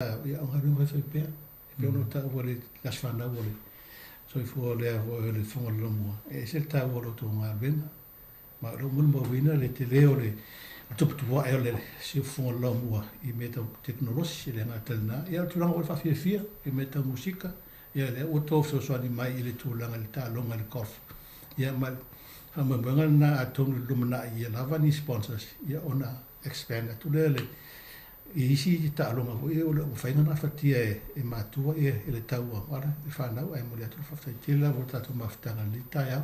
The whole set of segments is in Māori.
ia o haru mai foi pe no ta wole las fana wole so ifo le le fonga lo mo e se ta wole to nga ben ma ro mun mo wina le te leo le top tu wa ele si fonga lo mo I meta tecnologia le nga telna ia tu lang o fa fia I meta musica ia le o to so ni mai ile tu lang le ta longa le kof ia ma ma na atong lumna ia lava ni sponsors ia ona expand tu le isi ta longa ko e o faina na fatia e matua e le taua ora e fa na e mo le tu fa tila volta tu maftanga li ta ya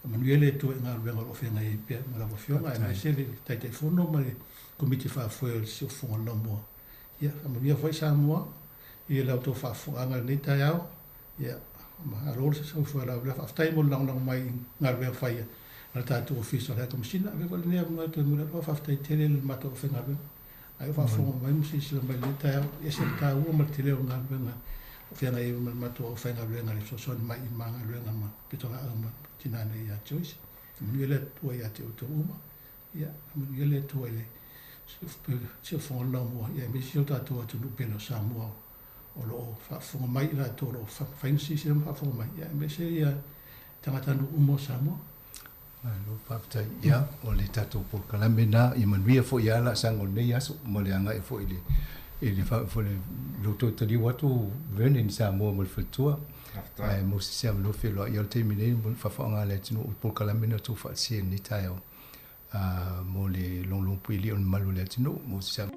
ma nu ele tu nga venga o fenga e pe ma la fiona e ma se le ta telefono ma le committee fa foi si fo no mo ya ma via foi Samoa e le auto fa fo anga ni ta ya ya ma aro se fo la fa sta mo lang mai nga venga fa ya la ta tu ufficio la commisina aveva le ne ma tu mo la fa sta tele le ma to fenga ai fa fo mai musi se mai le ta e se ta u ma tele o nga venga fiana e ma to fenga venga le so mai manga venga ma pitona ma tinana ia choice mi le tu ia te to uma ia mi le tu ele se fo la mo ia mi se ta to tu pelo Samoa o lo fa fo mai la to lo fa fancy se fa fo mai ia mi se ia tangata no umo Samoa lo papta ia o le tato por kalamena I manvia fo ia la sango nei aso mo le anga e fo ile fa fo le lo to tali watu venen Samoa mo fatua ai mo se lo fe lo ia te mine mo fa fa nga le tino por kalamena to fa se ni tayo mo le long puili on malu le tino mo se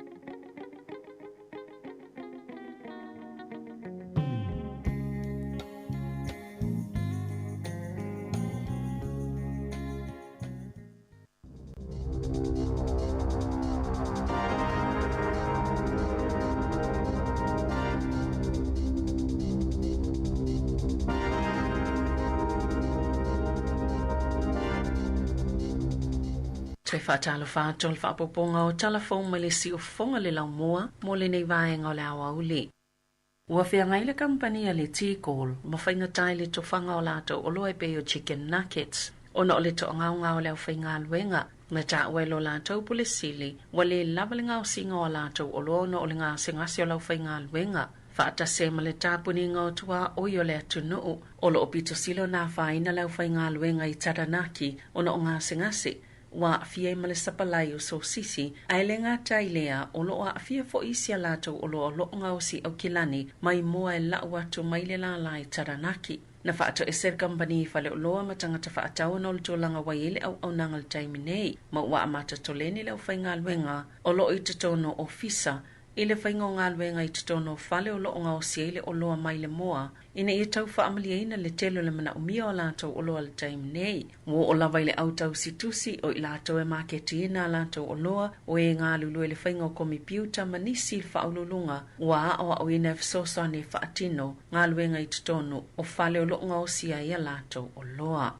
Talofa Talofa poponga o telefon ma le si o fonga le lau moa mo le nei vaenga o le awa uli. Ua fia ngai le kampania le T-Call ma whainga tai le tofanga o lato o loe pe o chicken nuggets. Ona o le to ngau ngau le au whainga luenga na ta welo lato pule sili wa le lavalinga o singa o lato o loa ona o le ngā singasi o lau whainga luenga. Faata se ma le tāpuni ngā tua o yo le atunu o lo o pito silo na whaina lau whainga luenga I Taranaki ona o ngā singasi. Wa afia ma le sapalai o so sisi ai le ngā tailea o lo a afia fo isia lato o lo ngau si au kilani mai moa e lau atu mai le la lai Taranaki. Na whaato e ser company fale o loa matangata whaatau na o le tōlanga waiele au nangal taimi nei ma wa amata toleni le au whainga luenga o lo I tatono ofisa I le whainga o ngā luenga I tatono fale o lo ngau si ele o loa mai le moa ina I tau whaamaliaina le telo le mana umia o lato o loa le taimi nei. Wo o lawa I le au tau situsi o I lato e maketi na lato o loa o e ngā lulu e le whainga o komipiuta manisi le whaululunga wa o au ina fsosa ne whaatino ngā luenga I tatono o fale o lo ngau si a ia lato o loa.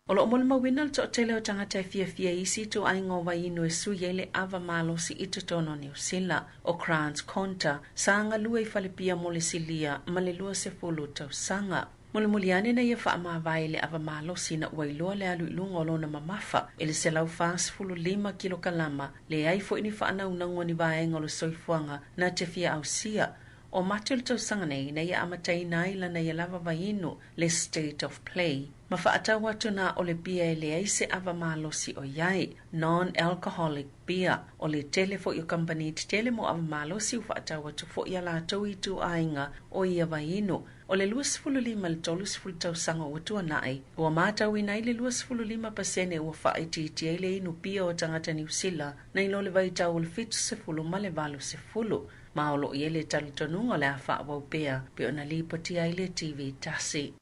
O lo mole mawina le to tele o tangata fia isi to ai ngō wai ino e sui ele ava malo si I totono New Zealand o Crans Conta sanga lua I falipia mole silia ma le lua se fulu tau sanga. Mole muliane na ia wha maa vai le ava malo si na wailoa le alu ilunga o lona mamafa ele se lau fas fulu 5 kilo kalama le ai fo ini wha ana unangwa ni vaenga o le soifuanga na te fia au sia. O matul tau sanga nei na ia amatai nai la na ia lava vainu le state of play. Ma whaata watu na o le bia e le aise ava malosi o iai, non-alcoholic beer. O le tele fo i company te tele mo ava malosi u whaata watu fo i ala tau I tu ainga o ia vainu. O le 25 le 30 tau sanga o tua nai. Ua mātau I nai le 25% ua whaiti le inu bia o tangata New Zealand na ilo le vai tau le 70 ma le 80. Ma o lo I ele talutonunga le a whaawau pea pe o na lipoti ai le TV tasi.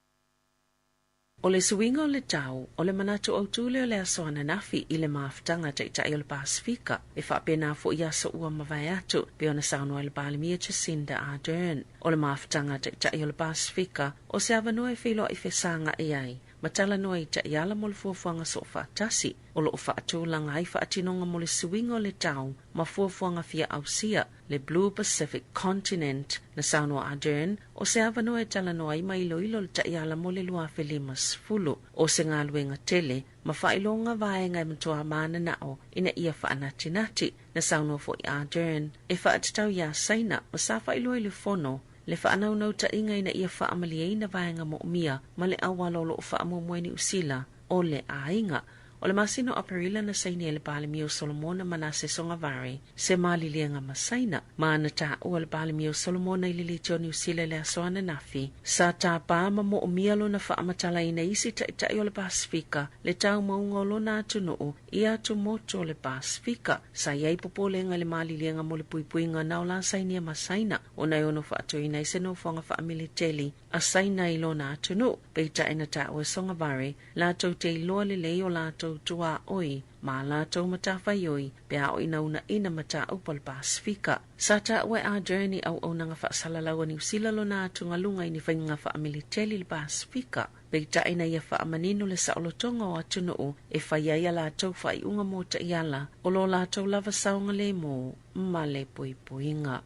O le suinga o le tau, o le manatu au tūle o le asoana nafi I le maaftanga te itai o le Pasifika, e whapena fo I aso ua mawai atu, pe o na saunua I le Balimia Jacinda Ardern. O le maaftanga te itai o le Pasifika, o se avanua e whilo I whesanga I ai, matala noa I ta'iala mo le fuafuanga so whaatasi, o lo whaatūlanga ai whaatinonga mo le suinga o le tau, ma fuafuanga fia ausia, le Blue Pacific Continent, na Samoa Ardern, o se avanoa e tala noa I mai ilo le ta'iala mo le lua felimas fulu, o se ngā luenga tele, ma whailonga vaenga e matoa mana nao, ina ia whaanatinati, na Samoa fo I Ardern, e whaatatau ia saina, ma sa whailo I le fono, le whaanaunau ta inga ina ia whaamaliei na vaenga mo umia, ma le awalolo o whaamumueni usila, o le ainga, o le masino aparila na saini e le Palemio Solomona manase songa vari, se malilianga masaina, maana ta ua le Palemio Solomona I lili tio New Zealand le asoana nafi, sa ta pāma mo umialo na whaamatala ina isi ta o le Pasifika, le tau maungolo na atunuu, ia tu moto le Pasifika, sa iai popolenga le malilianga mo le puipuinga na o la saini masaina, o na ono whaatoina I se no whanga whaamiliteli, a saina I lo na atunu, peita ina ta ua songa vari, la tau te iloa le leo la tau tua oi, ma la tau matawhai oi, pea o ina mata upal Pasifika. Sa ta ue a journey au nanga whaasalalaua New Zealand lo na tungalunga ini whainga whaamiliteli le Pasifika. Peita ina ia whaamanino le saolotonga o atunuu, e whaiaia la tau whaiunga mo ta iala, o lo la tau lava saunga le mo, ma le puipuinga.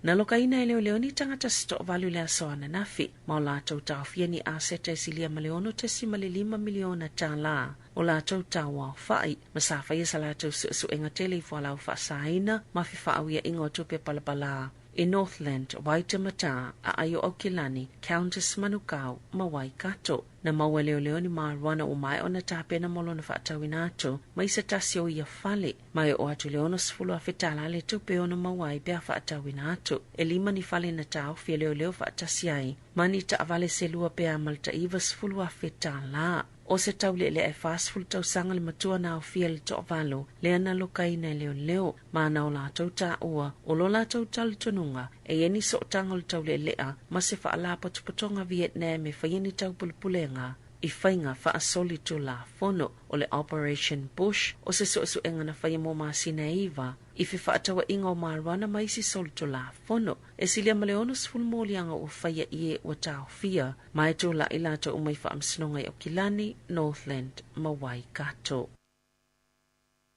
Na loka ina e leo ni tangata sito valu le asoana nafi, ma o lātou tawhia ni aseta e silia maleono te si male 5 miliona tā la, o lātou tawa whai, ma sa whai sa lātou su enga tele I whalau whaasaina, ma whiwhaawia ingo tupe palapala. I Northland, Waitemata, a ayo o Kilani, Countess Manukau, ma Waikato. Na maua leo ni maruana o mai o na tāpena molo na whaatawinato, ma isa tasio ia whale, mai o atu leo na sfulu a whetala le tupe o na mawai bea whaatawinato. E 5 ni whale na tau fia leo whaatasiai, mani ta avale se lua bea malta iwa sfulu a whetala. O se tau le e whaasfulu tau sanga le matua na o fia le to valo, le ana lokaina leo, ma na o la tau ta ua, o lo la tau talu tonunga, e eni so tanga le tau le lea, ma se whaala patupatonga Vietnam e whaieni tau pulupulenga, I whainga whaasoli tu la fono, o le Operation Bush, o se so enga na whaia mo masina iwa, I whaatawa inga o marwana maisi soli tu la fono, e silia maleono sfulmolianga o whaia ie o tau fia, mai tu la ilata umai whaamsinongai o Kilani, Northland, ma Waikato.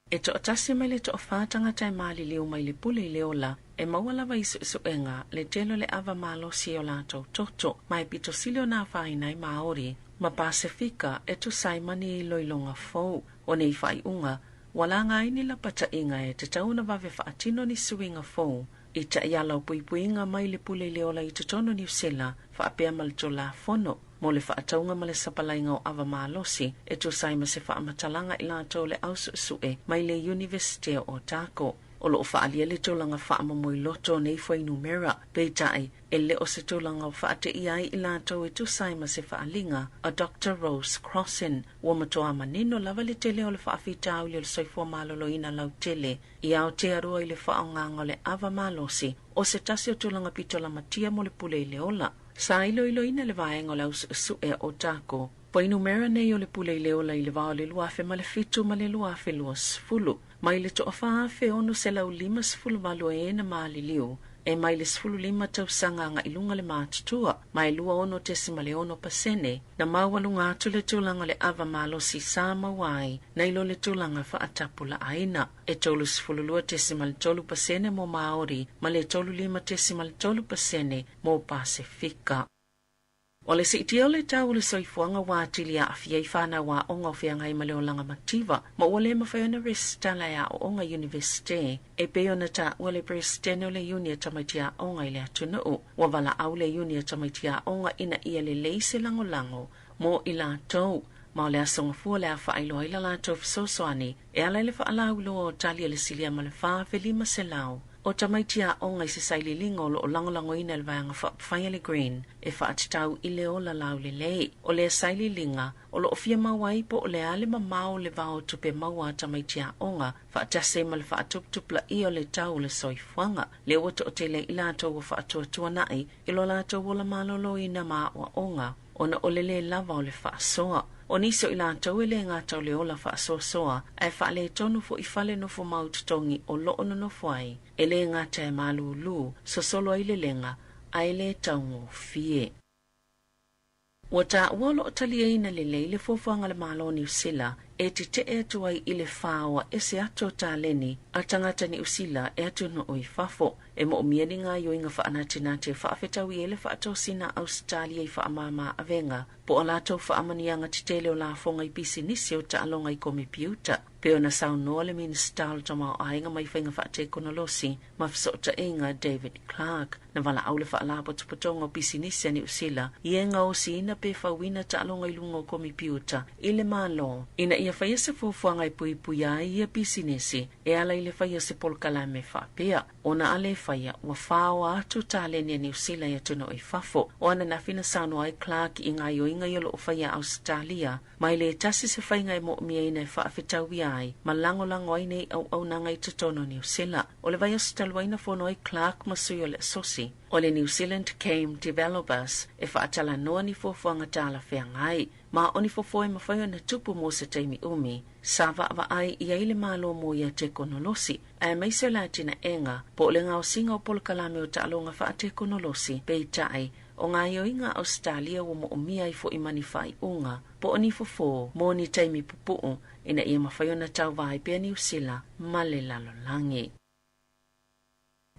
E to atasi mai le to whaatanga tai maali leo mai le pule leo la, e mawalawa isu enga, le telo le ava malo si o lato toto, mai pito silio na whainai maori, ma Pasifika e tu saimani I loilonga fau, o nei whai unga, wala ngai ni la pata inga e te tauna vave whaatino ni suinga fau, I ta ialau puipuinga mai le pule leo la I tutono New Zealand, whaapea malto la fono, mo le whaataunga ma le sapalainga o ava malosi, e tu saima se whaamatalanga I lato le ausue mai le University o Tako. O lo whaalia le tōlanga whaamamoi loto nei whainumera, peitai, e le o se tōlanga o whaate iai I lato e tu saima se whaalinga, a Dr. Rose Crossin, ua matoa manino lava le tele o le whaafitau le soifua malolo ina lau tele, I au te arua I le whaongang le ava malosi, o se tasi o tōlanga pitola matia mo le pule I le ola. Sa ilo ina le vaenga le ausue o Tako, Whainumera nei o le pule I le ola I le vao le luafe ma le fitu ma le luafe luas fulu. Mai le to awhaafe ono se lau 5 valo e na maali liu, e mai le 5 tau sanga nga ilunga le mātutua, mai lua ono tesima le ono pasene, na mawalunga atu le tūlanga le ava malo si sa mawai, na ilo le tūlanga whaatapula aina, e tolu 12 tesima le tolu pasene mo Maori, ma le tolu 5 tesima le tolu pasene mo Pasifika. O le siitio le tau le soifuanga wātili a awhia I whāna wā onga o whiangai ma leo langa mativa, ma ua le mawhaiona restala a o onga universite, e peo na ta ua le presidente o le unia tamaitia onga I le atunuu, wa wala au le unia tamaitia onga ina ia le leise lango mo I la tau, ma o le asonga fua le a whaailoa I la la tau fisosoani, e ala le whaalau loa o talia le silia ma le whaafeli se lau. O tamaitia onga I se saililinga o lo langolango ina le vanga whaapawhaia le green, e whaatitau I le o la lau le lei. O le saililinga, o lo ofia mawai po o le ale mamao le vao tupe maua tamaitia onga, whaatase ma le whaatuptupla I o le tau le soifuanga. Le wata o te le ilato wa whaatuatua nai, I lo lato wola malolo ina maa wa onga, ona o le lava o le whaasoa. O niso I lato e le ngata o le ola whaasoa, e whaale tonu fo I whale no fo maututongi o lo ono no fuai, e le ngata e malulu, so solo I le lenga, a le taungo fie. Ua ta ua lo taliaina le fofuanga le malo New Zealand e te atu ai i le whaoa e se ato tāleni a tangata New Zealand e atu no oi fafo e mo mieni ngā yoinga whaanatina te whaafetawi e le whaatosina Australia i whaamama avenga po a lātou whaamanianga te tele o la fonga i pisinisi o ta alonga i kompiuta. Peo na saunoa le minista o tamau ainga mai whainga whaate konolosi ma fisota inga David Clark na wala au le whaalapo tupatonga o pisinisi a New Zealand i e ngā o si ina pe whawina ta alonga i lunga o kompiuta i le malo ina ia whaia se fuafuanga i pui ai ia pisinisi e ala i le whaia se polkalame whapea ona ale whaia ua whaoa atu tāleni a New Zealand ia tuno i fafo o ana na whina saunoa ai Clark i ngā yoinga i lo o whaia Australia mai le tasi se whainga i mo mia ina e whaafetawi ai ma lango ai nei au nanga i tutono New Zealand o le vai asitaluaina fono ai Clark ma sui o le sosi o le New Zealand Game Developers e whaatala noa ni fuafuanga tāla whengai ma oni fofoe mawhaia na tupu mo se taimi umi sava ava ai i aile malo mo ia te konolosi e meiso la tina enga po le ngao singa o polkalame o taalonga wha te konolosi peitai o ngā yoinga Australia o mo umia i fo imani whai unga po oni fofo mo ni taimi pupu ina ia mawhaia na tau vai pia New Zealand ma le lalolangi.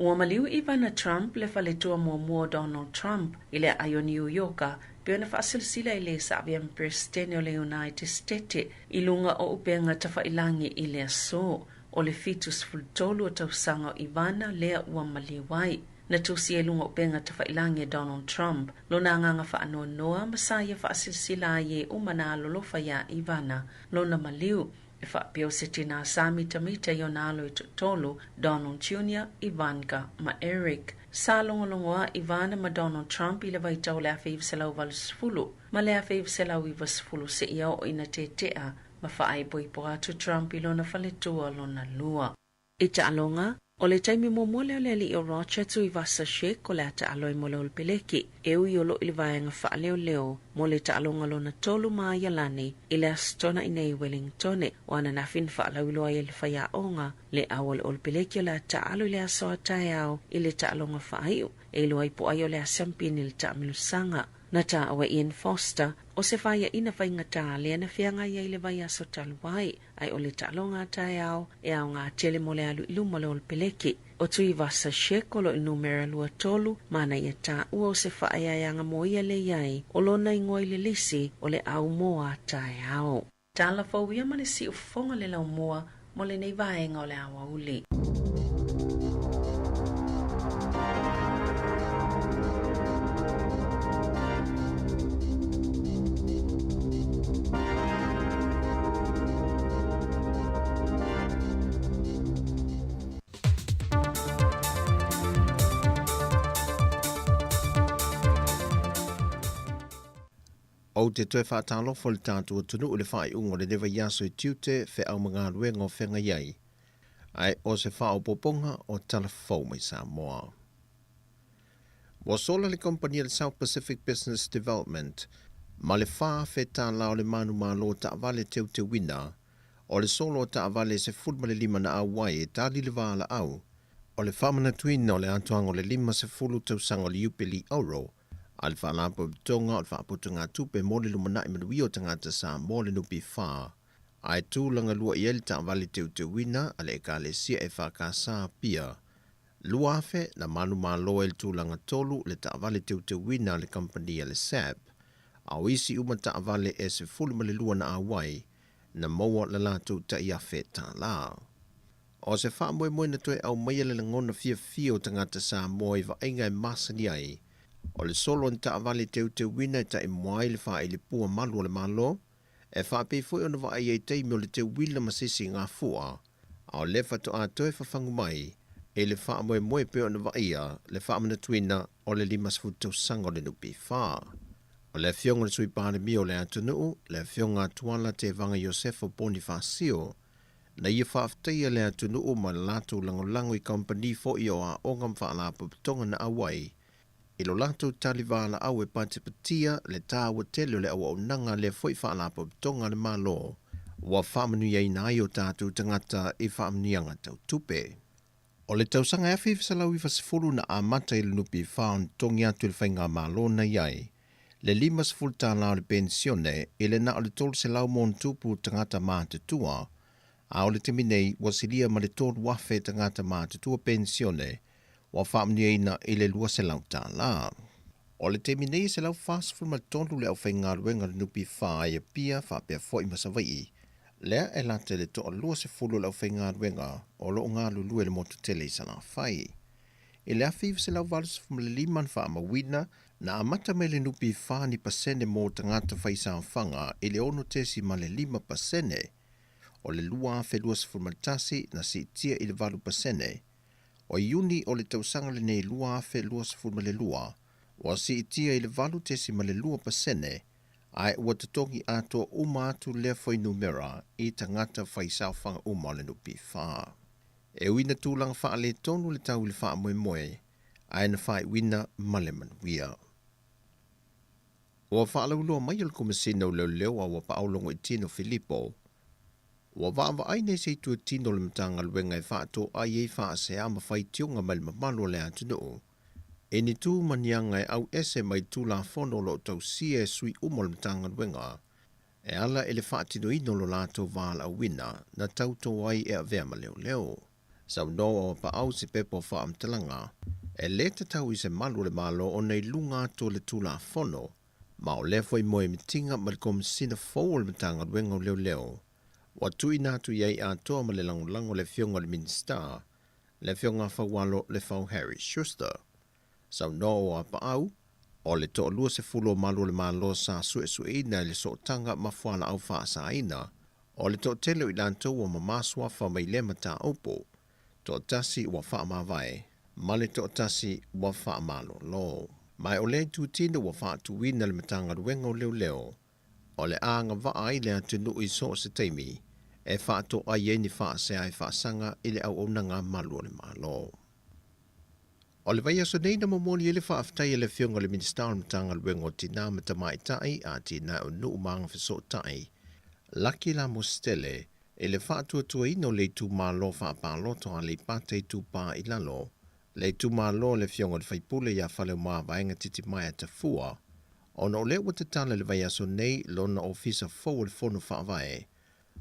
Ua maliu Ivana Trump le faletua mua Donald Trump i le ayo New Yorker peo na whaasilsila i le Savian Presidente o le United States i lunga o upenga tawhailangi i le aso o le fitus fultolu o tausanga o Ivana lea ua maliu wai. Na tusi e lunga upenga tawhailangi Donald Trump lo na nganga whaanoa noa masaya whaasilsila ye umana lolofa ya Ivana lo na maliu e whaapio se tina sami tamita i o nalo i tutolu Donald Jr., Ivanka ma Eric. Sa longolongoa Ivana ma Donald Trump i le vaitau le awhiv selau valusfulu ma le awhiv selau i vasfulu se ia o ina te tea ma whaai boipo atu Trump i lona whaletua lona lua. I ta alonga, o le taimi mole o le ali o Rochester i vasa shek o le ata aloi mo leo peleki e ui o lo ili vaenga wha leo mo le ta alonga lona tolu maa yalani i le astona i nei Wellington o ana na fin wha lauiloa i le whaia onga le awal o le peleki o le ata alo i le asoa tai au i le ta alonga wha aiu e loa i po ai o le asampin i le ta amilusanga. Na ta awa Ian Foster o se whaia ina whainga tā lea na whianga ia i le vai aso taluai ai o le talonga tai au e au ngā tele mo le alu ilu mo le ol peleki o tui vasa shekolo i numera lua tolu mana ia tā ua o se whaia ianga mo ia le iai o lona ingoi le lisi o le au moa tai au. Tala fawia ma le si ufonga le lau moa mo le nei vaenga o le awa uli. O te toe whātālofo le tātua tunu o le whai ungo le newa yaso i tiute whe au mga ruenga o whenga iai. Ai o se whao poponga o Talofa mai Samoa. Wa sola le kompania le South Pacific Business Development, ma le wha whe tā lao le manu malo ta avale teu te wina, o le solo ta avale se fulma le lima na awai e tā li le wala au, o le whamana tuina o le antuang o le lima se fulu tau sango le upeli auro, al whaalapo tonga o whaaputu ngā tupe mōle lumana i manuwi o tangata sa mōle nupi wha. Ai tūlanga lua i ele ta vali teu te wina ale e ka le sia e whakasa pia. Lua afe na manu mā loa ele tūlanga tolu le ta vali teu te wina le compania le SAP. Au isi uma ta vali e se fulma le lua na awai na maua le lātou ta i afe ta la. O se wha moe na toe au maia le ngona fia o tangata sa moe va inga e masani ai. O le solo nta avale te wina ta e moai le wha i le pua malu le malo, e wha pei fwoi ona wa ai e teimi o le te wila masisi ngā fua, au le wha to a toe whafangu mai, e le wha moe pe ona wa ia le wha amana tuina o le limas futu sango le nupi wha. O le fionga le sui pāne mi o le atunuu, le fionga tuala te vanga Josefo Bonifacio, na ia wha afteia le atunuu ma le latu langolango i company fo i o a ongam wha la putonga na awai, i lo lato talivala au e patipatia le tāua tele le awa unanga le foi whaalapo tonga le malo wa whamanu iei na ai o tātou tangata i whamanianga tau tupe. O le tausanga e whiwsalau i wasifuru na a mata i le nupi whaon tongi atu le whainga malo na iai, Le 5 tala o le pensione i le na o le tolu se lau mon tupu tangata mātutua, a o le teminei wa silia ma le tolu wafe tangata mātutua pensione wa whaamniaina i le 2 se lau tala. O le teminei se lau fast ma tolu le au whaingaruenga le nupi wha ia pia wha pia foi masawai. Lea e late le toa 20 le au whaingaruenga o lo ngā lulue le motu tele sa la whai. I le awhiv se lau valus le 5 wha mawina na amata me le nupi wha ni pasene mō tangata whaisa whanga i le ono tesi ma le 5%. O le lua fe 2 na si tia i le 8%. O iuni o le tausanga le nei lua fe 2 le lua. Wa si itia i le 8% ai ua tatongi ato uma atu lea foi numera i tangata whaisau whanga uma le nupi wha. E wina tūlanga wha le tonu le tau le wha moe moe, ai na whai wina maleman wia. Ua wha alaulua mai al kumasina o leo leo a wapa aulongo i tino Filipo. Ua wā aine se tua tino le matanga luenga e wha to ai e wha se ama whai tionga mai mamalo le atu noo. E ni tū manianga e au ese mai tū la fono lo tau sie sui umol mtanga wenga. E ala ele whaatino ino lo lato wāla wina na tau tō ai e a veama leo leo. Sau noa pa au se pepo wha amtalanga. E le te tau i se malu le malo o nei lunga tō le tū la fono. Ma o le foi moe mitinga ma le kom sina fōu le mtanga wenga leo leo. Wa tui nātu iei a toa ma le lango le fionga le minister. Le fionga whawalo le whau Harry Schuster. Sau no a pa au, o le toa 20 malu le malo sa sue ina le so tanga mafuana au wha sa ina, o le toa tele i lanto wa mamasua wha mai le mata opo, toa tasi wa wha mawai, ma le toa tasi wa wha malo lo. Mai o le tu tina wa wha tu ina le matanga ruenga o leo leo, o le anga wa ai le atinu i so se teimi, e wha to a yeni wha se ai wha sanga i le au onanga malu le malo. O le vai aso nei na mamoli ele whaaftai ele whionga le minister mtanga luengo tina matamai tai a tina o nuu maanga fiso tai. Laki la mostele, ele whaatua tua ino le tu malo whaapaloto a le pate tu pa ilalo. Le tu malo le whionga le whaipule ia whaleu maa vaenga titi mai ata fua. Ono le wata tala le vai aso nei lona ofisa fau le fono whaavae.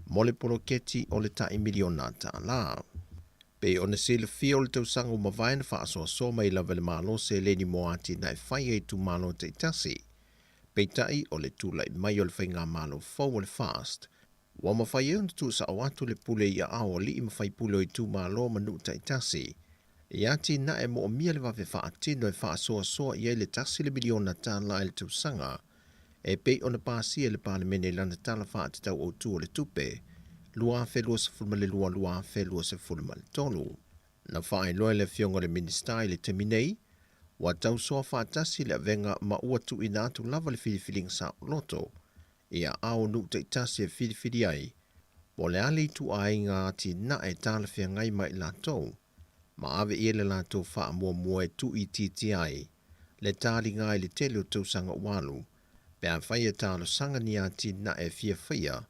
Mole poroketi o le tai miliona ta la. Pe ona sile fia o le tausanga o mawaina wha aso aso mai lava le malo se leni moati na e whai e tu malo te itasi. Pe tai o le tula i mai o le whainga malo fau o le fast. Wa mawhai e tu sa awatu le pule i a awa li i mawhai pule o i tu malo manu te itasi. I ati na e mo o mia le wawe wha atino e wha aso aso i e le tasi le miliona ta la e le tausanga. E pe ona pasi e le palemene lana tala wha atatau o tu o le tupe. Lua fe lua se fulma le lua fe lua se fulma le tolu. Na whae loe le fionga le minister le teminei, wa tau soa whaatasi le avenga ma ua tu ina atu lava le filifiling sa loto, ia ao nuk te itasi e filifili ai, po le ali tu ainga ati na e tala fia ngai mai latou, ma ave ie le latou wha mua e tu i titi ai, le tali ngai le tele o tausanga walu, pe a whaia talo sanga ni ati na e fia fia,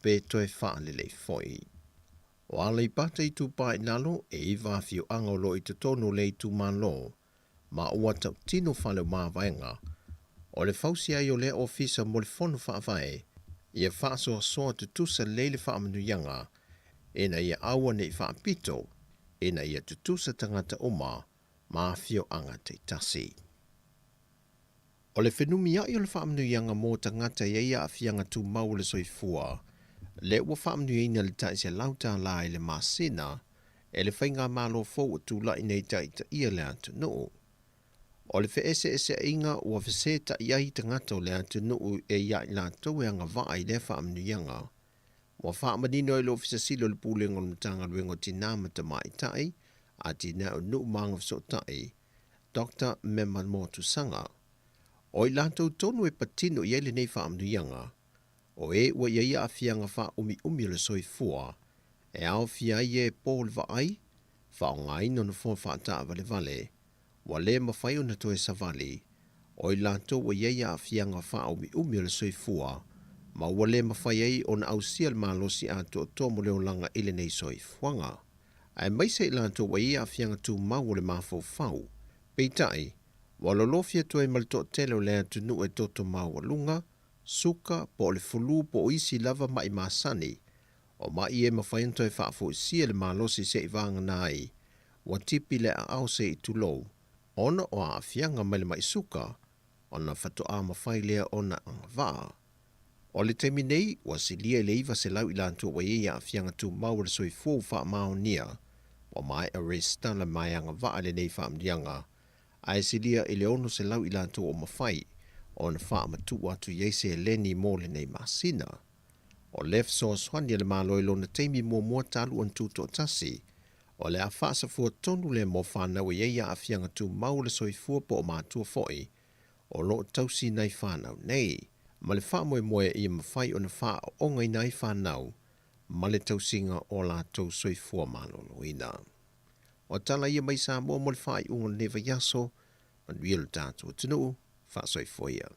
pe toe wha le foi. O ala i pata i tupa i nalo e i wawhio angolo i te tono le i tu malo, ma ua tau tino whaleu maa vaenga. O le fausi ai o le ofisa mo le fono whaavae, ia whaasoa soa te tusa leile whaamanu yanga, ena ia awa nei whaapito, ena ia te tusa tangata oma, ma whio anga te tasi. O le whenumi ai o le whaamanu yanga mō tangata ia a whianga tu mau le soifua, le ua whaamnu ina le taise lauta la le masina, e le whainga malo fau tu la ina i taita ia le atu nuu. O le whe ese inga ua wheseta iai tangata o le atu nuu e iai la tau e anga waa i le whaamnu yanga. Ua whaamanino e lo fisa silo le pūlengo le mtanga luengo tina matamai tai, a tina o nuu maanga fiso tai, Dr. Mema Motu Sanga. O i la tau tonu e patino i ele nei whaamnu yanga, o e ua ia a fianga wha umi le soifua, e au fia i e pōl va ai, wha o ngai no na fō whata vale, wa le mawhai o na toe savali, o i lato ua ia a fianga wha umi le soifua, ma ua le mawhai ai o na au sia le malosi a to tomo leo langa ile nei soifuanga. Ai mai se i lato ua ia a fianga tu mau le mafau fau, peitai, Walolofia tu e malto tele o lea tunu e toto mawalunga, suka po o le fulu po o isi lava mai masani, o mai e mawhainto e whaafo isia le malosi se i vanga nai, wa tipi le a au se i tulou, ona o a afianga mai le mai suka, ona whatu a mawhai lea ona ang vaa. O le temi nei, wa silia le iwa se lau ilantua wa ia afianga tu maua le soi fuu wha maonia, wa mai a resta la mai anga vaa le nei wha amdianga, ai silia i le ono se lau ilantua o mawhai, o na wha matu atu yeise leni mo le nei masina. O lef so swanya le maloilo na teimi mua talu an tuto tasi, o le a whaasa fua tonu le mo whanau e ia afianga tu mau le soi fua po o mātua foi, o lo tausi nei whanau nei, ma le wha moe i mawhai o na wha o ngai nei whanau, ma le tausinga o la tau soi fua malolo ina. O tala ia mai Samoa mo le wha i unga neva yaso, man wielu tātua tunu, wha soi fua ia.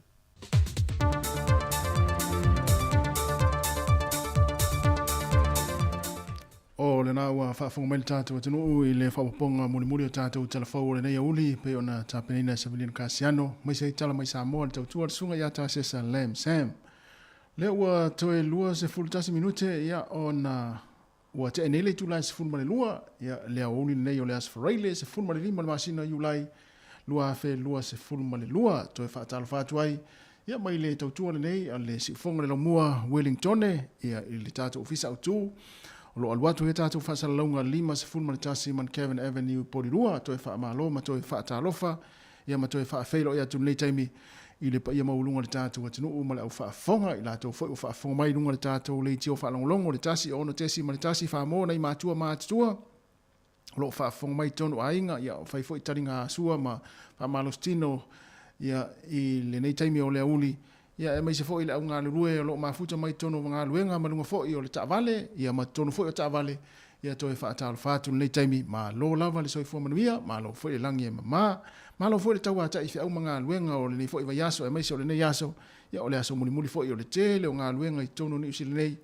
O le na ua whaafonga mai le tātou atunu i le whapaponga muli o tātou telefau le nei auli pe o na tāpenina sa vilina Kasiano mai se tala mai Samoa le tautua le sunga ia tā se sa Lam Sam. Le ua toe lua se fulutasi minute ia o na ua te enele tu lai se fulma le lua ia le auli nei o le asfareile se fulma le lima le masina iulai lua fe lua se fulma le lua toe whaatalo whaatuai ia mai le tautua le nei a le sifonga le laumua Wellingtone ia i le tātou ofisa autu o lo alwatu he tātou whaasalaunga lima se fulma le tasi man Kevin Avenue Porirua toe whaamalo ma toe whaatalofa ia ma toe whaafeilo ia tunu nei taimi i le pa ia maulunga le tātou atinu ma le au whaafonga i lātou foi o whaafonga mai lunga le tātou le tio whaalongolongo le tasi o ono tesi ma le tasi whaamo nei mātua mātua o lo whaafonga mai tonu ainga ia o whaifo i taringa asua ma whaamalostino ia i le nei taimi o le auli ia e mai se foi le au ngā lurue o lo mafuta mai tonu ngā luenga ma lunga foi o le taavale ia ma tonu foi o taavale ia toe whaatalo whātu nei taimi ma lo lava le soifua manuia ma lo foi le langi e ma lo foi le tau ata i whiau ma ngā luenga o le nei foi vai yaso e mai se o le nei yaso ia o le aso muli foi o le tele o ngā luenga i tonu ni usi le nei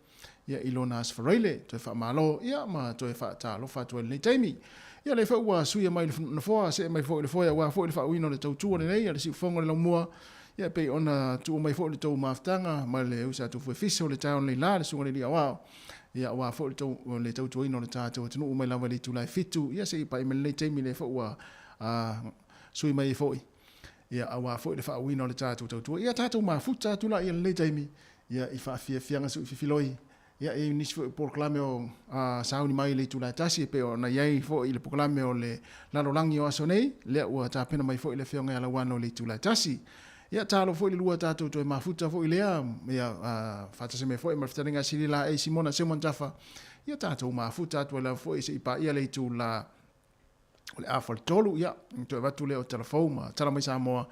ia i lo na asfareile toe whaamalo ia ma toe whaatalo whātu le nei taimi ia le whaua suia mai le foa se mai foi le foa wa foi le whauino le tautua le nei ia le siufonga le laumua ia pe ona tu mai fo le tau maftanga ma le usa tu fo fiso le town le la le sunga le dia wa ia wa fo le tau tu ino le tatu tu mai lava le tu lai fitu ia se pa me le temi le fo wa sui mai fo ia wa fo le fa wino le tatu tu ia tatu ma futa tu la ia le temi ia i fa fianga su filoi ia e nis fo proclame o sauni mai le tu la tasi pe ona ia fo i le proclame o le la langi o asonei le wa ta pena mai fo le fianga ala wano le tu la tasi ia talo foi le lua tātou toi mafuta foi lea ia whatase me foi marfitaringa siri la e Simona Simon Jaffa ia tātou mafuta toi la foi se ipa ia le tu la o le afal tolu ia toi watu le o telefou ma tala mai Samoa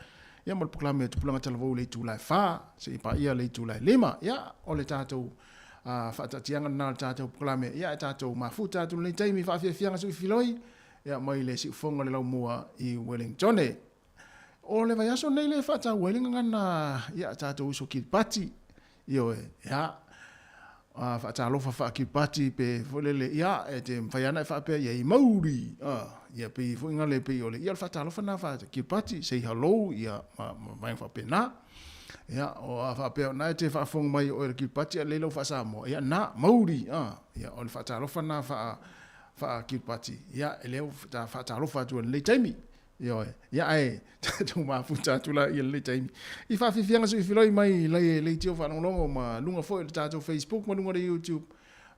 ia mal proklame tu pulanga telefou le tu la fa se ipa ia le tu la lima ia o le tātou whatatianga na le tātou proklame ia tātou mafuta tu le taimi whaafianga sui filoi ia mai le si ufonga le lau mua i Wellingtone o le vai aso nei le whata welinga ngana ia tātou uso kirpati io ia whata alofa wha kirpati pe folele ia e te mwhaiana e whape ia i mauri ia pe fuinga le pe ole ia whata alofa na whata kirpati say hello ia mai whape na ia o whape na te whaafonga mai o kirpati a leilo wha Samoa ia na mauri ia o le whata alofa na wha kirpati ia e leo whata alofa tu le taimi ia ai tu ma futa tu la ia le taimi i fa fianga so i filoi mai le tio fa longo ma lunga foi le tato Facebook ma lunga le YouTube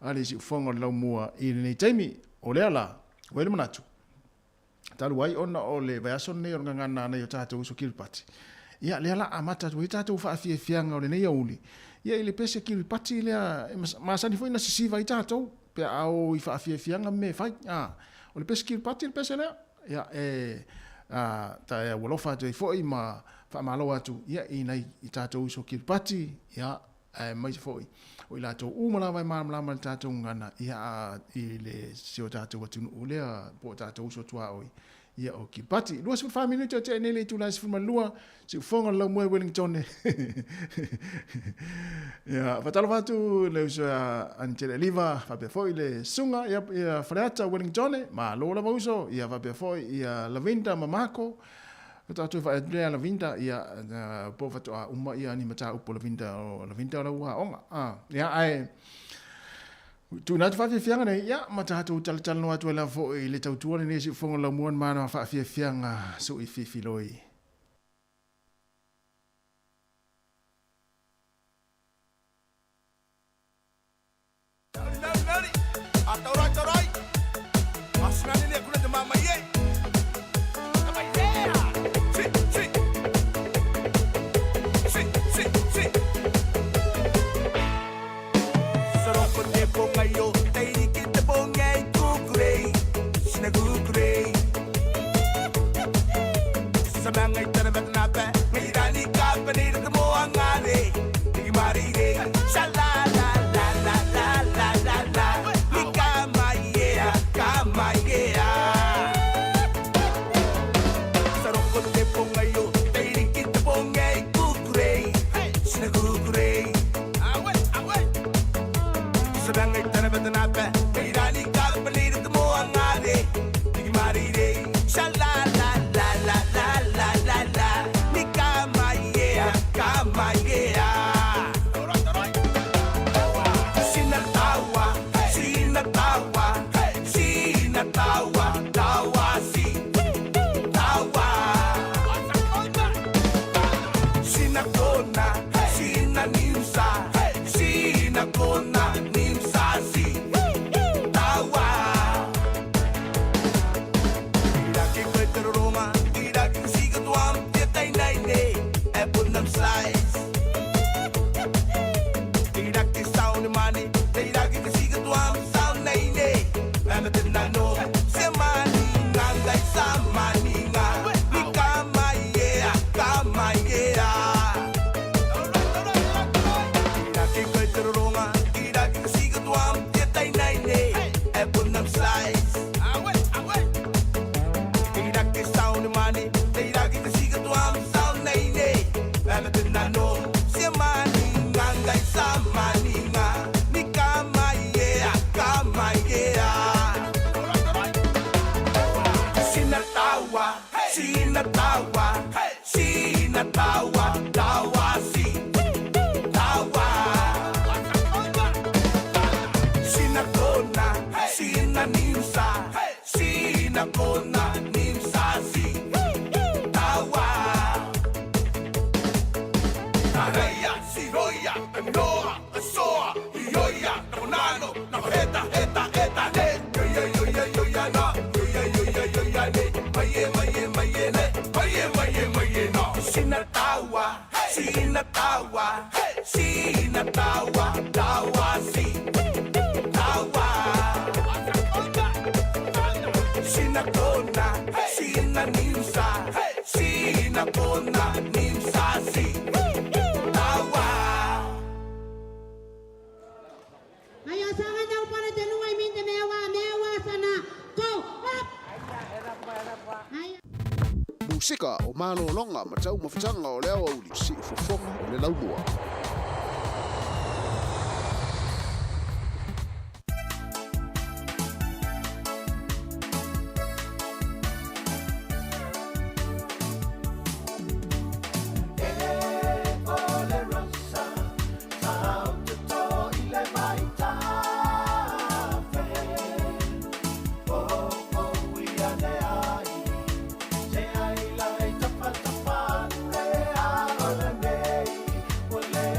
ali si fonga la mua i le taimi o le ala o le manatu talu ai ona o le vai aso nei o ngana nei o tato so kirpati ia le ala amata tu tato fa fianga o le nei uli ia ile pese kirpati le ma sani foi na si vai tato pe au i fa fianga me fai o le pese kirpati le pese le ia ta e walofa te foi ma fa malo atu ia inai i tātou so kirpati ia mai foi o i lato umala vai mamala tātou ngana ia i le sio tātou atu ulea po tātou so tua oi ia o kirpati lua se 5 minutos te nele tu la se fuma lua se fonga la mo Wellington ia fa talo fatu le uso antele liva fa pe foi le sunga ia freata Wellington ma lo la uso ia fa pe foi ia lavenda mamako Kata tu fa la vinda ia po fa to uma ia ni mata upo la vinda la wa onga ia ai tu na fa fianga nei ia mata tu tal no atu la fo i le tau tu ni si fonga la muan mana fa fianga so i filoi Atorai. Masnani ni kuna de mama ye. Pongayo, tairi kita pongai kukurei, sina kukurei. Samangai tarabat napa, ngairani kapani kamo angare, digimari re, shala la la la la la la la, nikamaiya, kamaiya. Saroko te pongayo, tairi kita pongai kukurei, sina kukurei. Sabangai tarabat napa, kairani kapani kamo angare, digimari re, shala la la la la la la la, nikamaiya, kamaiya. Sinatawa, sinatawa, sinatawa, tawasi, tawa. Sinakona, sinanimsa, sinakona. Musika o mano longa ma tau mafutanga o leo au li si ufofonga o le laumua. Ole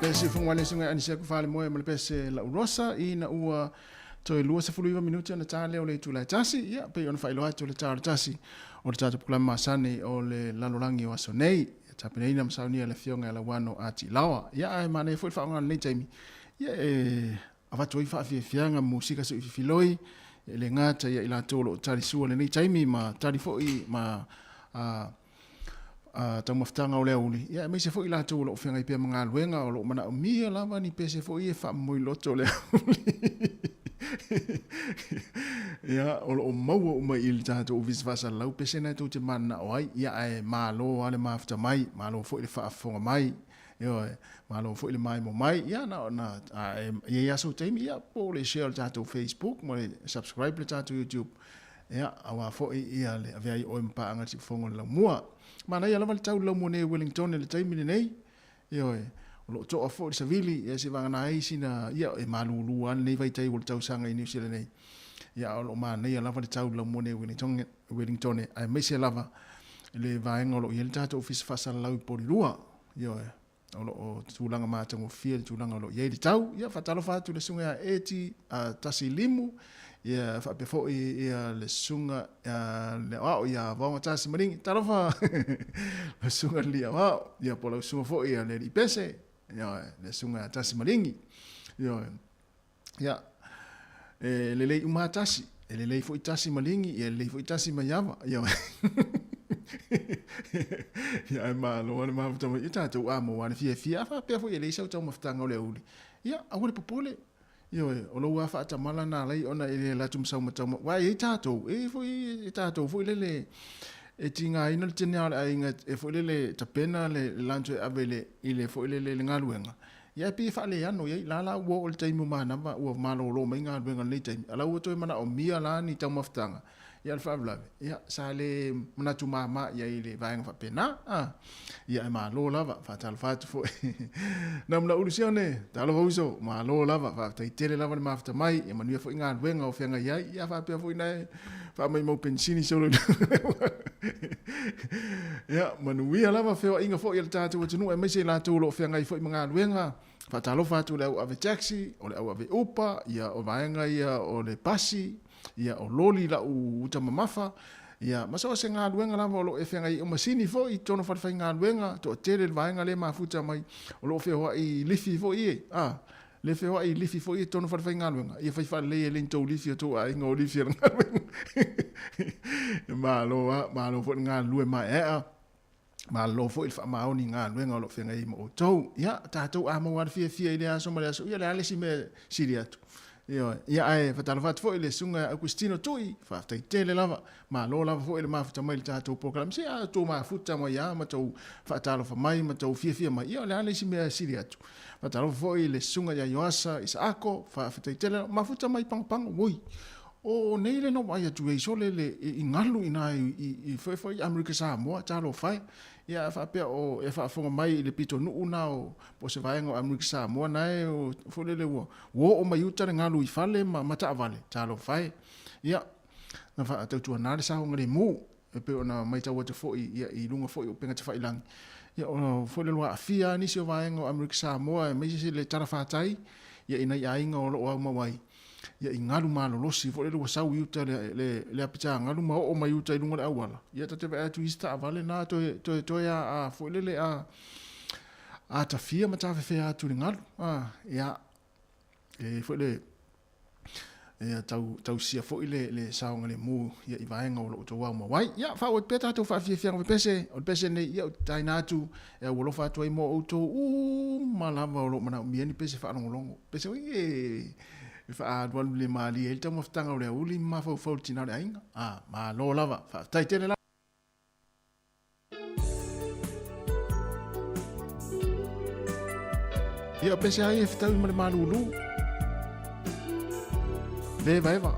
pese fungwale sunga anisia ku fale moe male pese la urosa ina ua toi lua se fuluiva minuti ona tale o le tula tasi ia pe ona failo atu le tala tasi o le tatu puklama masane o le lalorangi o asonei tapene ina masaunia le fionga la wano ati lawa ia ai mane foi fa ngal nei taimi ia avatu i fa fianga musika so filoi le ngata ia ila tolo tali sua le nei taimi ma tali foi ma tau maftanga o le uli. Ia, me se fo ila tau lo whenga i pia mga luenga o lo mana o mia lava ni pe se fo i e wha mui loto le uli. Ia, o lo o maua o mai ili tātou o visvasa lau pe se nai tau te mana o ai. Ia, e malo ale mafta mai, malo fo ili wha afonga mai. Ia, malo fo ili mai mo mai. Ia, na ia so teimi, ia, po le share le tātou Facebook, mo le subscribe le tātou YouTube. Ia, awa fo ia le avea i oe mpa angati fongo le mua. Mana ia lava le tau lau mone Wellington le taimi nei. Ia oe, o lo toa fo le savili, ia se vangana ai sina, ia e malulu an nei vai tai o le tau sanga i New Zealand nei. Ia o lo mana ia lava le tau lau mone Wellington, ai meise lava le vaenga o lo ia le tata ofisi fasala lau i porirua. Ia oe, o lo o tūlanga mātango fia le tūlanga o lo ia le tau, ia fatalofa atu le sunga eti tasi limu, ia whape fo ia le sunga le wao ia vaonga tasi maringi talofa le sunga lia wao ia pola sunga fo ia le ipese ia le sunga tasi maringi ia le lei uma tasi le lei fo tasi maringi ia le lei fo tasi mayava ia ia ma lo le ma tamo ita tu amo wan fia fa pe fo ia le sau tamo ftanga le uli ia awole popole Yo, o lo wa fa ta mala na lai ona ile la tum sa mata wa e tato foi le e tinga ina le tenia ai nga e foi le tapena le lancho avele ile foi le ngaluenga ya pi fa le ano ye la wo o te mo mana va o malo lo mai ngaluenga le te ala o to mana o mia la ni ta maftanga ya fa bla ya sa le mana tu mama ya ile va nga fa pena ya ma lo lava fa tal fa fo nam la ulusione talo uso ma lo lava fa tai tele lava ma fa mai e manu fo nga wenga o fenga ya fa pe fo ina fa mai mo pensini solo ya manu ia lava fe inga fo ya tatu o tunu e me se la tu lo fenga fo nga wenga fa talo fa tu le ave taxi o le ave upa ya o vaenga ya o le pasi ia o loli la u tama mafa ia maso se nga luenga la lo e fenga i o masini fo i tono fa nga luenga to tele vaenga le mafuta mai o lo fe ho i lifi fo i le fe ho i lifi fo i tono fa nga luenga ia fa le le to lifi to ai ngo lifi nga ma lo fo nga lue ma ma lo fo il fa ma oni nga luenga lo fenga i mo to ia ta to a mo wa fie ile aso ma aso ia le si me siriatu ia ai fatalafat fo ile sunga Agustino tui fa tai tele lava ma lo lava fo ile ma fa mai tato program se a to ma futa mo ya ma to fatalofa mai ma to fia mai ia le ale si me siriatu fatalofa fo ile sunga ya yoasa Isako fa tai tele ma futa mai pang woi o nei le no mai tu e sole le ingalu ina i fo America Samoa talo fai ia fa pe o e fa fonga mai le pito nu una o po se vai ngo America Samoa nai o fo le wo o mai uta ngalu i fale ma mata vale talo fai ia na fa tu na le sa ngre mu e pe ona mai ta wo te fo i lunga fo o penga te fai lang ia o fo le lo afia ni se vai ngo America Samoa mai se le tarafa tai ia ina ia inga o lo ma wai ia ingalu malo losi fo le wasau uta le apita ngalu ma o mai uta ilunga le awala ia tate va tu ista vale na to ya fo le a ta fia mata fe atu ngalu ia e fo le ia tau sia fo le saunga le mu ia i vaenga o lo to wa ma wai ia fa o peta to fa fia o pese ne ia tai na tu e o lo fa to mo o to malava o lo mana mi ni pese fa longo pese fa adwal le mali el tamo ftanga le uli ma fo tina le ainga ma lo lava fa tai tele la ia pese ai fta ma le malulu ve va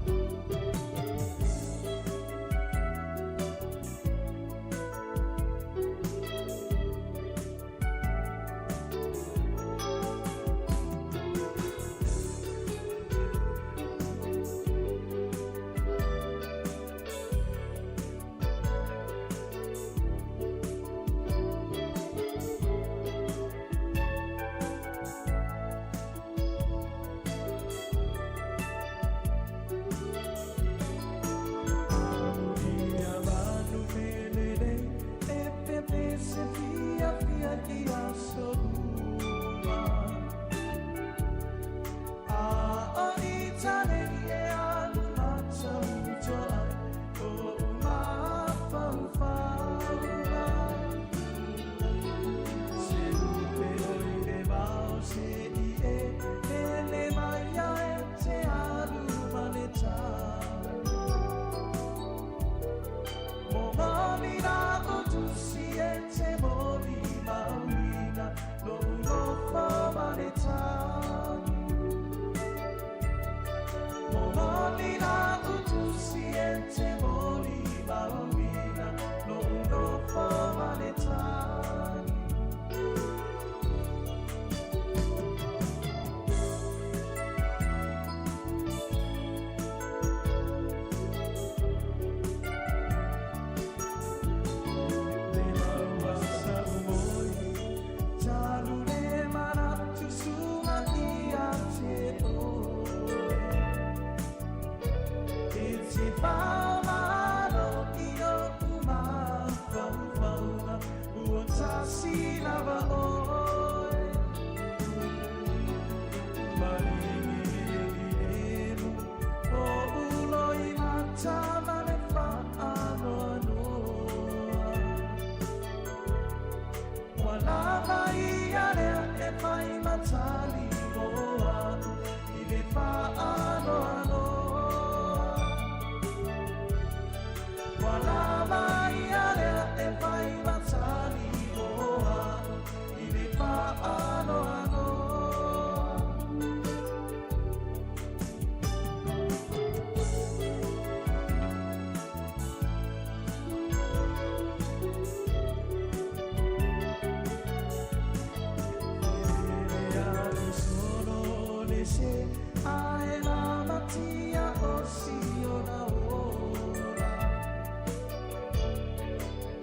pese ai la matia o si ona ora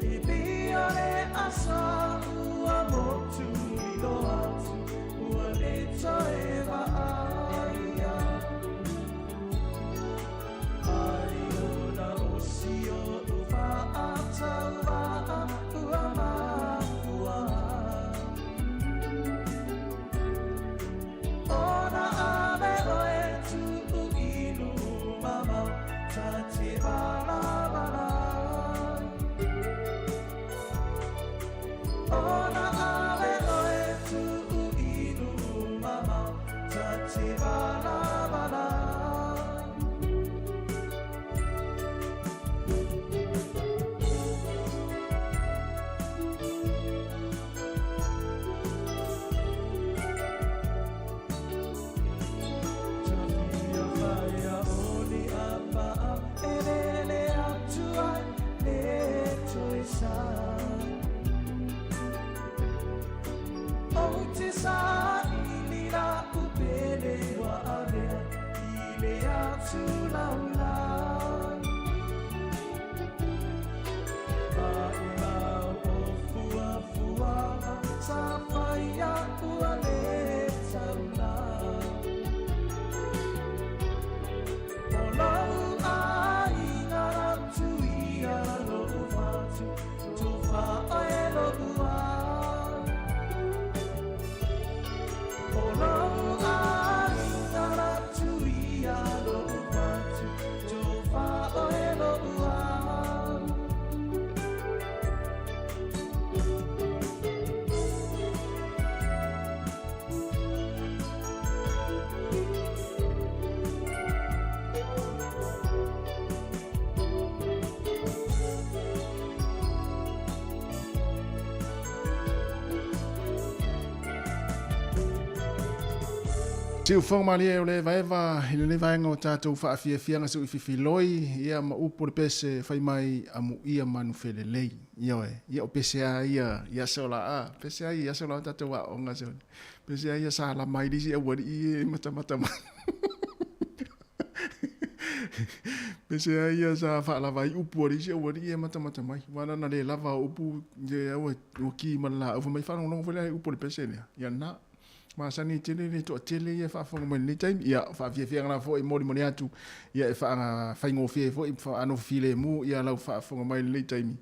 I biore asa ua motu I lo atu ua leto eva aia ai ona o si o uva ata uva ua makua Ona ave oe tu inu mama tati bala bala Ona ave oe tu inu mama tati bala bala Tiu fong mali e o le vaeva i le vaenga o tātou whaafiafianga su i whiwhiloi ia ma upo le pese whai mai amu ia manu whelelei ia o pese a ia sola a pese a ia sola tātou a onga se pese a ia sa la mai disi e wari i mata mai pese a ia sa whaalava i upo disi e wari i mata mai wana na le lava upu o ki mala o mai whanong longo whelelei upo le pese ia na Masani tele le to tele ia fa fonga mai time ia fa fia ngana fo i mori atu ia fa faingo fie fo i fa ano file mu ia lau fa fonga mai le time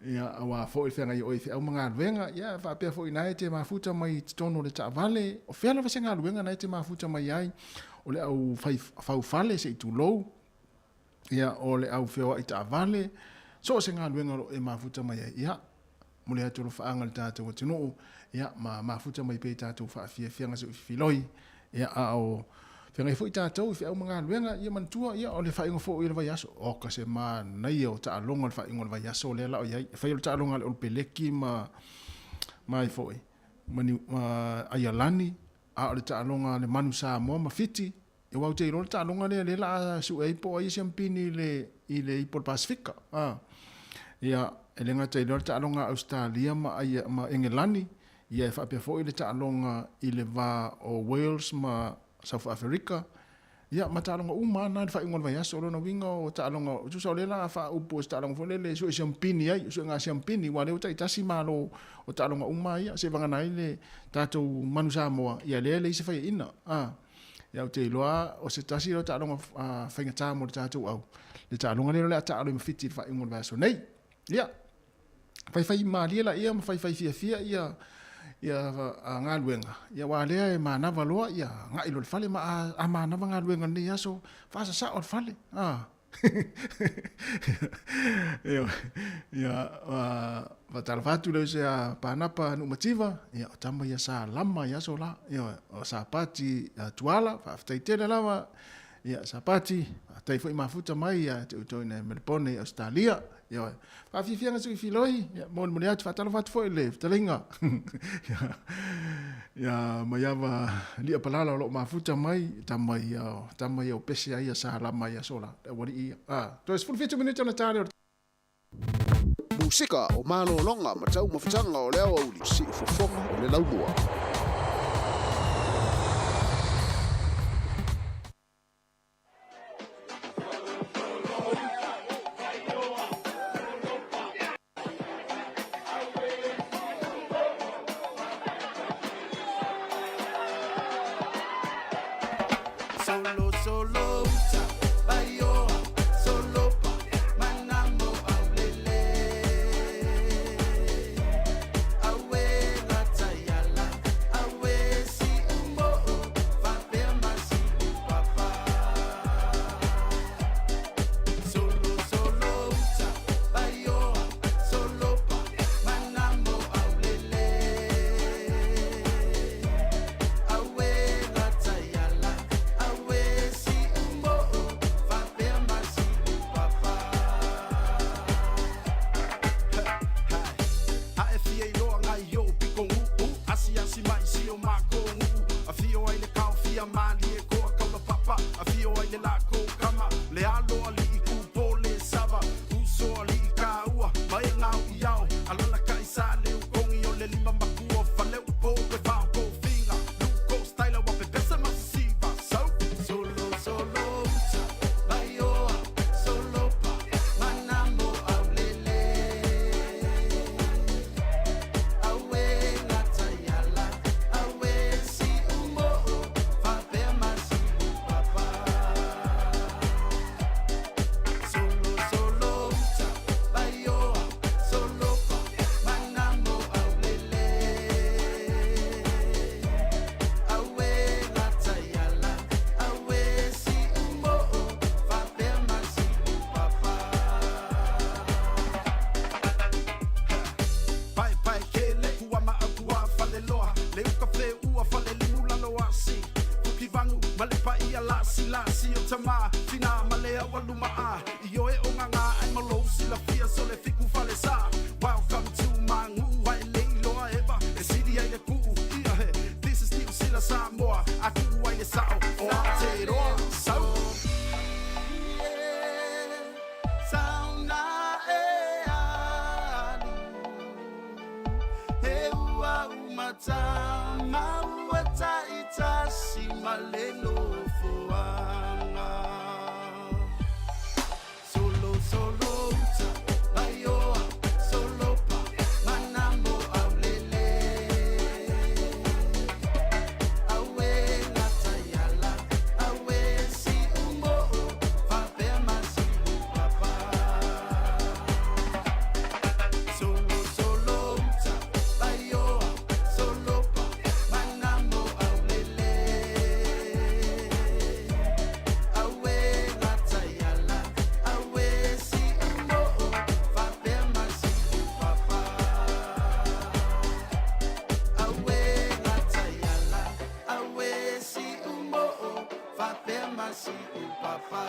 ia awa fo i fenga i oi au manga wenga ia fa pe fo i nai te mafuta mai tono le ta vale o fela fa senga wenga nai te mafuta mai ai o le au fa fale se tu low ia o le au feo i ta vale so senga wenga e mafuta mai ai ia mole atu lo fa angal ta to tino ia mafuta mai pe tātou whaafiafianga su whiloi ia o whianga i fo i tātou i whiau mga luenga ia mantua ia o le whaingo fo i le vai aso o ka se ma nei o ta alonga le whaingo le vai aso le la o iai whai o ta alonga le o peleki mai fo i ai alani a o le ta alonga le manu Samoa ma fiti e wau te iro le ta alonga le la su e ipo ai siampini i le ipo le Pasifika ia e le ngata iro le ta alonga Australia ma Engelani ia fa pe fo ile ta longa ile va o Wales ma South Africa ia ma ta longa uma na fa ingol vai aso no winga o ta longa tu so le la fa upo ta longa fo le so champini ai so nga champini wa le ta itasi malo o ta longa uma ia se vanga nai le tato manu Samoa ia le se fa ina ia te loa o se tasi o ta longa fa nga ta mo ta au le ta longa le ta lo fiti fa ingol vai aso nei ia fai mali la ia fai fia ia ngaluenga ia walea e mana valoa ia ngai lo fale ma a mana ngaluenga ni aso fa sa o fale ia va talfatu le se panapa no motiva ia tamba ia sa lama ia so la ia o sapati tuala fa taitela lava ia sapati tai foi mafuta mai ia te na Melbourne Australia ia fa fianga su filoi ia mon atu fa talo fat foi le talinga ia maiava lia palala lo mafuta mai tamai o pese ia sa lama ia sola wali ia to es full 5 minutes na tare Musika o mano longa matau mafutanga o leo uli si fofonga o le laumua Solo, solo, uta, bayo, solo pa, manamo aulele. Awe la tayala, awe si umbo, fapema si papa. Solo, solo, uta, bayo, solo pa, manamo aulele. Awe la tayala, awe si umbo, fapema si papa. Aefia iloa ngai yo piko ngu asi mai si o mako ngu afio ai le kau fia mali e koa kaula papa afio ai le lako kama le alo ali i kupo le sava uso ali i ka ua mai ngau i au alala ka isa le ukongi o le lima makua fale upo pe vau ko finga luko style wa pe pesa masiva solo solo uta bayo solo pa manamo aulele. Awe la tayala, awe si umbo, fapema si papa. Solo, solo, uta, bayo, solo pa, manamo aulele. Awe la tayala, awe si umbo, fapema si papa. Pai kele kuama akua fale loa le ukafe ua fale limula loa si Fuki vangu male pa ia lasi o tama fina male awaluma a Iyo e onganga ai malo sila fia so le fiku fale sa Welcome to mangu wai leiloa eva e sidi ai le kuu ia he This is new sila Samoa aku ai le sao o Aotearoa sau Sauna e alu Heua umatama uata itasi malelo foanga. Solo solo uta bayo solo pa manamo aulele. Awe la tayala awe si umbo fapema si papa. Solo solo uta bayo solo pa manamo aulele. Awe la tayala awe si umbo fapema si papa. Awe la tayala awe si umbo fapema si papa.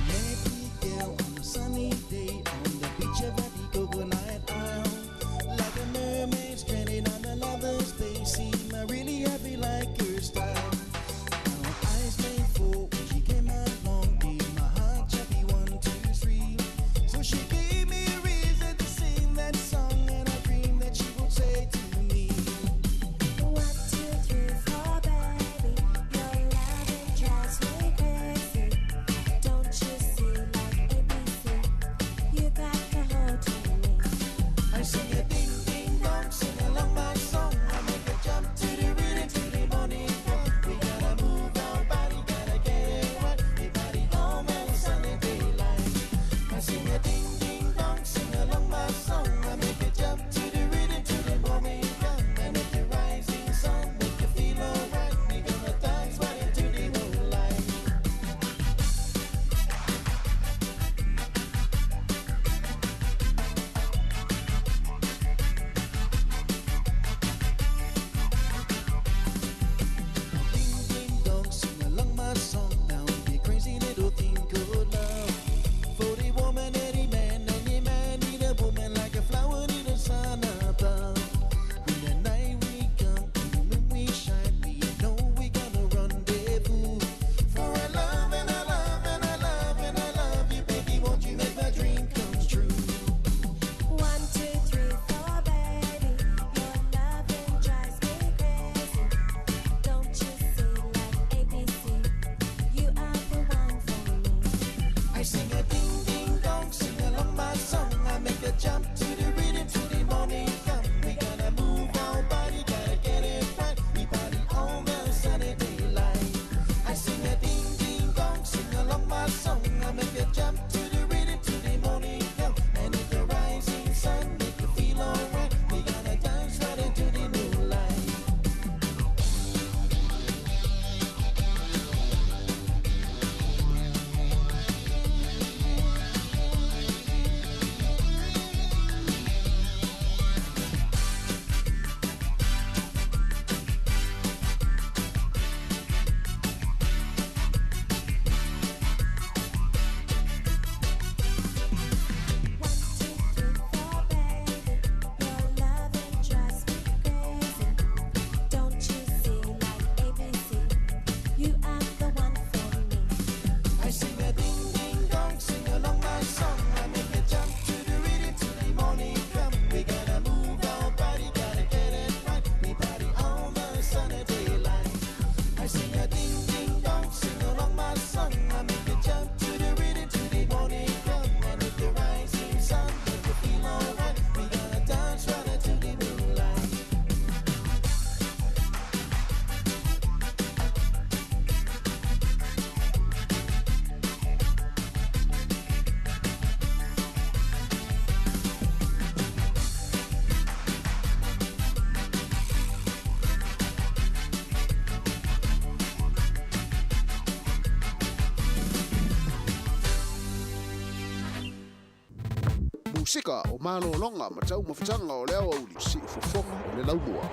Maybe there was sika o mano longa ma tau mafutanga o leo au li si fofonga o le laumua.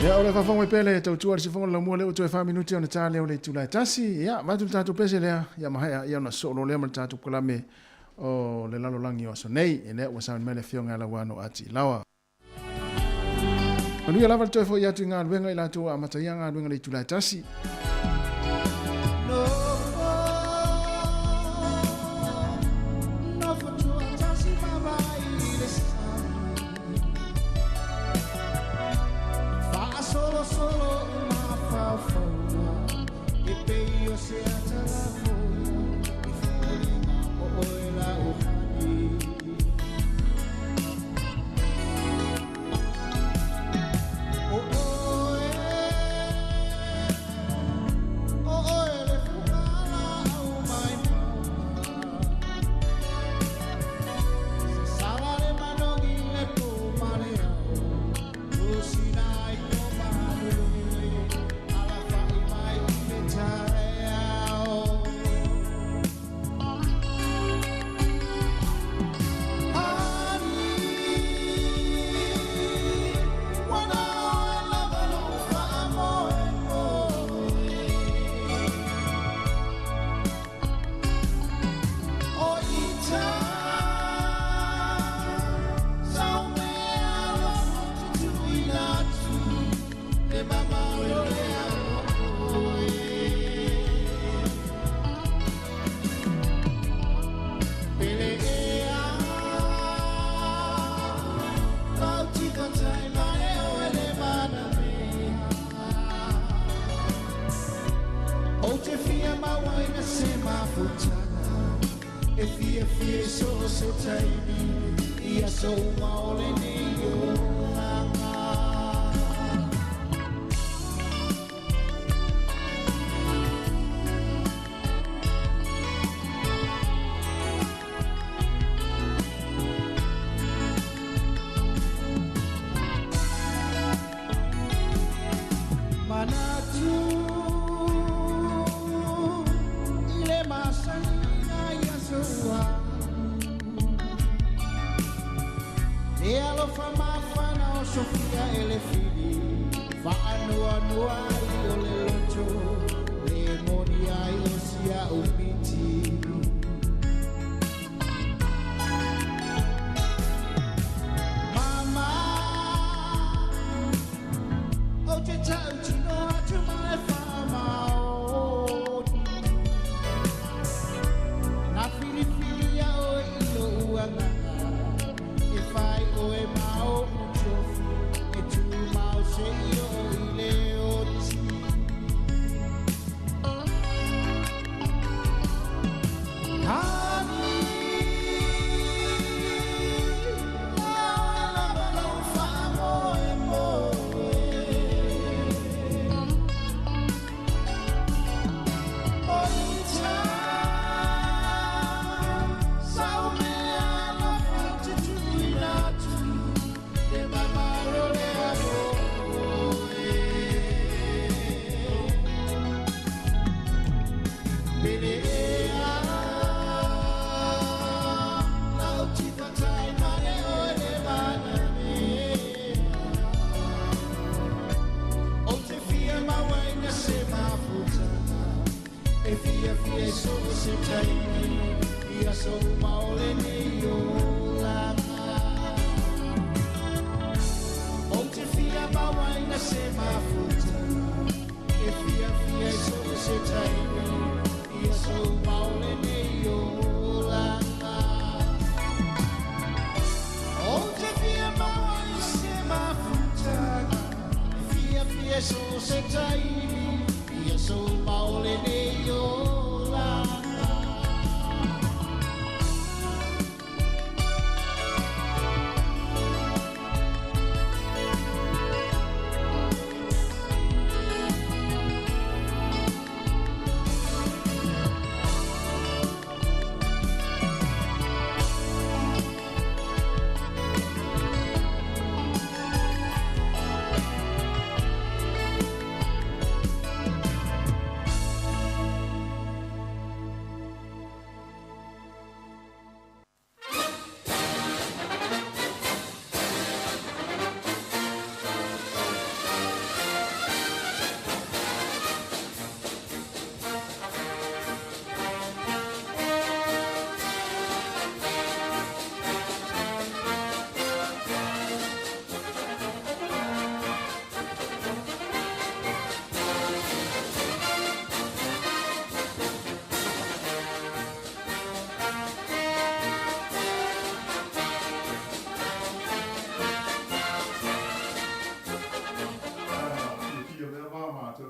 Ya ole fa fonga pele tau tuar si fonga la mo le o to fa minuti ona tale o le tula tasi ya ma tu tatu pese le ya ma ya na solo le ma tatu kula me o le lalo langi o so nei ene wa sa mele fionga la wano ati lawa Anu ya lava to fo ya tu nga wenga ila tu amata ya nga wenga le tula tasi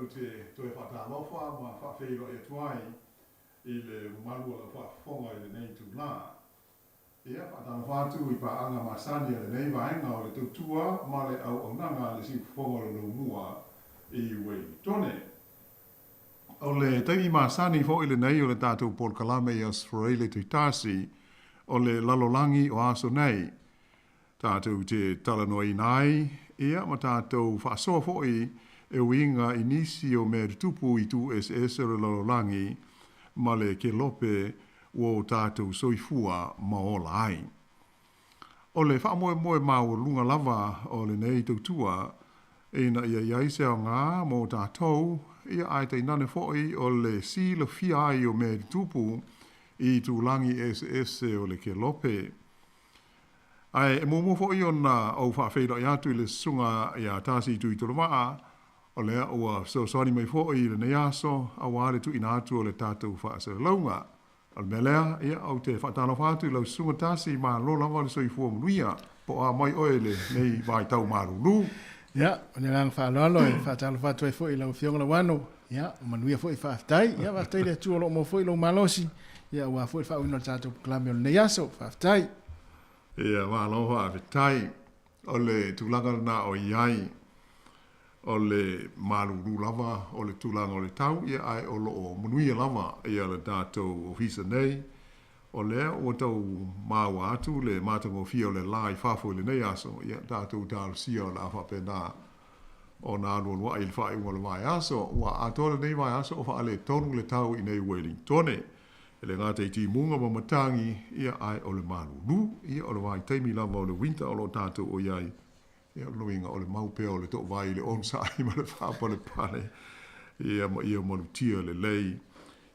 tau te whatalofa ma whawhero e tuai i le malua la whafonga i le nei tu la. Ia whatalofa atu i pa anga masani le nei vaenga o le tautua ma le au aunanga le si whafonga le mua i wei tone. O le taimi masani fo i le nei o le tātou Port Kalame i Australia tu tasi o le lalolangi o aso nei. Tātou te talanoi nai, ia ma tātou whaasoa fo i e winga inisi o mea tupu i tu SS o le lalolangi ma le ke lope o tātou soifua ma ola ai. O le whaamoe moe mau lunga lava o le nei tautua e na ia iaise o ngā mo tātou ia ai te nane foi o le si le fia ai o mea tupu i tūlangi SS o le ke lope. Ai e momo foi o na au whaafeira i atu i le sunga i a tāsi tu i tolomaa o lea ua so mai foi le nei aso a wāre tu ina atu o le tātou whaasere launga. Al melea ia au te whaatano whātu i lau sunga tāsi ma lola wale soi fua mnuia po a mai oe le nei vai tau marulu. Ia, o ne lang whaalolo e whaatalo whātu e foi lau fionga la wano. Ia, o manuia foi whaafitai. Ia, whaafitai le tua lo mo foi lau malosi. Ia, ua foi whaauina tātou klame o le nei aso, whaafitai. Ia, wālo whaafitai. O le tūlanga na o iai. O le maruru lava, o le tūlanga o le tau. Ia, ai o lo o manuia lava. Ia, le tātou ofisa nei. O lea, o tau māua atu, le mātango fia o le lai whafo i le nei aso. Ia, tātou tālu sia o la whapena o nā nuanua i le whae unga le vai aso. Ua atoa nei vai aso o wha le tonu le tau i nei Wellingtone. E le ngātei ti munga ma matangi, ia ai o le maruru. Ia o le vai teimi lava o le winter o lo tātou o iai. Ia loinga o le maupea o le tō vai le onsai ma le whapa le pare. Ia mo le tia le lei.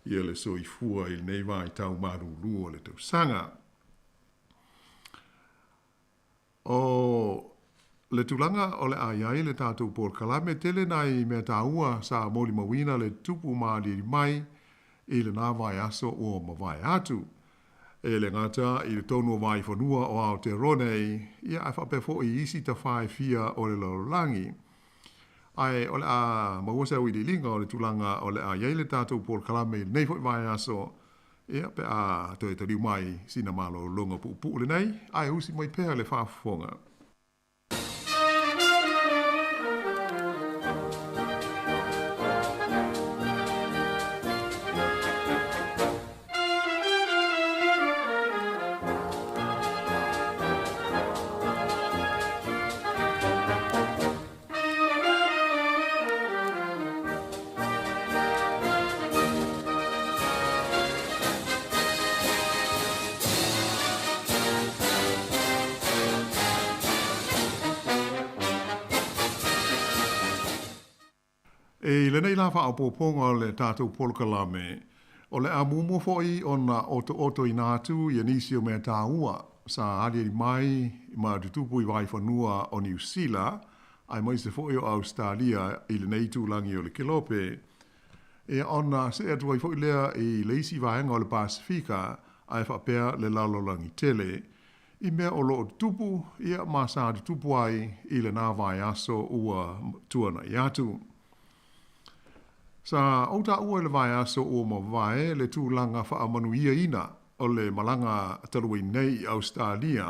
Ia le soifua i nei vai tau maruru o le tau sanga. O le tulanga o le aiai le tātou Port Kalame tele nai mea tāua sa moli mawina le tupu maari mai i le nā vai aso o ma vai atu. E le ngata i le tonu o vai whanua o Aotearoa ia a whapefo i isi ta whae fia o le lalolangi. Ai o le a mawasa ui di linga o le tulanga o le a iei le tātou Port Kalame nei fwoi vai aso ia pe a toi te riu mai sina malo longa pu le nei ai usi mai pēr le whaafonga. E le nei la wha apoponga o le tātou Port Kalame, o le a mumo foi o na oto i nātu i anisi o mea tāua, sa arieri mai ma tutupu i vai whanua o New Zealand, ai mai se foi o Australia i le nei tūlangi o le Kelope. E ona se atua i foi lea i leisi vaenga o le Pasifika, ai whapea le lalolangi tele, i mea o lo tupu ia ma sa tutupu ai i le nā vai aso ua tuana i atu. Sa auta ua le vai aso o ma vai le tūlanga whaamanuia ina o le malanga talui nei i Australia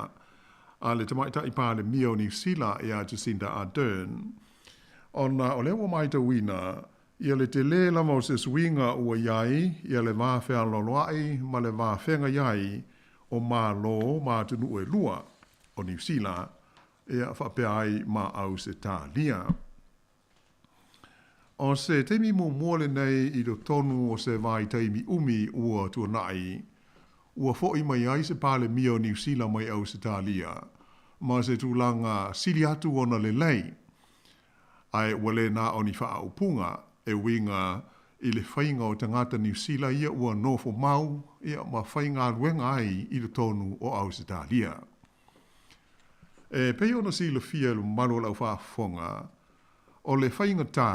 a le tamaita i pā le mia o New Zealand i a Jacinda Ardern. Ona o le ua maita wina ia le te le lama o se suinga ua iai ia le vāwhea loloai ma le vāwhenga iai o mā lo mā tunu e lua o New Zealand ia whapea ai ma Australia. O se teimi mo mole nei i do tonu o se vai teimi umi ua tuanai, ua fo'i mai ai se pāle mia o New Zealand mai Australia, ma se tūlanga sili atu ona le lei. Ai wale na o ni wha upunga e winga i le whainga o tangata New Zealand ia ua nofo mau, ia ma whainga ruenga ai i do tonu o Australia. E pei ona si le fia lu maro lau whaafonga, o le whainga tā,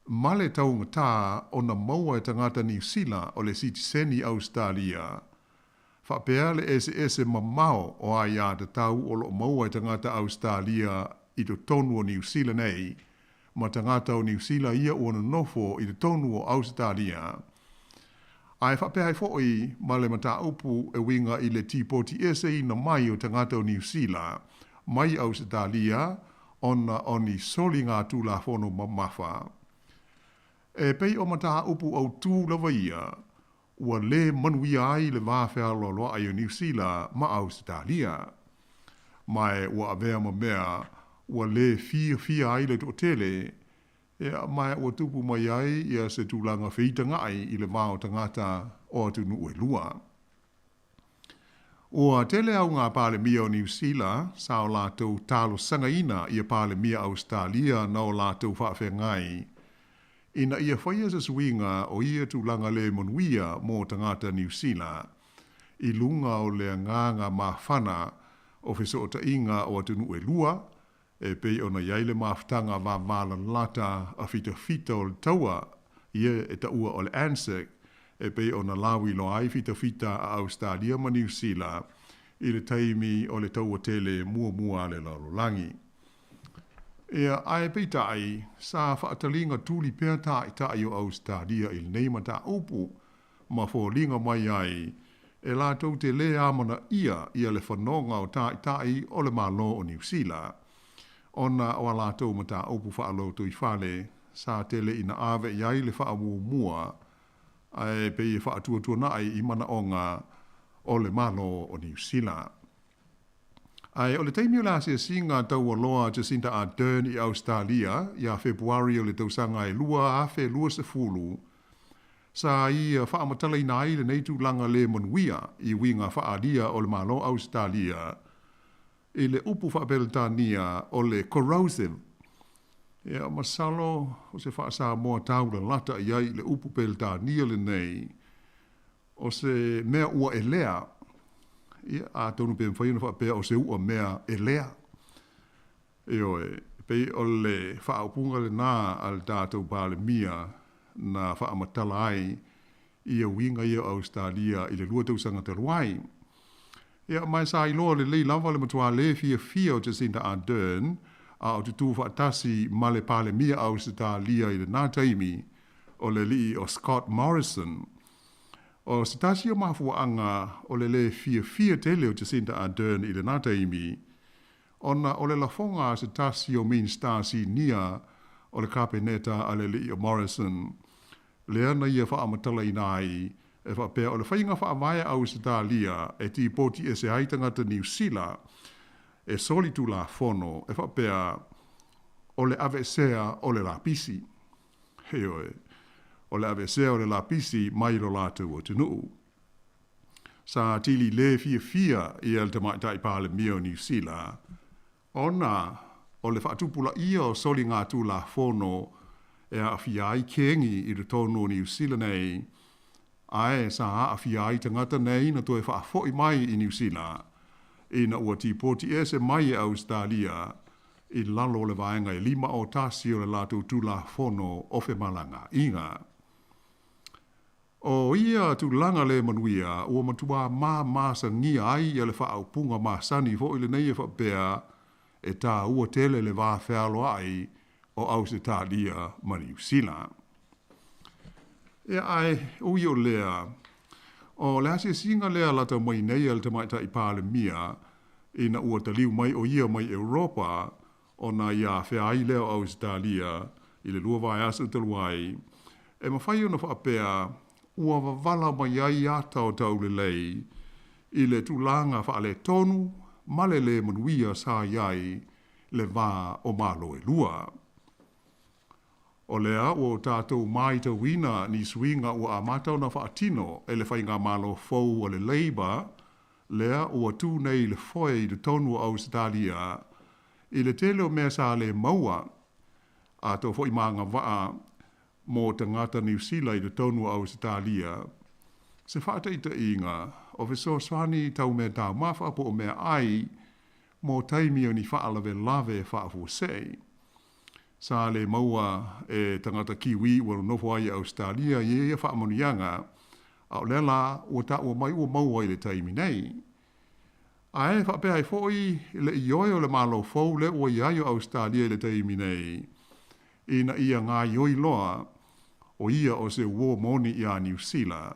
ma le taunga tā o na maua e tangata New Zealand o le sitiseni Australia. Whapea le ese mamao o aia te tau o lo maua e tangata Australia i to tonu o New Zealand ei, ma tangata o New Zealand ia o na nofo i te tonu o Australia. Ai whapea fo i ma le mata upu e winga i le tipoti ese na mai o tangata o New Zealand, mai Australia, ona oni soli ngā tūla whono mamafa. E pei o mata upu au tū lawa ia, ua le manuia ai le vāwhea loloa ai o New Zealand ma Australia. Mai ua avea ma mea, ua le fia ai le tōtele, mai ua tupu mai ai ia se tūlanga whitanga ai i le vāo tangata o atu nu e lua. Ua tele au ngā pāle mia o New Zealand, sa o lātou tālo sangaina ia pāle mia Australia na o lātou whaafengai. Ina ia whaia sa suinga o ia tūlanga le monuia mō tangata New Zealand, i lunga o le nganga mawhana o whiso o tainga o atu nu e lua, e pei ona iaile maftanga wa wala lata a fita o le taua, ia e taua o le Anzac, e pei ona lawi lo ai fita a Australia ma New Zealand, i le taimi o le taua tele mua le lalolangi. Ea ai pei tai, sa whaatalinga tūli pēr tai o Australia i le neima ta upu, ma fōlinga mai ai, e lātou te le amana ia le whanonga o tai o le malo o New Zealand. Ona o lātou mata upu whaalo tui whale, sa tele ina ave iai le whaamua, ai pei e whaatua nai i mana onga o le malo o New Zealand. Ai o le taimi o la se singa tau o loa Jacinda Ardern i Australia, ia Februari o le tausanga e lua afe lua se fulu, sa i whaamatala ina ai le neitu langa le manuia i winga whaadia o le malo Australia, i le upu whaapeltania o le corrosive. Ia masalo o se whaasa moa taula lata i ai le upu peltania le nei, o se mea ua e lea, ia a tonu pe mwhaina whaapea o se ua mea e lea. Ioe, pei o le whaapunga le nā al tātou pāle mia na whaamatala ai i a winga i Australia i le lua tausanga te ruai. Ia mai sa iloa le lei lava le matua le fia o Jacinda Ardern a o tutu whaatasi ma le pāle mia Australia i le nā taimi o le li o Scott Morrison. O se tasi o mafuanga o le fia tele o Jacinda Ardern i le nā taimi, ona o le lafonga se tasi o min stasi nia o le kapeneta a le li o Morrison. Le ana ia whaamatala inai, e whapea o le whainga whaamaya Australia e ti poti e se haitangata New Zealand, e soli tu la fono, e whapea o le avesea o le lapisi. Heoe, o le avesea o le lapisi mai lo lātou o tunuu. Sa tili le fia i al te maitai pāle mia o New Zealand, ona o le whaatupula ia o soli ngā tu la fono e a whiai kengi i le tono New Zealand nei, ae sa a whiai tangata nei na toi whaafoi mai i New Zealand, i na ua tipoti e se mai e Australia, i lalo le vaenga e 5 o tasi o le lātou tu la fono o fe malanga inga. O ia tu langa le manuia, ua matua masa ngia ai e le whaaupunga masani fo i le nei e whapea, e tā ua tele le vā whealo ai o Australia ma New Zealand. E ai, ui o lea, o le hasi singa lea lata mai nei al te maita i pāle mia, i na ua taliu mai o ia mai Europa, o na ia whea ai lea o Australia, i le lua vai asa taluai, e mawhai o na whaapea, ua wavala mai ai ata o tau le lei, i le tūlanga wha le tonu, male le manuia sa iai, le vā o malo e lua. O lea o tātou mai ta wina ni swinga o a matau na whaatino e le whainga malo fau o le Labour, lea o atu nei le foe i le tonu o Australia, i le tele o mea sa le maua, a tō fo i maanga waa mō tangata New Zealand i le tonu o Australia, se whaataita inga, o viso swani tau mea tau mawha po o mea ai, mō taimi o ni whaalawe lave whaafu sei. Sa le maua e tangata kiwi ua nofo ai Australia i e whaamonianga, a o lela ua ta ua mai ua maua i le taimi nei. A e whapea i fōi le ioi o le malo fau le ua iai o Australia i le taimi nei. ina ia ngā ioi loa o ia o se uo moni i a New Zealand.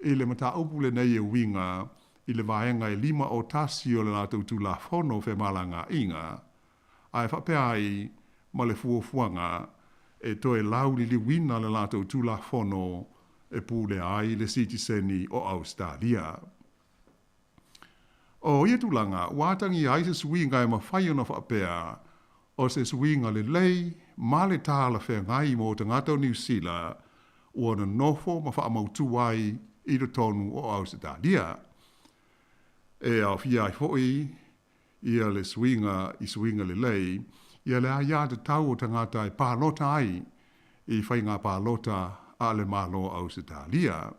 I le mata upu le nei e winga i le vaenga e 5 o tasi o le lātou tu la fono fe malanga inga. Ai whapea ai ma le fuafuanga e toe lauri li wina le lātou tu la fono e pūle ai le sitiseni o Australia. O ia tulanga, wātangi ai se suinga e mawhai ona whapea o se suinga le lei ma le tāla whea ngai mo te ngata o New Zealand ua na nofo ma wha amautu ai i le tonu o Australia. E au fia ai foi ia le suinga le lei ia le aia te tau o te ngata e pālota ai i whai ngā pālota a le malo Australia.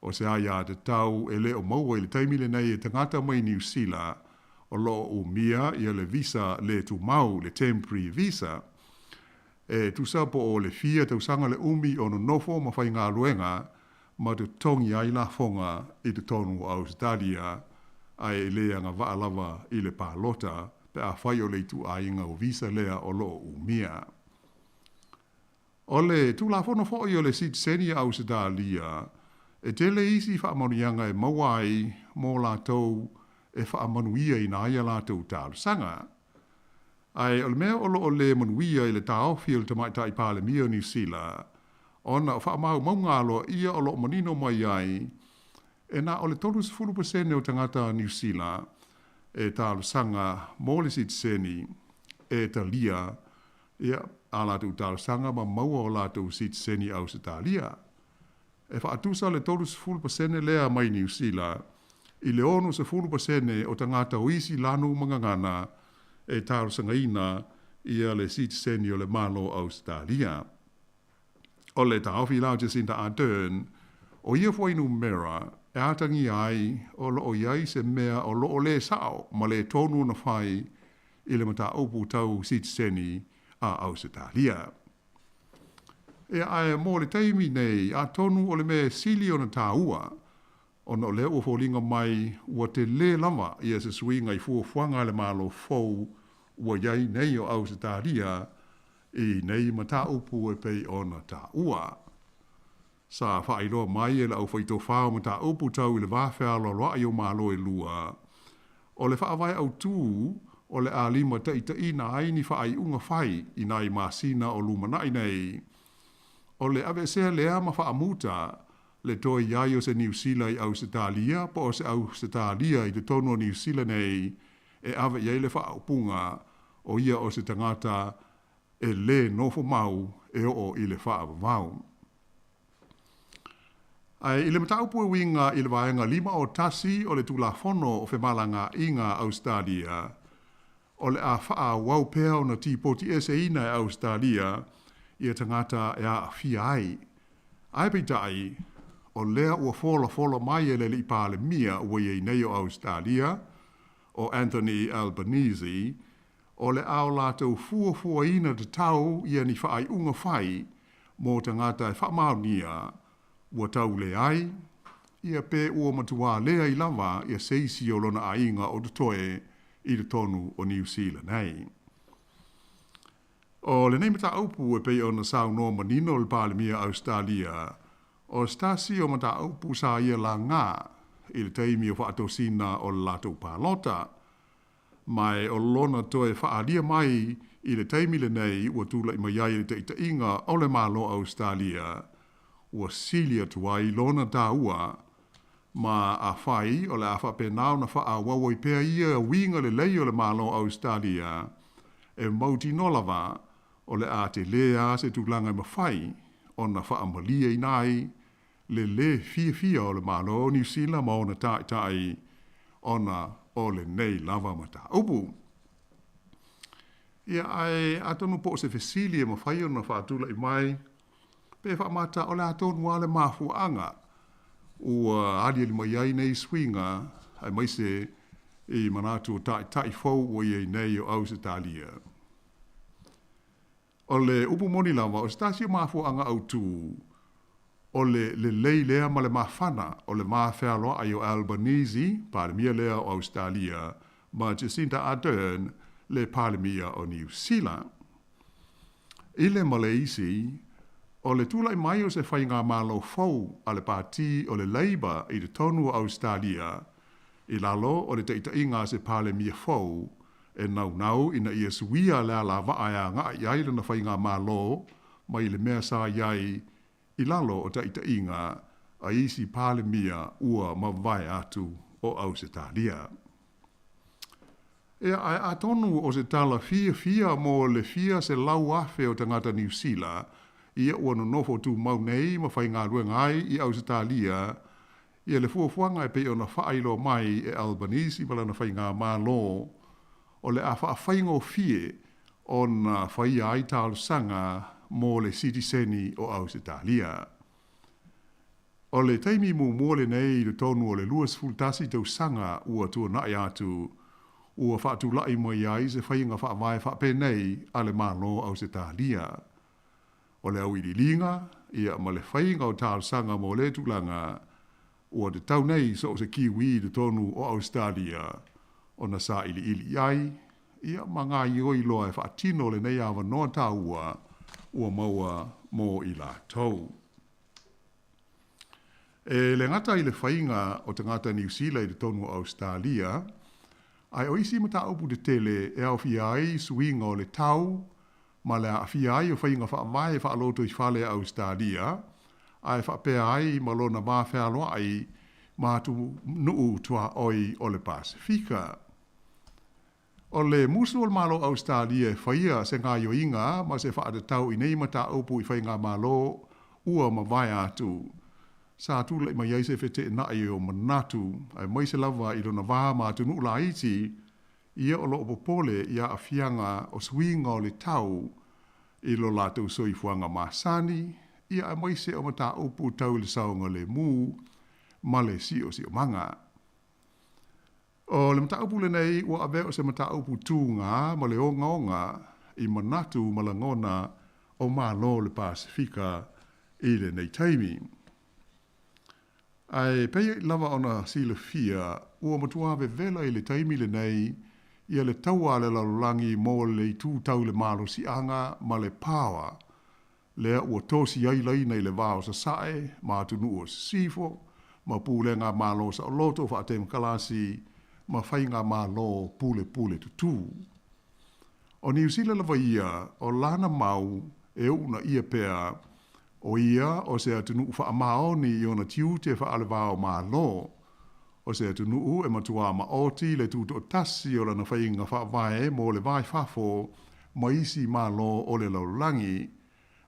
O se aia te tau e le o maua i le taimile nei e te ngata mai New Zealand o lo o mia ia le visa le tu mau, le temporary visa. E tu sapo o le fia te usanga le umi o no nofo ma whai ngā luenga ma te tongi ai la fonga i te tonu o Australia ai e lea ngā waalava i le pālota pe a whai o le tu ainga o visa lea o lo o mia. O le tu la fono fo i o le sitiseni Australia e tele isi whaamanianga e mawai mō lātou e whaamanuia i nā ia lātou tālu sanga. Ai o le mea olo o le manuia i le tāofi o le tamaitai pāle mia New Zealand, ona o whaamau maungalo ia o lo manino mai ai, e nā o le 30% o tangata New Zealand e tālu sanga mō le sitiseni e talia ia a lātou tālu sanga ma maua o lātou sitiseni Australia. E whaatusa le 30% lea mai New Zealand, i le ono se 10% o tangata o isi lanu mangangana e tāru sangaina ia le sitiseni o le malo Australia. O le tāwhi lau Jacinda Ardern, o ia whainu mera, e atangi ai o lo o iai se mea o lo o le sao, ma le tonu na whai i le mata opu tau sitiseni a Australia. E ai mō le taimi nei, a tonu o le mea sili o na tāua, ona o leo ua fōlinga mai ua te le lama ia se suinga i fuafuanga le malo fou ua iai nei o Australia i nei mata upu e pei ona tāua. Sa whaairoa mai e la au whaito whao mata upu tau i le wāwhea loa i o malo e lua. O le whaawai au tū o le ālima tai na aini whaai unga whai i nai māsina o lumanai nei. O le ave sea lea ma whaamuta le toi iai o se New Zealand i Australia, po o se Australia i te tono New Zealand nei, e ave iai le whaaupunga o ia o se tangata e le nofo mau e o i le whaavavau. Ai, i le mataupu e winga i le vaenga 5 o tasi o le tulafono o whemalanga inga Australia, o le a wha wau pea o na tipoti e se ina e Australia, i a tangata e a fia ai. Ai pitai, o lea ua fola mai e le li pāle mia ua iei nei o Australia, o Anthony Albanese, o le ao lātou fua ina te tau ia ni whaai unga whai, mō tangata e whamaunia, ua tau le ai, ia pe ua matua lea i lava ia seisi o lona ainga o te toe i te tonu o New Zealand nei. O le nei mata aupu e pei o na sau no manino le pāle mia Australia, o stasi o mata aupu sa ia la ngā i le teimi o whaatosina o le latou pālota, mai o lona toe whaalia mai i le teimi le nei ua tula i mai ai le teitainga o le malo Australia, ua silia tuai lona tāua, ma a whai o le a whapenau na wha wawai pēa ia winga le lei o le malo Australia, e mauti nolawa o le a te lea se tūlanga ma whai, o na wha amalia i nai, le fia o le malo New Zealand ma o na tai, ona o le nei lava mata upu. Ia ai atonu po se fesilia ma whai o na whaatula i mai, pe whaamata o le atonu wale mafuanga, ua adia li mai ai nei swinga, ai mai se i manatu o tai fau o iei nei o Australia. O le upu moni lava o stasio mafuanga au tū, o le lei lea ma le mawhana o le mawhea loa ai o Albanese, pālemia lea o Australia, ma Jacinda Ardern, le pālemia o New Zealand. Ile Malaysi, o le tula i mai o se whai ngā mālo fau a le pāti o le Labour i le tonu o Australia, i lalo o le teita inga se pāle mia fau, e nau ina ia suia lea la vaaya ngā iai lana whai ngā mālo, mai le mea sa iai, i lalo o teita inga, a isi pāle mia ua mawai atu o Australia. E a tonu o se tala fia mo le fia se lau afe o tangata New Zealand, ia ua no nofo tu mau nei ma whai ngā ruengai i Australia, ia le fuafuanga e pei o na whailo mai e Albanese i wala na whai ngā mālo, o le a whaaffaingo fie o na whai ai tālu sanga mo le citizeni o Australia. O le taimi mua le nei le tonu o le luas fultasi tau sanga ua tua nai atu, ua whaatu lai mo iai se whainga whaamai whaape nei a le mālo Australia. O le au ililinga, ia ma le whainga o tālu sanga mo le tulanga, ua te tau nei so se kiwi le tonu o Australia, o na sa ili ai, ia ma ngā ioi loa e whaatino le nei awa noa tāua, ua maua mo i la tau. E le ngata i le whainga o te ngata New Zealand i le tonu o Australia, ai o isi mata upu te tele e au fia ai suinga o le tau, ma le a fia ai o whainga whaamai e whaaloto i whale a Australia, ai whaapea ai ma lona maa whaaloa ai ma tu nuu tua oi o le Pasifika. O le musu o le malo Australia e whaia se ngā yoinga ma se whaade tau i nei mata upu i whainga malo ua ma vai atu. Sa tu le mai se fete na i o manatu, ai mai se lava i lona wā ma tu nuu la iti, ia o lo popole ia a fianga o swinga o le tau i lo la tau soi fuanga masani, ia a mai se o mata upu tau le saunga le mu, ma le si o manga. O le mata upu le nei, ua ave o se mata upu tūnga, ma le onga i manatu malangona o malo le Pasifika i le nei taimi. Ai pei lava ona sila fia, ua matuave vela i le taimi le nei, ia le taua le lalulangi mo le tū tau le malo si anga ma le pawa. Lea ua tosi ai lai nei le vāo sa sae, ma tunu o sifo, ma pūle ngā malo sa o loto wha te mkalasi, ma whai ngā malo pule tutu. O New Zealand lava ia, o lana mau e una ia pea, o ia o se atunu wha amaoni i ona tiu te wha ale vāo malo, o se atunu e matua maoti le tūto o tasi o lana whainga whaavae mo le vai whafo ma isi malo o le laulangi,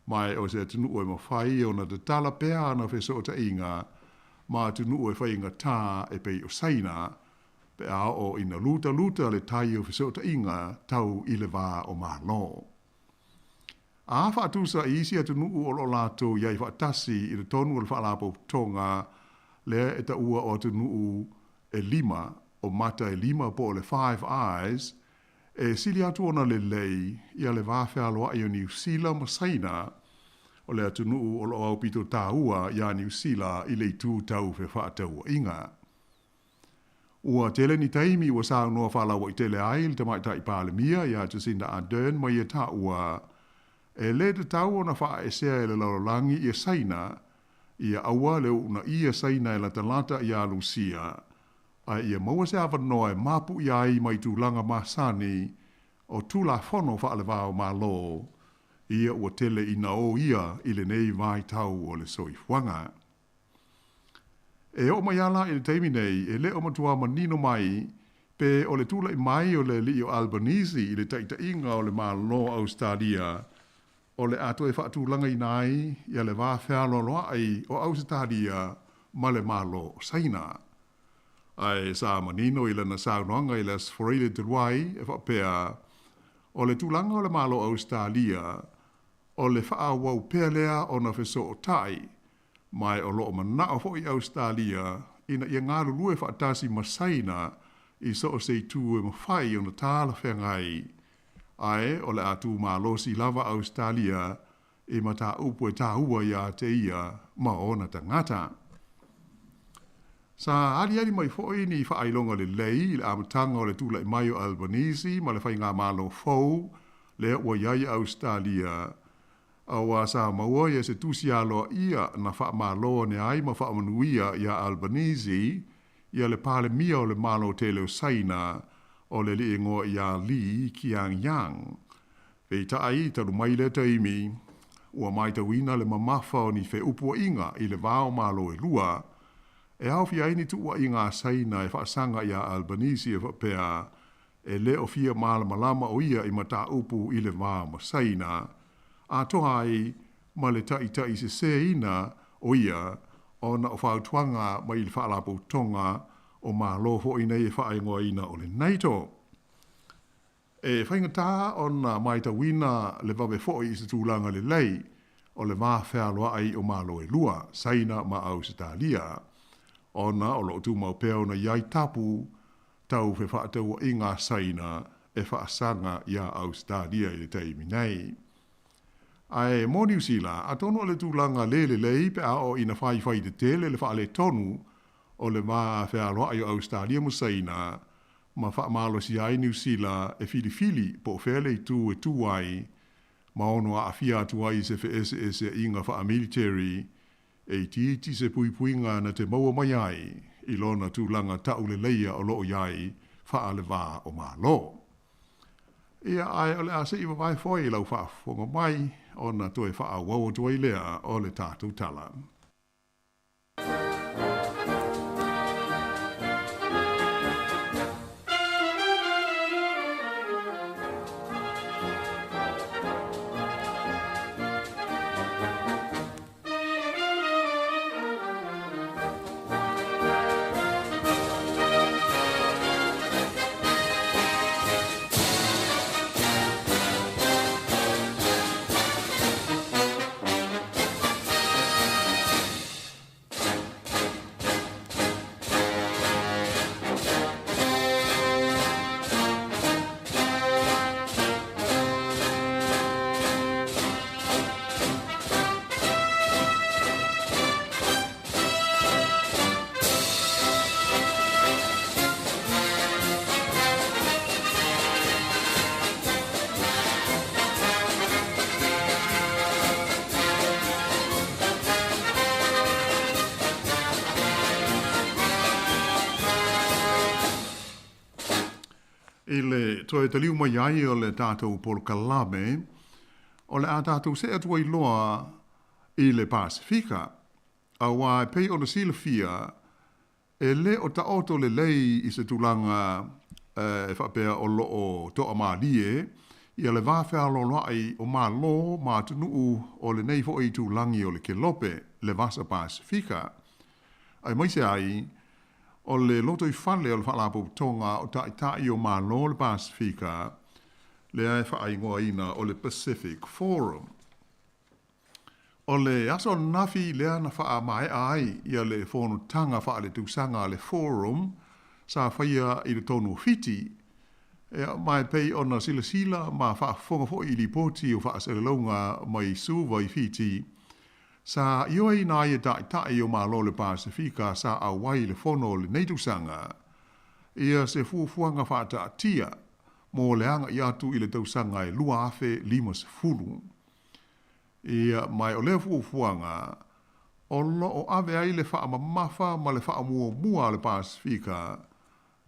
mai o se atunu e mawhai o na te tala pea na wheso o ta inga, ma atunu e whainga tā e pei o saina, pe a o ina luta le tai o wheso o ta inga tau i le vā o malo. A whaatusa i isi atunu o lo lato iai whaatasi i le tonu o le whaalapo tonga, lea e ta ua o atunu e 5, o mata e 5 po le 5 eyes, e sili atu ona le lei, ia le vāwhealoa i o New Zealand masaina, o le atunu o lo au pito tāua ia New Zealand i le tū tau whe whaataua inga. Ua tele ni taimi ua sāu noa whaalawa i tele ai, le tamaita i pālemia, ia Jacinda Ardern, mai e tā ua, e le te tau o na wha e sea e le laulangi i a saina, i a aua le una i a saina e la talata i a Lucia, a i a maua se awa noa e mapu i ai mai tūlanga masani o tūla whono wha ale vāo mā lo, i a ua tele i na o ia i le nei vai tau o le soifuanga. E o mai ala i le teimi nei, e le o matua manino mai, pe o le tūla i mai o le li o Albanese i le taita inga o le mā lo Australia, o le ato e whaatūlanga i nai, ia le wāwhealo loa ai o Australia ma le malo o saina. Ai sa manino i lana saunoanga i las foreile te ruai e whapea, o le tūlanga o le malo Australia, o le whaawau pea lea o na wheso o tai, mai o loo manao fo i Australia, ina ia ngāru lue whaatasi masaina i so o seitu e mawhai o na tāla whengai, ai o le atu malosi lava Australia e mata upu e tāua ia te ia ma ona tangata. Sa ari mai foi ni whaailonga le lei le amatanga o le tūla i mai o Albanese ma le whainga malo fau le ua iai Australia Awa Samoa ia se tusialo ia na whaamaloa ne ai ma whaamanuia ia Albanese ia le pale mia o le malo te leo saina o le li ingoa ia li ki ang yang. Vei ta ai taru mai le taimi ua mai ta wina le mamafa o ni fe upua inga i le vao malo e lua e au fia ini tu ua inga saina e whaasanga ia Albanese e whapea e le o fia malama o ia i mata upu i le vao ma saina a toha ai ma le tai se ina o ia o na o whautuanga mai le whaalapu tonga o malo fo ina e whaingoa ina o le NATO. E whaingata o na mai ta wina le vawe fo i se tūlanga le lei o le maa whealoa ai o malo e lua, saina ma Australia. O na o lo tu mau peo na iai tapu tau fe whaatau i ngā saina e whaasanga ia Australia i le teimi nei. Ai mo New Zealand, a tonu le tūlanga le lei pe a o ina whai te tele le whaale tonu o le maa whealoa ai o Australia mo saina ma whaamalo si ai New Zealand e fili po whele i tu e tu ai ma ono a awhia atu ai se ese inga wha military e ti se puipuinga na te maua mai ai i lona tūlanga tau le leia o loo iai wha le wā o malo. Ia ai o le ase iwa vai foi i lau wha fonga mai o na toe wha wawo tuai lea o le tātou tala. Le toe te liu mai ai o le tātou polo kalame, o le a tātou se atua i loa i le Pasifika, a wā pei o na silafia, e le o ta oto le lei i se tūlanga e whapea o lo o toa mālie, i le wāwhea lo ai o mā lo mā tunuu o le nei fo i tūlangi o le kelope, le vasa Pasifika. Ai mai se ai, o le loto i whale o le whaalapu tonga o tai o malo le Pasifika, le ai whaingoa ina o le Pacific Forum. O le aso nafi lea na wha mai ai ia le whono tanga wha le tūsanga le Forum, sa whaia i le tonu fiti, e mai pei o na sila ma wha whonga fo i li poti o wha selelonga mai suwa i fiti, sa ioi na ia tai o malo le Pasifika sa awai le fono le neitusanga. Ia se fuafuanga whaata atia mo le anga i atu i le tausanga e lua afe 50. Ia mai o le fuafuanga o lo o ave ai le wha mamafa ma le wha mua le Pasifika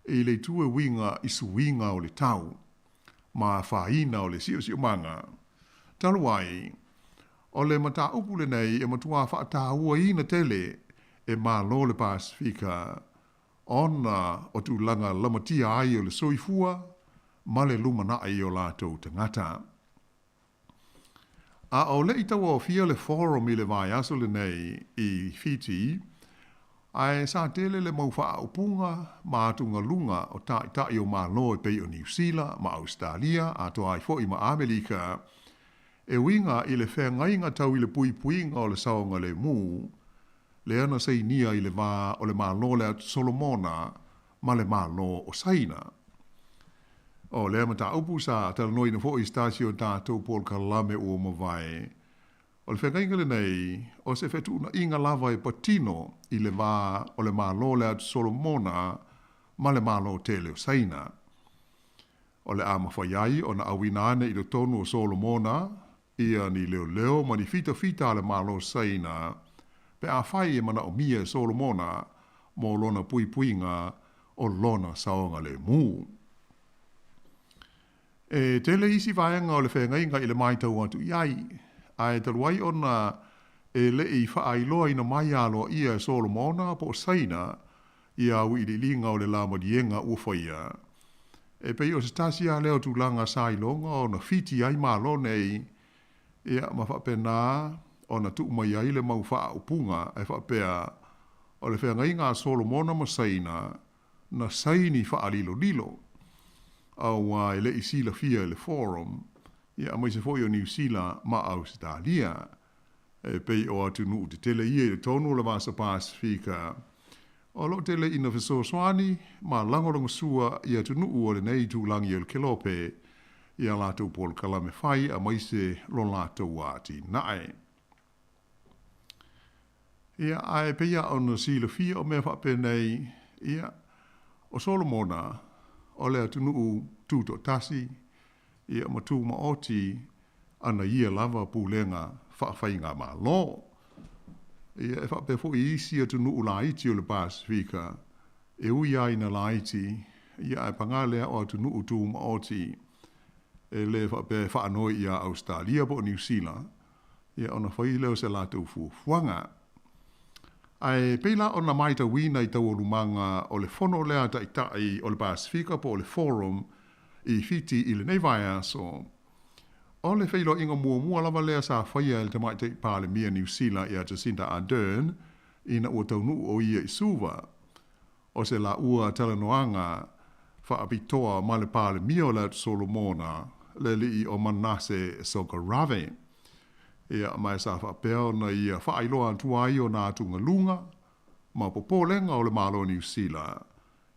i le tue winga isu winga o le tau ma whaina o le sio manga. Taluai, o le mata upu le nei e matua whaata ua ina tele e malo le Pasifika ona o tu langa lamatia ai o le soifua ma le lumana ai o lātou tangata. A o le itawa o fia le forum i le vai aso le nei i Fiji, ai sa tele le mau wha upunga ma atunga lunga o tai o malo e pei o New Zealand ma Australia a to ai fo i ma Amerika, e winga i le whengainga tau i le puipuinga o le saonga le mu, le ana sei nia i le wā o le malo le Solomona ma le malo o Saina. O le amata upu sa tala noi na fo i stasio tātou pol kalame o mawai. O le whengainga le nei, o se whetu na inga lava e patino i le wā o le malo le Solomona ma le malo tele o Saina. O le ama whaiai o na awinane i le tonu o Solomona, ia ni leo ma ni fita le malo saina pe a fai e mana o mia Solomona mo lona puinga o lona saonga le mu. E tele isi vaenga o le whenga i le mai tau atu iai. Ai taluai ona e le i whaailoa ina mai alo ia Solomona po saina ia ui li linga o le lama dienga uwhaia. E pei o se tasia leo tūlanga sailonga o na fiti ai malo nei ia ma whapena o na tu mai ai le mau wha upunga e whapea o le whenga inga Solomona ma saina na saini wha lilo. Au e le isila fia le forum ia mai se foi o New Zealand ma Australia. E pei o atu nuu te tele ie le tonu le vasa Pasifika. O lo tele ina viso swani ma langolongo sua ia tu nuu o le nei tu langi el kelope ia lato pol kalame fai a mai se lo lato wati nae. Ia ai peia o na sila fia o mea whapenei ia o Solomona o le atu nuu tuto tasi ia matu ma oti ana ia lava pulenga whaafai ma lo. Ia e whape fo i isi atu nuu laiti o le Pasifika e ui ai na laiti ia e pangalea o atu nuu tu ma oti e le whape whaanoi ia Australia po New Zealand ia ona whai leo se la tau fuanga. Ai peila ona maita wina i tau o lumanga o le fono lea tai o le Pasifika po o le forum i fiti i le neivaya so. O le whailo inga mua lava lea sa whaia le tamai te pāle mia New Zealand ia Jacinda Ardern ina ua taunu o ia i suva. O se la ua talanoanga whaapitoa ma le pāle mia o le Solomona le li o manase Sogarave. Ia mai sa whapea na ia whaailoa tuai o nā tunga lunga ma popolenga o le malo New Zealand.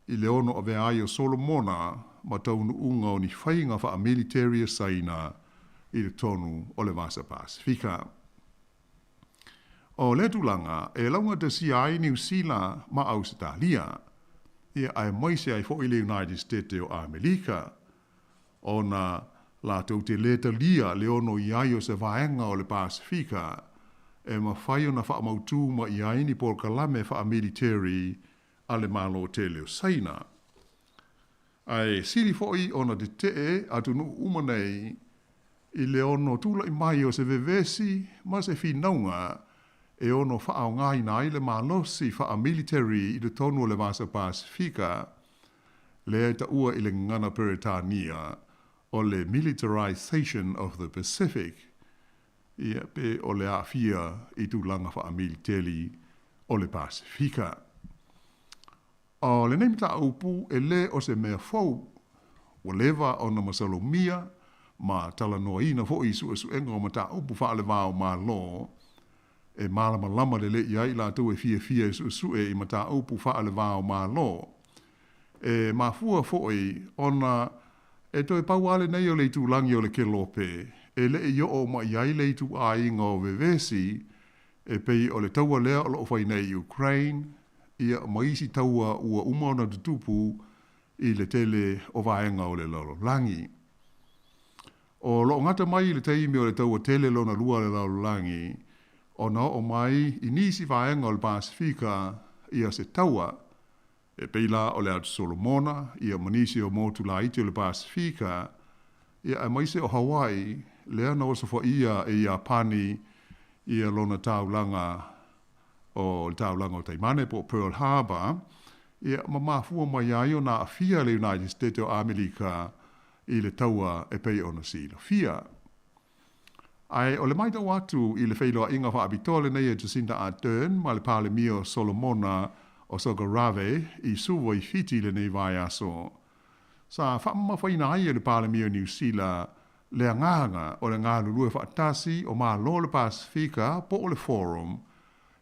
I le ono o veai o Solomona ma taunu unga o ni whainga wha military saina i le tonu o le vasa Pasifika. O le tulanga, e launga te si ai New Zealand ma Australia, ia ai moise ai fo i le United States o Amerika, o na la tau te leta lia le ono i ai o se vaenga o le Pasifika, e ma whai o na wha mautu ma i ai ni por kalame wha military a le malo te leo saina. Ai siri fo i ona te te atu nu umanei i le ono tula i mai o se vevesi ma se finaunga e ono whaao ngai nai le malosi wha military i le tonu o le vasa Pasifika le ta ua i le ngana Peretania o le militarization of the Pacific ia pe o le afia i tu langa wha military o le Pasifika. O le neimta upu e le o se mea fau o lewa o na masalomia ma tala noa ina fo i su enga o mata upu wha le vao ma lo e malama lama le iai la tu e fia su e mata upu wha le vao ma lo e ma fua fo i ona e toi pau ale nei o le tu langi o le kelope e le i o ma iai le tu a inga o vevesi e pei o le taua lea o lo fai nei Ukraine ia maisi taua ua umana tutupu i le tele o vaenga o le lalo langi. O lo ngata mai le teimi o le taua tele lo na lua le lalo langi, o na o mai i nisi vaenga o le Pasifika ia se taua, e peila o le atu Solomona, ia manisi o motu la iti o le Pasifika, ia a maise o Hawaii, lea na oso fo ia e ia pani ia lona taulanga o le taulanga o Taimane po Pearl Harbor, ia mamafua mai ai o na afia le United States o Amerika i le taua e pei ona si la fia. Ai o le maita watu i le whailoa inga wha abitole nei e Jacinda Ardern ma le pale mio Solomona o Sogarave i suwa i fiti le nei vai aso. Sa wha whaina ai e le pale mio New Zealand le anganga o le ngā lulue whaatasi o mā lo le Pasifika po o le forum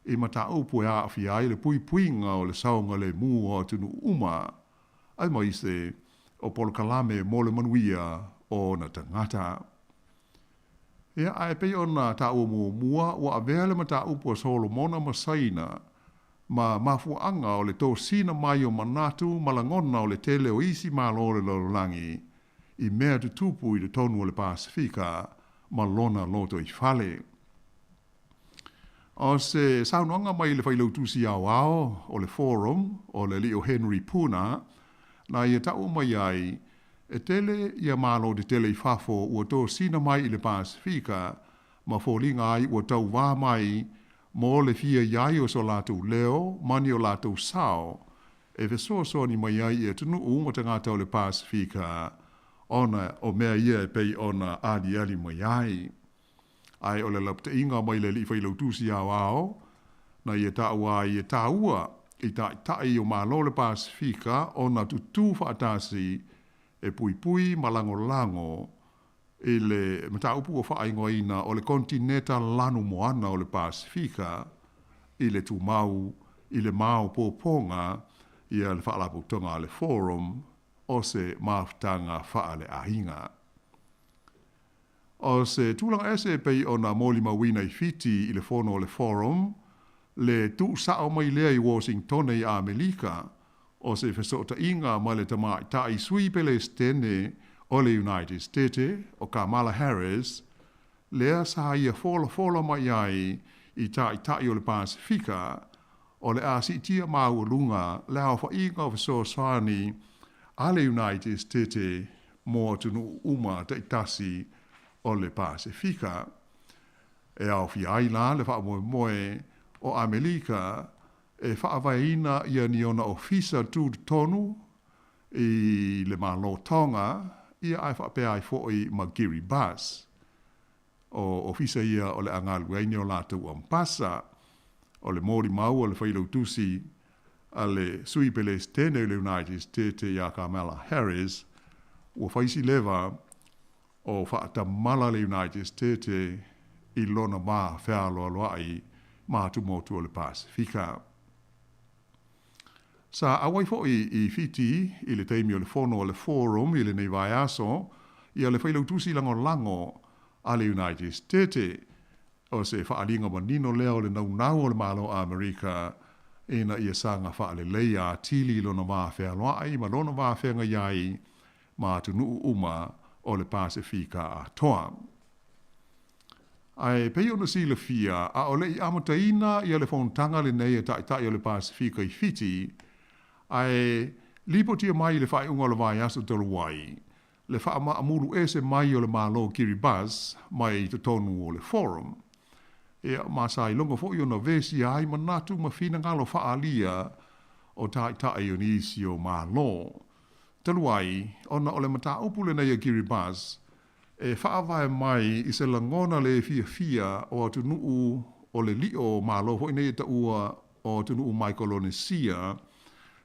i mata upu e aafi ai le puinga o le saunga le mua o tunu uma. Ai mai se o polo kalame mo le manuia o na tangata. Ia ai pei o na ta ua mua o a vea le mata upu o Solomona masaina ma mafuanga o le tō sina mai o manatu malangona o le tele o isi malo le lololangi i mea tu tupu i le tonu o le Pasifika ma lona loto I fale. O se saunoanga mai le whailau tusi au ao, o le forum, o le Leo Henry Puna, na ia tau mai ai, e tele ia malo de tele I fafo ua tō sina mai I le Pasifika, ma fōlinga ai ua tau wā mai, mo le fia iai o so lātou leo, mani o lātou sao, e fesoa ni mai ai e tunu o tangata o le Pasifika, ona o mea ia e pei ona ali mai ai. Ai o le lapta inga mai le li whailau tusi au ao, na ia taua ia taua, I tai o malo le Pasifika, ona tutu whaatasi e pui malango I le mataupu o whaingoina o le kontineta lanu moana o le Pasifika, I le tumau, I le mau pōponga, ia le whaalaputonga le forum, o se maftanga whaale ahinga. O se tūlanga ese pei o na mōli mawina I fiti I le fono o le forum, le tu sao mai lea I Washington I Amerika, o se fesota inga ma le tamai tai sui pele stene o le United States, o Kamala Harris, lea sa ia fola mai ai I tai o le Pasifika, o le asitia maulunga le au whainga o fesosani a le United States mo tunu uma te itasi o le Pasifika. E au fiai la le wha moe o Amerika e whaavaina ia ni ona ofisa tu tonu I le malo tonga ia ai whapea ai fōi ma Giri Bass. O ofisa ia o le angaluaini o lātou ampasa o le mōri mau o le whailau tusi a le sui pele stene le United States ia Kamala Harris ua whaisi lewa o whaatamala le United States I lona mā whea ai mā tumotu o le Pasifika. Sa awai fo'i I fiti I le teimi o le fono o le forum I le nei vai aso ia le whailau tusi lango a le United States o se whaalinga manino leo le nau o le malo a Amerika ina ia sanga whaale leia tili lona mā whea ai ma lona mā whea ngai ma tunu uma o le Pasifika a toa. Ai pei ona sila fia a o le I amataina ia le fontanga le nei e tai o le Pasifika I fiti ai lipo tia mai le whaiunga o le vai aso tolu wai le wha amuru ese mai o le malo Kiribati mai te tonu o le forum. E masai longa fo i ona vesi ai manatu ma fina ngalo whaalia o tai o nisi o malo. Telu ai, ona o le mata upule nei a Kiribati, e whaavai mai I se langona le fia o atu nuu o le lio malo fo i nei ta ua o atu nuu mai kolonesia,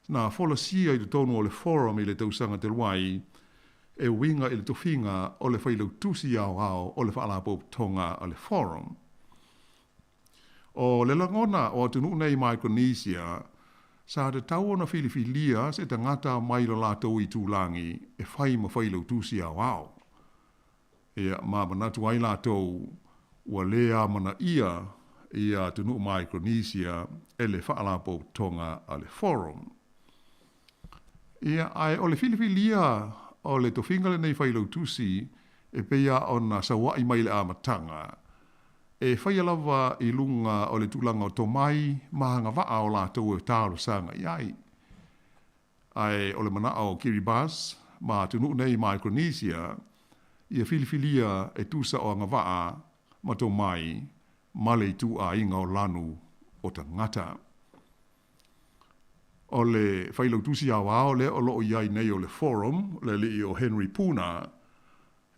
na folasia I te tonu o le forum I le tausanga telu ai, e winga I le tofinga o le whailau tusi au o le whaalapo tonga o le forum. O le langona o atu nuu nei Micronesia, sa te tau ona Filifilia se tangata mai lo lātou I tūlangi e whai ma whailau tusi au. E ma manatu ai lātou ua lea mana ia atu nuu Micronesia e le whaalapo tonga o le forum. Ia ai o le Filifilia o le tofinga le nei whailau tusi e peia ona sawai mai le amatanga. E whaia lava I lunga o le tūlanga o tomai mahanga waa o lātou e tāro sanga iai. Ai o le mana o Kiribati ma tunu nei Micronesia ia Filifilia e tūsa o anga waa ma tomai ma le tū a inga o lanu o tangata. O le whailau tusi au le o loo iai nei o le forum le li o Henry Puna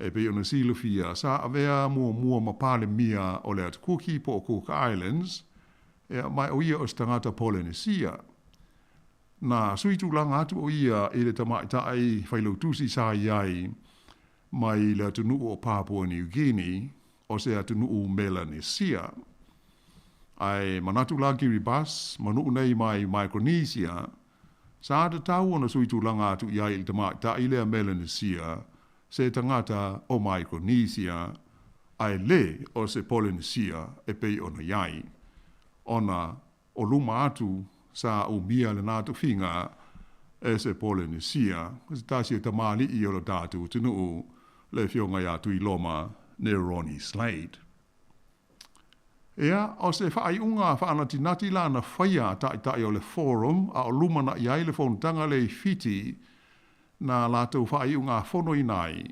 e pe ona silofia sa avea mua mapale mia o le atukuki po o Cook Islands e mai o ia o stangata Polynesia. Na suitu langa atu o ia I le tamaitai whailau tusi sa iai mai le atunu o Papua New Guinea o se atunu Melanesia. Ai manatu la Kiribati, manu nei mai Micronesia, sa te tau ona suitu langa atu iai le tamaitai le Melanesia se tangata o Micronesia, ai le o se Polynesia e pei ona iai. Ona o luma atu sa umia le nātu finga e se Polynesia, se tasi e tamali I o lo tātu tunu le fionga ia tui loma ne Ronnie Slade. Ea, o se whaaiunga whaanatinati la na whaia tai o le forum a o lumana i aile whontanga le fiti na lātou whaaiunga whono i nai.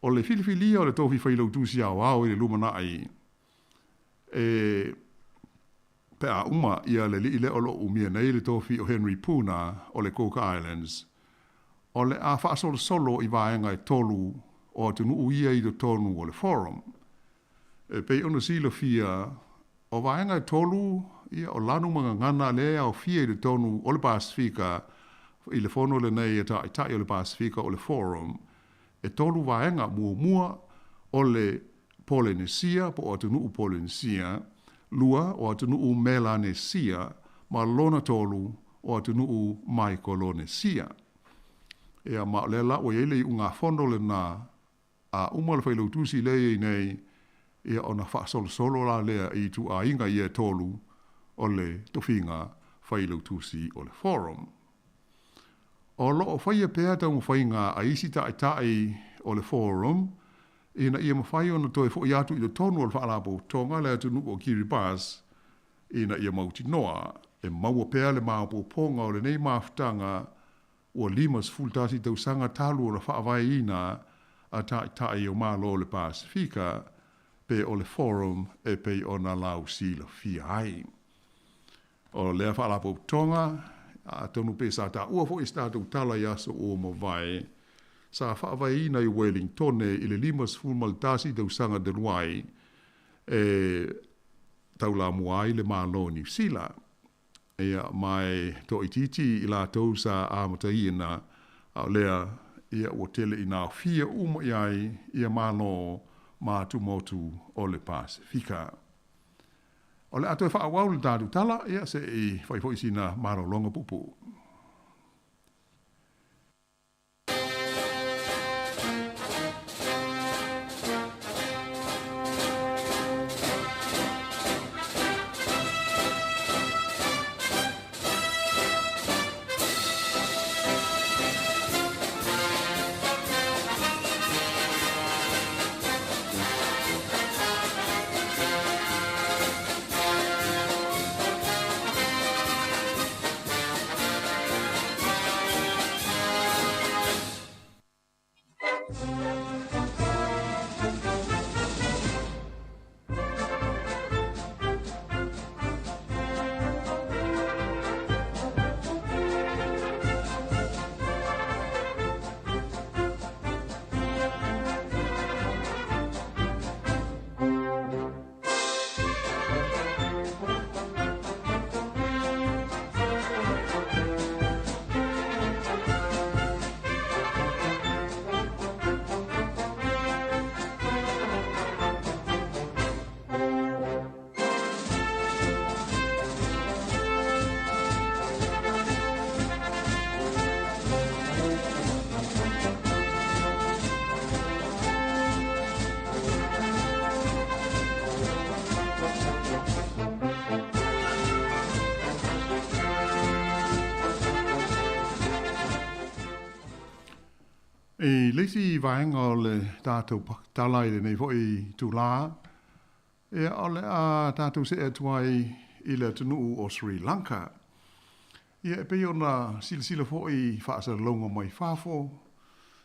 O le filifilia o le tofi whailau tūsi au au i le lumana ai. Pe a uma ia le li le olo umia nei le tofi o Henry Puna o le Cook Islands. O le a whaasolo solo i vaenga e tolu o tunu uia i do tonu o le forum. Pei ona silo fia o vaenga e tolu ia o lanu mga ngana lea o fia i do tonu o le Pasifika i le fono le nei e tai o le Pasifika o le forum. E tolu vaenga mua o le Polynesia po o tunu Polynesia lua o atunu Melanesia ma lona tolu o atunu Micronesia. Ea ma le la o ele unga fondo le na a uma le whailau tusi le nei ea ona whaasolo solo la lea i tu a inga i e tolu o le tofinga whailau tusi o le forum. O lo o whaia pēa tau mwhainga a isi tai o le forum ina ia mawhai ona toi fo iatu i le tonu o le whaalapo tonga le atunu o Kiribati ina ia mauti noa e maua pēa le maapo ponga o le nei maafutanga o limas fultasi tausanga talu o le whaavai ina a tai o malo le Pasifika pe o le forum e pe o na lau sila fia ai. O le whaalapo tonga a tonu pe sa ta ua fo i statu tala yaso o mawai sa whaavai ina i Wellington i le limas fulmaltasi tausanga de luai tau la muai le malo ni sila. Ia mai to ititi i la tau sa amatai ina au lea ia o tele ina fia iai ia malo ma tu motu o le Pasifika. O le ato e whaawau le tātu tala ia se i whaifoisina maro longa pupu. E leisi vaenga o le tātou talai le nei foi tu la. E o le a tātou se atuai i le tunu o Sri Lanka. Ia e pei ona sila foi whaasa longa mai whafo.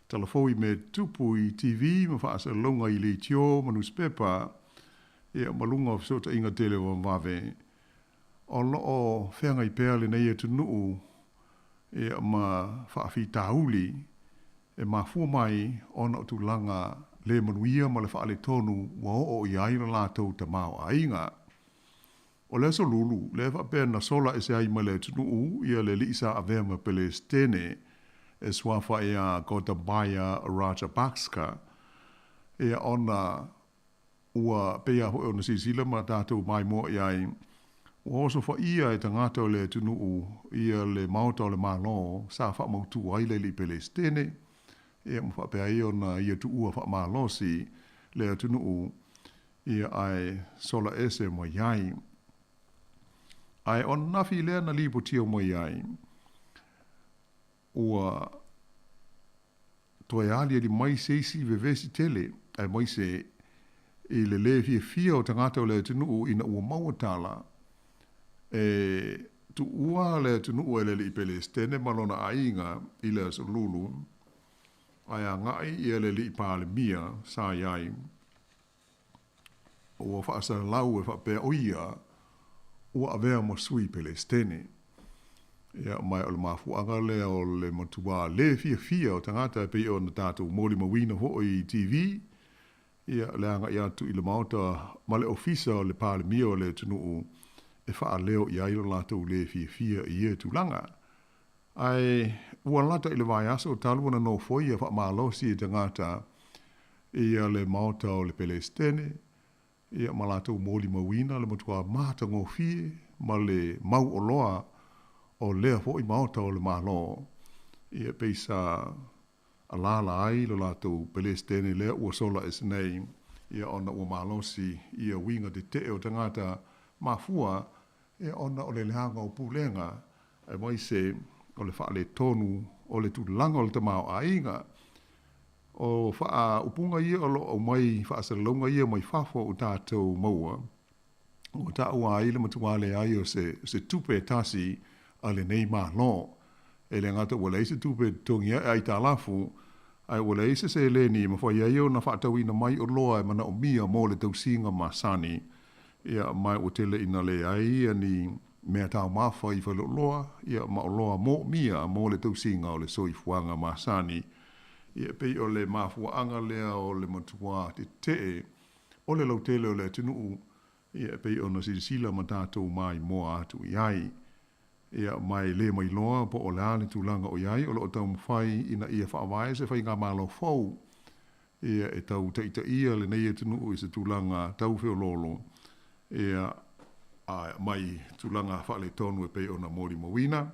Talafoi me tupui TV ma whaasa longa i le tio ma newspaper. Ia malunga o sota inga tele wa mwawe. O lo o whenga i pēr le nei e tunu ia ma whaafi tauli. E mafua mai ona o tu langa le manuia ma le whaale tonu wa o i aina lātou ta mao ainga. O le so lulu, le whapea na sola e se ai ma le tunu ia le lisa a vema Palestine e swafa e a Gotabaya Rajapaksa. E ona ua pea ho ona sisila ma tātou mai mo i ai. O so fa ia e tangata o le tunu ia le mauta o le malo sa wha mautu ai le li Palestine. E mo fa pe ai ona ia tu ua fa malosi le tunu ia ai sola ese mo yai ai on na fi le na lipo tio mo yai ua to ia li mai se si vevesi tele ai mai se i le fia o tangata o le tunu ina ua maua tala. Tu ua le tunu ele li Palestine malona ainga i le asolulu. Ai a ngai i ele li Palemia sa iai. Ua whaasa lau e whapea oia ua avea mo sui Palestine. Ia mai o le mafuanga le o le matua le fia o tangata pe o na tātou mōli mawina ho i TV. Ia le anga ia tu i le mauta ma le ofisa o le Palemia o le tunu e wha leo i ailo lātou le fia i e tūlanga. Ai ua lata i le vai aso o talu na no foi e wha mālosi e tangata ia le mauta o le Palestine. Ia ma lātou mōli mawina le matua māta ngō fie ma le mau o loa o lea fo i mauta o le malo. Ia peisa alala ai lo lātou Palestine lea ua sola esnei. Ia ona ua malosi ia winga te te o tangata mafua. Ia ona o le lehanga o pulenga. E mai se o le wha le tonu o le tūlanga o le tamao a inga. O wha upunga ia o lo o mai wha asalonga ia mai whafo o tātou maua. O tā ua ai le matuale ai o se tupe tasi a le nei mā lo. E le ngata ua leise tupe tongia ai tā lafu. Ai ua leise se le ni ma whai ai o na whaatau ina mai o loa e mana o mia mō le tausinga ma sani. Ia mai o tele ina le ai ani mea tau mawha i whalo loa. Ia ma o loa mō mia mō le tausinga o le soifuanga ma sani. Ia pei o le mafuanga lea o le matua te te o le lautele o le tunuu. Ia pei o na sila ma tātou mai moa atu iai. Ia mai le mai loa po o le ale tūlanga o iai o lo o tau mwhai ina ia whaawai se whai ngā mālo fau. Ia e tau taita ia le nei e tunuu i se tūlanga tau whio lolo. Ia mai tūlanga whaale tonu e pei o na mori mawina.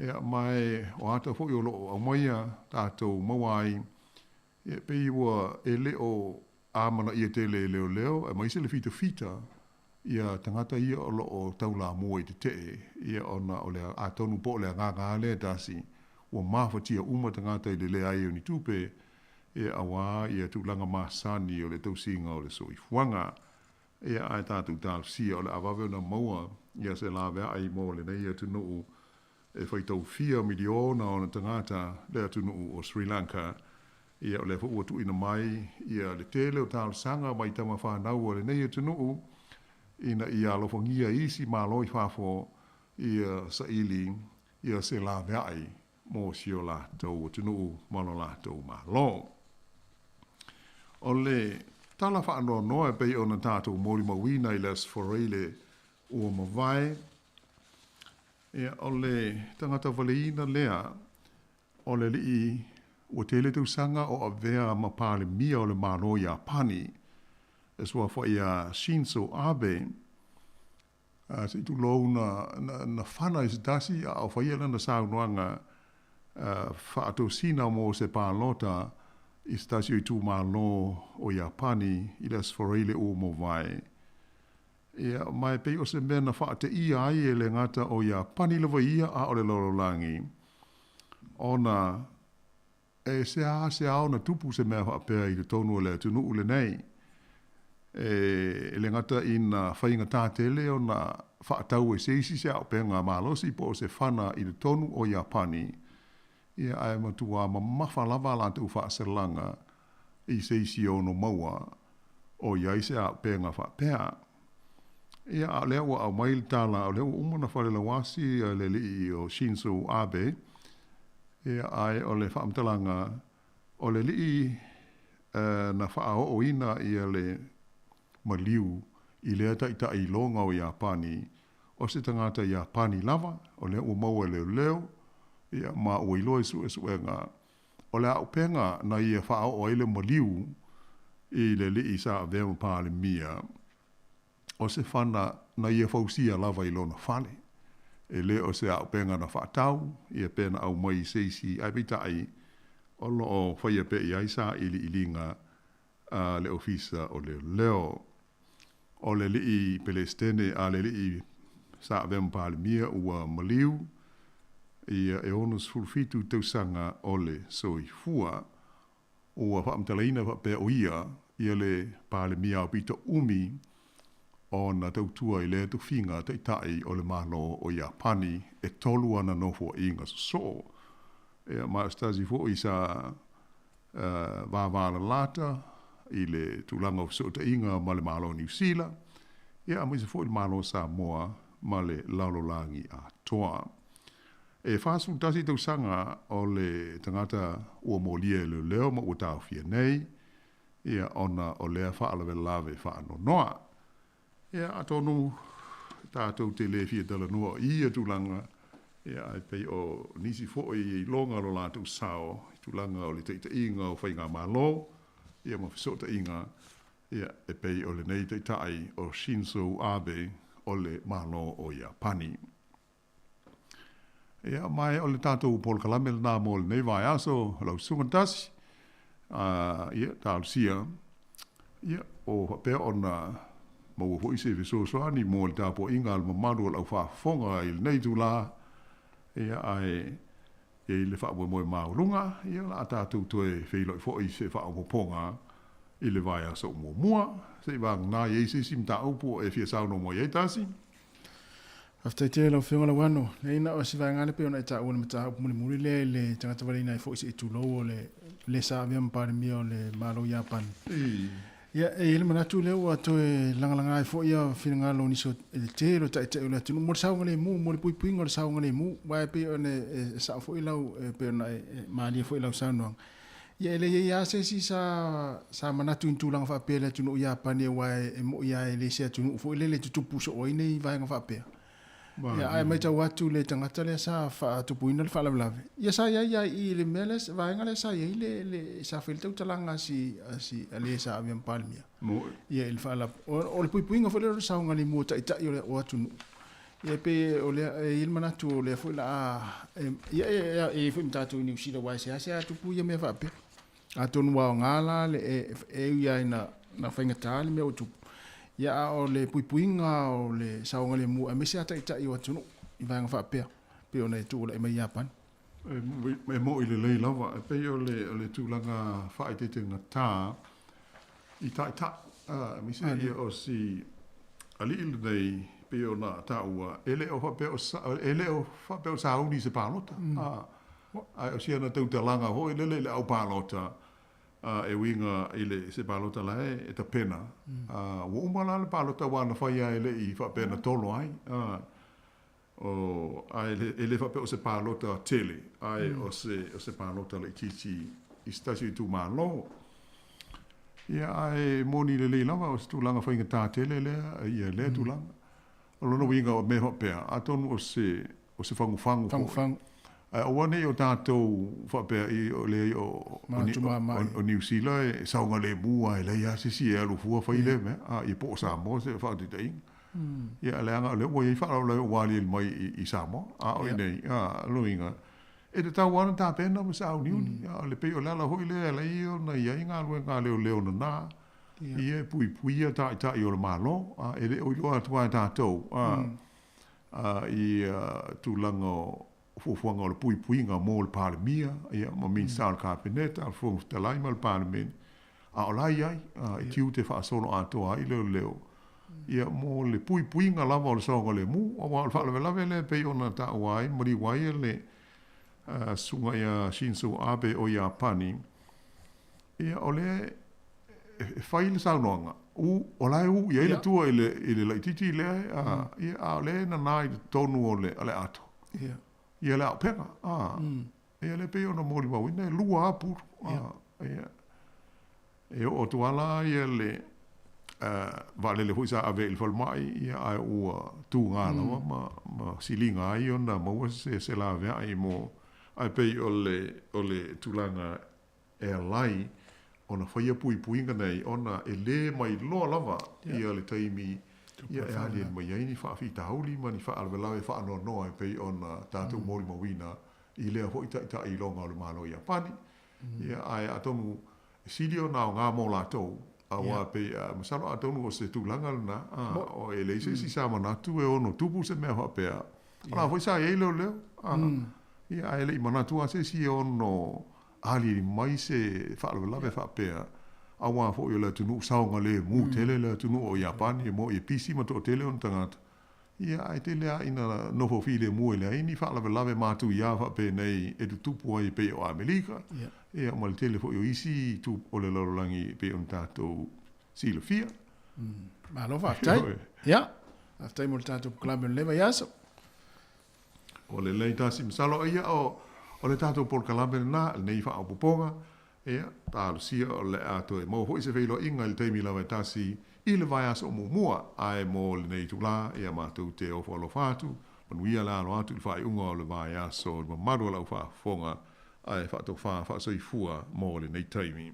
Ia mai o ata fo i o loo au maia tātou mawai. Ia pei ua e leo āmana ia te leo leo. E mai se le fita. Ia tangata ia o loo taula mua i te te. Ia ona o le a tonu po le ngā lea tasi. Ua mawhatia uma tangata i le lea ai o ni tupe. Ia awa ia tūlanga māsani o le tausinga o le soifuanga. Ia ai tātou tālu sia o le awawe na maua. Ia se la vea ai mo le nei atu nuu. E whaitau 4 miliona o na tangata le atu nuu o Sri Lanka. Ia o le ua tu ina mai. Ia le tele o tālu sanga mai tama whanau o le nei atu nuu. Ina ia alofongia isi māloi whafo. Ia sa ili. Ia se la vea ai. Mō sio la tau o tunu malo la tau malo. O le tala whaanoa noa pei o na tātou mōri mawina i las foreile ua mawai. Ia o le tangata waleina lea o le lii ua tele tausanga o avea ma Palemia o le malo i Apani. E sua whai a Shinzo Abe. Se itu lou na whana i se tasi a o whai ala na saunoanga whaatou sina mo se pālota i stasio i tū mālo o Japani i las foreile o mo vai. Ia mai pei o se mea na whaate ia ai e le ngata o Japani lewa ia a o le lorolangi. Ona e se ao na tupu se mea whaapea i le tonu o le tunu ule nei. E le ngata ina whainga tātele o na whaatau e seisi se au penga mālosi po se whana i le tonu o Japani. Ia ai matua ma mawhalava la tu whaaserlanga i seisi o no maua o iai se a penga whapea. Ia a lewa au mail tala o lewa umana whale la wasi le li o Shinzo Abe. Ia ai o le whaamtalanga o le li na whaao o ina ia le maliu i lea taita i longa o Japani. O se tangata Japani lava o lewa maua leo. Ia ma uiloa su esuenga. O le au penga na ia whao o ele maliu i le li sa avea Palemia. O se whana na ia whausia lava i lona whale. E le o se au penga na whaatau, ia pena au mai seisi ai bitai o lo o whaia pe i aisa ili ilinga le ofisa o le leo. O le li i Palestine a le li i sa avea Palemia ua maliu. Ia e onus fulfitu tausanga ole soifua ua whaamtalaina whapea o ia ia le pāle mia o pito umi o na tautua i le tu finga te tai o le malo o Iapani e tolu ana nofo inga so. E ma stazi fo i sa vāvāla lata i le tūlanga o so te inga ma le malo New Zealand. Ia mo i se fo i le malo Samoa ma le laulolangi a toa. E whāsu tasi tau sanga o le tangata ua molia le leo ma ua tau fia nei. Ia ona o lea whaalawe lawe whaano noa. Ia atonu tātou te le fia tala noa ia tūlanga. Ia ai pei o nisi fo i longa lo lātou sao. Tūlanga o le te inga o whainga malo. Ia ma whisota inga. Ia e pei o le nei te tai o Shinzo Abe o le malo o Iapani. Ia mai o le tātou Paul Kalamel nā mo le nei vai aso lau sungantasi. Ia tālusia. Ia o pea ona mau hoi se visosoani mo le tāpo inga al mamaru lau whaafonga i le nei tūlā. Ia ai e le whaamoi moe maurunga. Ia la tātou toe wheiloi fo i se whaamoponga i le vai aso mua. Se wang nā i eisi sim tā upo e fia sauno mo i eitasi. After te lau whiunga la wano, le ina o si vai ngane pe ona e tā ua le mata upu muli le tangata wale ina e fo isi e tū lau o le sa avia mpare mia o le malo Japan. Ia e ele manatu le ua toe langalanga e fo ia whina ngalo niso e te lo ta e te ula tunu mo le saunga le mu, mo le pui puinga le saunga le mu, wae pe ona e sa fo i lau pe ona e maali e fo i lau saunoang. Ia ele ia se si sa manatu intulanga wha pēle tunu Japan e wae e mo ia e le sea tunu fo i le tutupu so oine i vai nga wha pēle. Ia ai mai tau atu le tangata le sa whaatupuina le whalawalawe. Ia sa ia i le meles, vaenga le sa ia le sa wheltau talanga si ale sa aviam palmia. Ia il whalap. O le puipuinga whale o saunga li mua tai o le o atunu. Ia pe o le il manatu o le whela ia e whi mtatu i New Zealand wai se ase atupu ia mea whape. Atonu wao ngala le e ia na whaingatā le mea o tupu. Ia o le puipuinga o le saunga le mua, me se ata i tai o atunu, i vanga whapea, pe o nei tūla i mai Japan. E mo i le lei lava, e pei o le tūlanga whaetetenga tā, i tai ta, mi se ia o si ali ili nei, pe o na tā ua, ele o whapea o sauni se pālota. Ai o si ana tautalanga hoi, le au pālota, e winga ile se palota lai e ta pena wo umala le palota wana faia ile i fa pena tolo ai o ai ele fa pe o se palota tele ai o se palota le titi i stasi tu malo ia ai moni le lava o tu langa fainga ta tele le ia le tu langa o no winga o me ho pe atonu o se fangu o wane o tātou whapea i o le o New Zealand e saunga le mua e leia se si e alufua whaile me i po Samoa se whaati te ing. Ia le anga le ua i whaarau le wali il mai i Samoa o i nei luinga. E te tau wana tā pena ma sa au niuni le pei o lala hoi le le i o na ia i ngā lue ngā leo na nā. Ia pui tā i o le malo e le o i loa tuai tātou i tūlanga fuanga o le puipuinga mo le palemia ia ma min sal kabineta al fong talai mal parlement a olai ai e tiu te fa solo ato ai leo ia mo le puipuinga lava o le songa le mu o wa fa le pe ona ta wai mori wai le sunga ia Shinzo Abe o Iapani ia ole fai le saunonga olai ia le tua ile le titi le ia ole na nai tonu ole ale ato ia le pega ia le pe ona moli wa ina lua apu ia e o tuala ia le vale le huisa ave il mai ia ai o tu ngala ma silinga ai ona mo se la ve ai mo ai pe ole tulanga e lai ona faia puipuinga nei ona e le mai lo lava ia le taimi ia e ali mai ai ni fa fi tauli ma ni fa alvela e fa no e pe ona tatu moli mawina i le ho ita i longa le malo ia pani ia ai atonu sidio na nga mo la to awa pe masalo atonu o se tulanga na o ele si sama na tu e ono tupu se me ho pe ala foi sa e lo ia ele mana tu se si ono ali mai se fa alvela fa pe awa fo le tunu saunga le mu tele le tunu o Japan e mo e pisi ma to tele on tangata ia ai tele a ina no fo file mu le ai ni fa la lave ma tu ia fa pe nei e tu tupu ai pe o Amerika ia mo le tele fo yo isi tu o le lorangi pe on tato silo fia ma lo fa tai ia aftai mo tato club le va yaso o le lei tasi misalo ia o le tato por kalambe na nei fa o poponga ia ta sia o le ato e mo ho se velo inga le temi la tasi i le vai aso mua ai mo le nei tula ia ma tu te o fo fatu manuia la lo atu fai unga le vai aso ma maro la fa fonga ai fa to fa so i fua mo le nei temi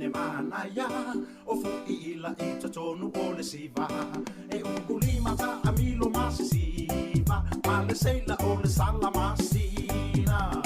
manaya o fu ila I tonu o le siva e unguli mata amilo masisiva ma le seila o le sala masina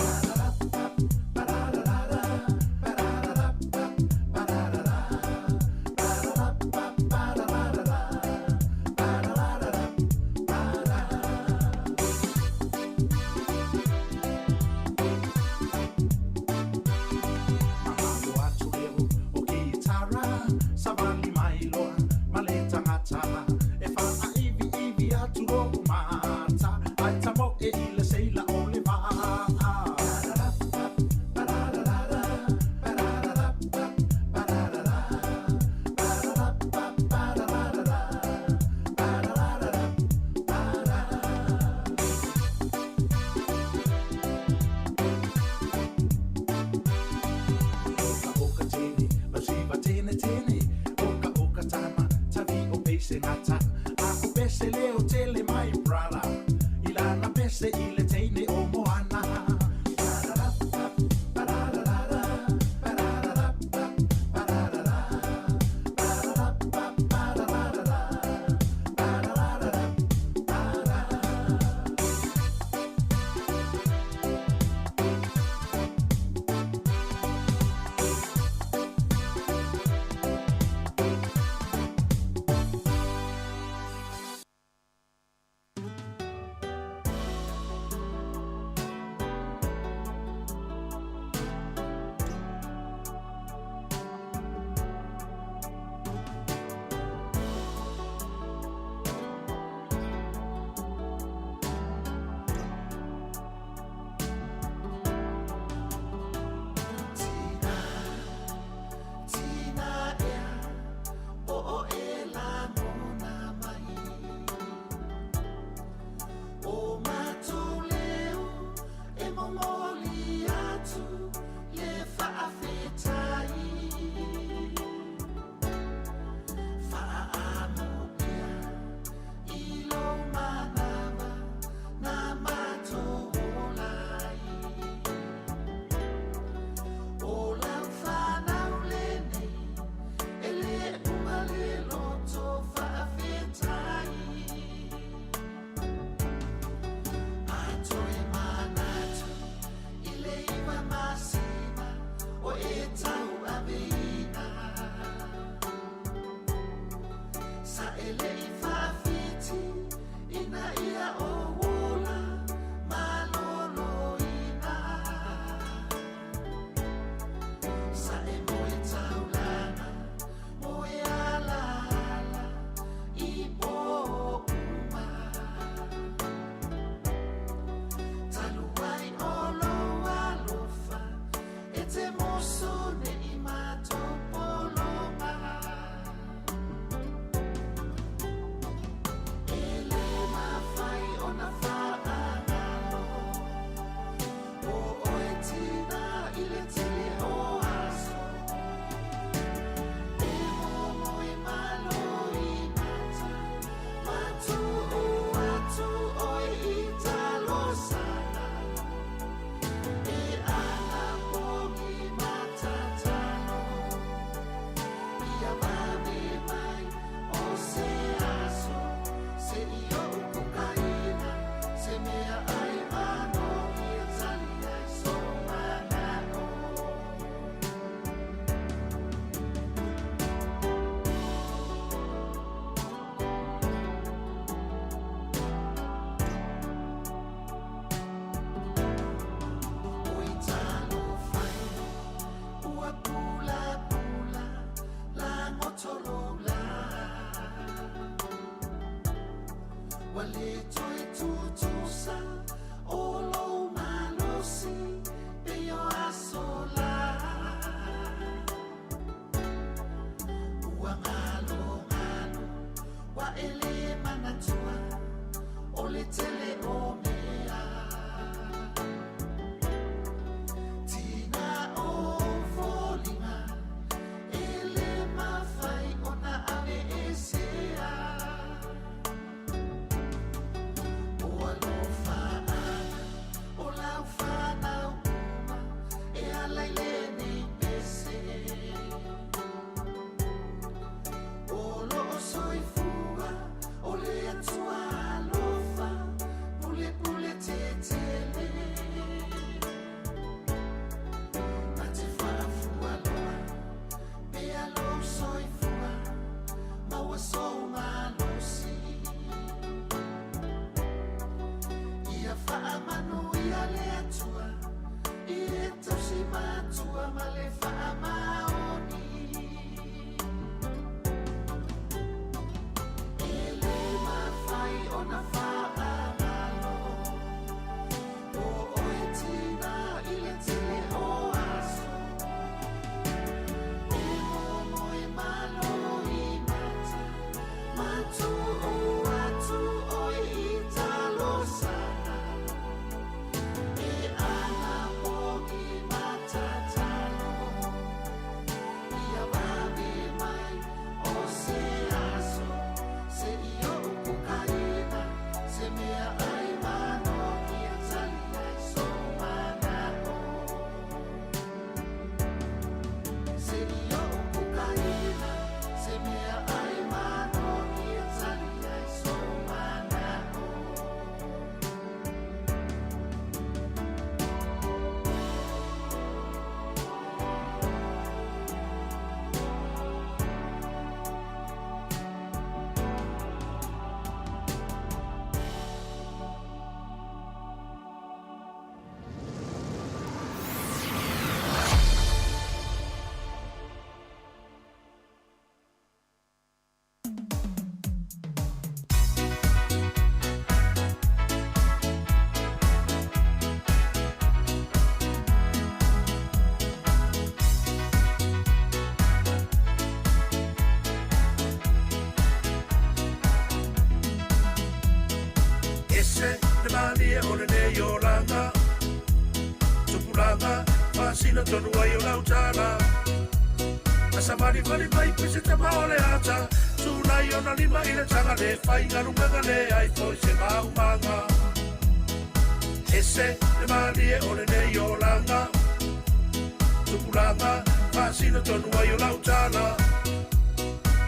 matua ma le whaamaoni. Ele mawhai o na whaamalo. O oe tina i le tele o aso. E moe malo i mata. Matu o atu oe i talo sana. E ana pogi matatalo. Ia wabe mai o se aso. Se io upukaina, se mea ai mano ia tali ai so manako. Se io upukaina, se mea ai mano ia tali ai so manako. Ese le mani e ole ne Yolanda Tupulanga Fasina tonu ai o lautala Asa mani vali mai pise te maole ata Tunai o na lima i le tanga le whai ngarunga le ai foi se maumanga Ese le mani e ole ne Yolanda Tupulanga Fasina tonu ai o lautala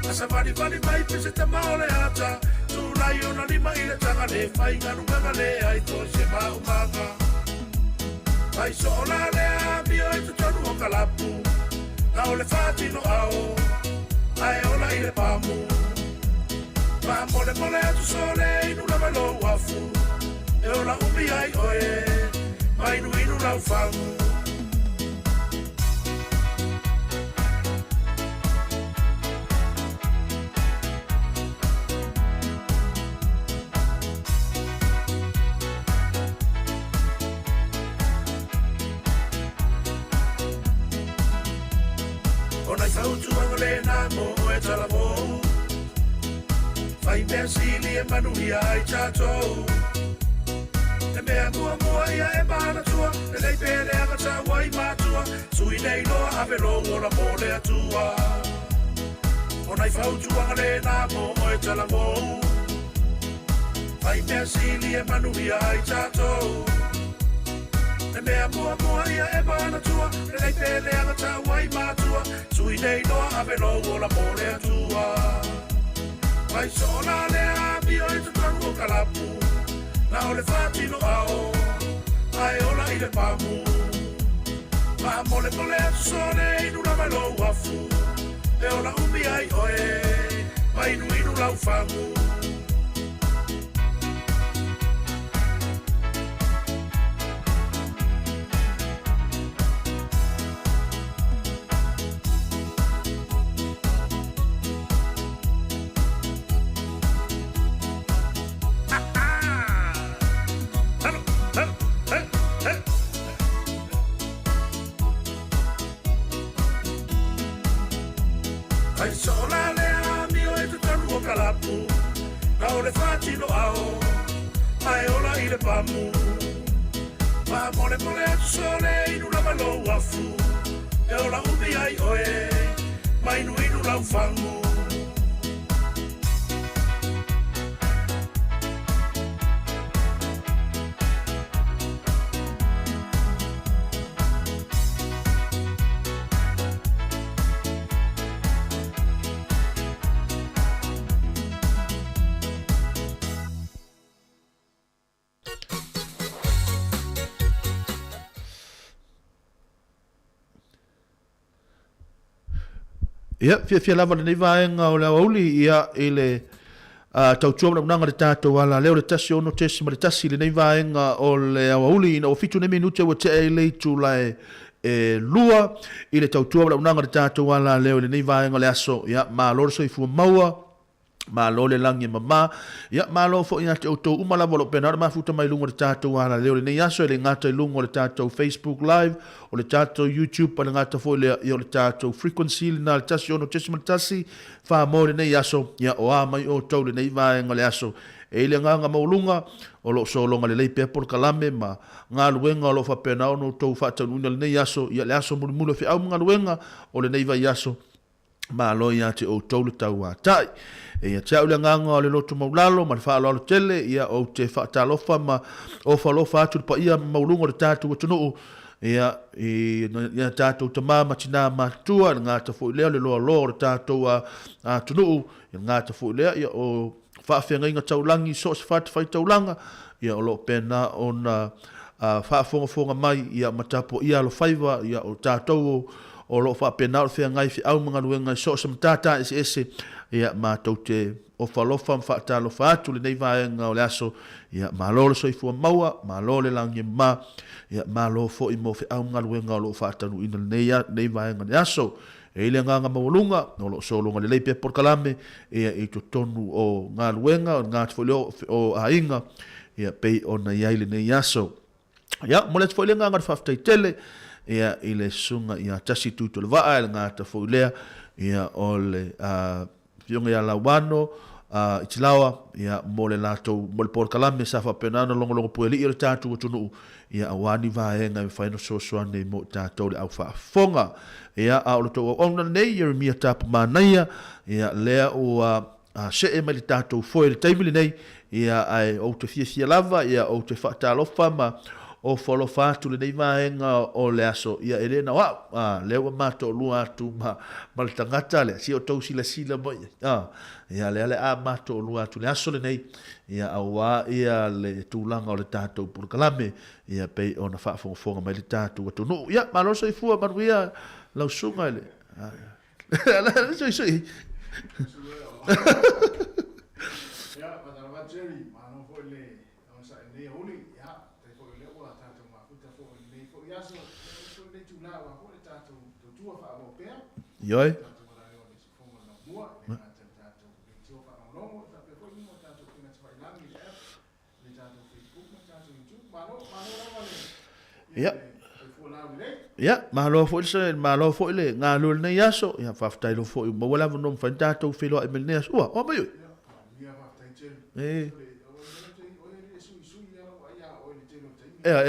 Asa mani vali mai pise te maole ata Tunai o na lima i le tanga le whai ngarunga le ai foi se maumanga Pai so la le a mio e tutonu o kalapu Na o le whātino ao Ai o la i le pamu Ma mole mole atu sole inu la malo wafu E o la umi ai oe Ma inu inu la ufangu Ona i whautu anga le nā mo e tala mo Whai mea sili e manuia ai tātou E mea mua mua ia e mana tua E nei pēle anga tā wai mātua Sui nei noa ave longo la mo le atua Ona i whautu anga le nā mo e tala mo Whai mea sili e manuia ai tātou E mea mua mua ia e mana tua E nei pēle anga tā wai mātua Sui nei noa ave longo la mo le atua Mai so la le a mio e tutanu o kalapu Na o le whātino ao Ai ola i le pamu Ma mole mole atu sone inu la malo wafu E ola umi ai oe Ma inu inu la ufangu Ai sola le a mio e tutanu o kalapu Na o le whātino ao Ai ola i le pamu Ma mole mole atu sole inu la malo wafu E ola umi ai oe Ma inu inu la ufangu Ia, fia lava le nei vaenga o le auli ia ile tautua nanga le tātou ala leo le tasi ono tesi ma le tasi le nei vaenga o le auli ina o fitu ne minute wa te e le tu lai lua i le tautua la unanga le tātou ala leo le nei vaenga le aso ia malo so i fu maua malo le langi mama ia malo fo ia te auto umala volo pena ma futa mai lungo le tātou ala leo le nei aso le ngata i lungo le tātou Facebook live o le tātou YouTube pa le ngata fo le i o le tātou frequency na le tasi ono tesi matasi fa mo le nei aso ia o a mai o tau le nei vaenga le aso e le nganga maulunga o lo so longa le leipe por kalame ma nga luenga lo fa pena ono to fa tanu le nei aso ia le aso mulu fi au nga luenga o le nei vai aso ma lo ia te o tolu tau a tai e ia tau le nganga o le loto maulalo ma fa lo tele ia o te fa talofa ma o fa lo fa tu pa ia maulunga le tatu o tunu ia ia tatu te mama tina ma tua nga ta fo le lo le tatu a tunu nga ta fo le ia o fa fenga inga taulangi so se fat fai taulanga ia o lo pena ona fa fonga mai ia matapo ia lo faiva ia o tatou o lo fa pena o fenga ngai fi au manga luenga so se mtata ese ia ma tote o falofa fa talo fa tu le nei vaenga o le aso ia ma lo so i fu maua ma lo le langi ma ia ma lo fo i mo fi au manga luenga o lo fa tanu ina nei vaenga le aso e le nganga maulunga no lo so longa le leipe por kalame e i to tonu o nga luenga o nga tfolio o ainga ia pe ona ia ile nei aso ia mo le tfolio nga fa tele ia ile sunga ia tasi tu to le va nga ta folea ia ole fionga ia lawano itilawa ia mo le lato mo le por kalame sa fa penana longo pueli i le tatu tunu ia awani vaenga fa no so so nei mo tatu le au fa fonga ia a o to ona nei Jeremia tap manaia ia lea o se e mai tatou foi le taimili nei ia ai o te fia lava ia o te fatalofa ma o folo fatu le nei vaenga o le aso ia elena wa le wa mato lua tu ma mal tangata le si o to sila mo ia le a mato lua tu le aso le nei ia awa ia le tulanga o le tatou por kalame ia pe ona fa fonga mai le tatou to no ia malo so i fu manuia lau sunga ele. Soi. Ya, pada la Jerry, mano fo le, on sa ne holi, ya, te fo le o ta to ma futa fo le fo ya so le tula wa fo le ta to tua fa mo pe. Yoi. Ja. Ja, malo fo le nga lo ne yaso ya fa ftai lo fo mo wala no fa tato filo e mel nes o mai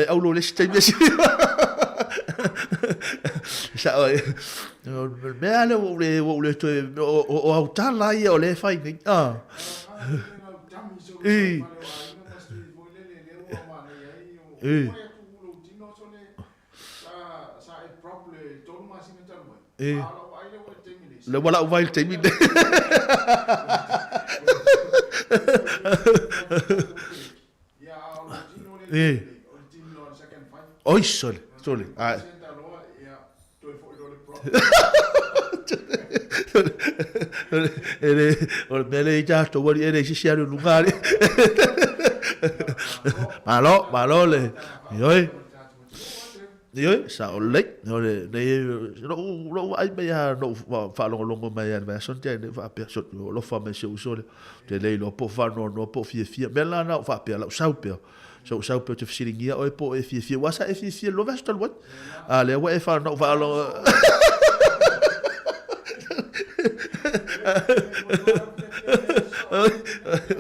au lo le stai mes sa me ale o le to o au tala ia o le fai ni le wala o vai te mi oi sole o bele ja to wali ere si sia no lugar malo le Yo, sa o le, no le no ai me ya no fa longo mai ya me son te fa pe so lo fa me se uso te le lo po fa no po fia me la na fa pe la sa pe so te fisilingia o po fia wa sa fia lo vesta lo ale wa fa no fa lo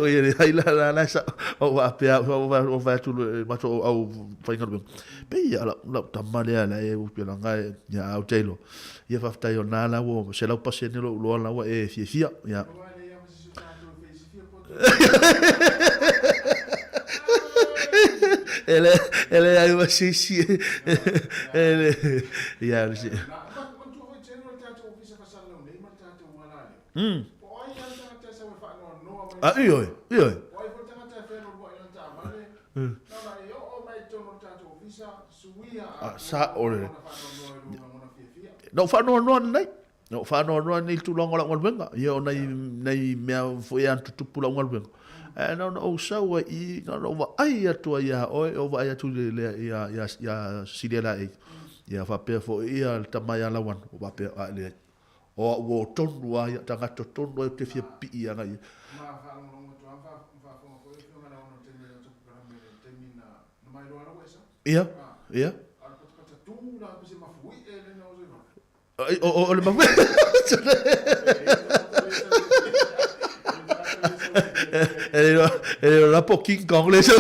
oye ai la sa o va pe o va tu ma to au fa ngalo pe ya la tamale ala e u pela ngai ya au telo ia fa tai ona la wo se la passe ne lo la wa e fia ya ele ai wa si ele ya si Io. Sa ore. No fa no nei. No fa no nei tu longo la ngolbenga. Io nei mea foi an tu pula ngolbenga. No sa wa I no va ai atu ia o va ai atu le ya sidela e. Ia whapea fo ia le tamai ala wan. O wapea a le. O o tonu a ia tangata tonu a te fia pi ia ngai. Ia, ia. O le mafu. Ele la po King Kong le so.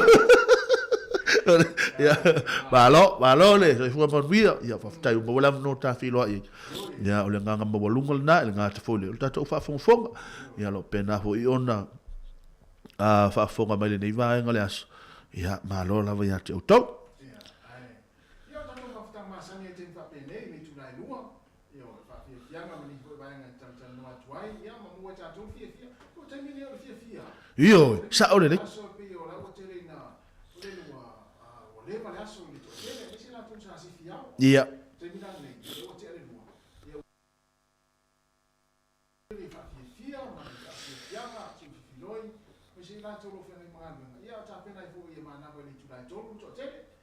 Ya, malo le, so fu mon via, ya fa tai mo la no ta filo ai. Ya o le nganga mo lunga na, le ngata fo le. Ta to fa fonga. Ya lo pena fo i ona. Fa fonga mai le nei vai ngale as. Ya malo la vai ate o to. Io, sa ole ne. Ia.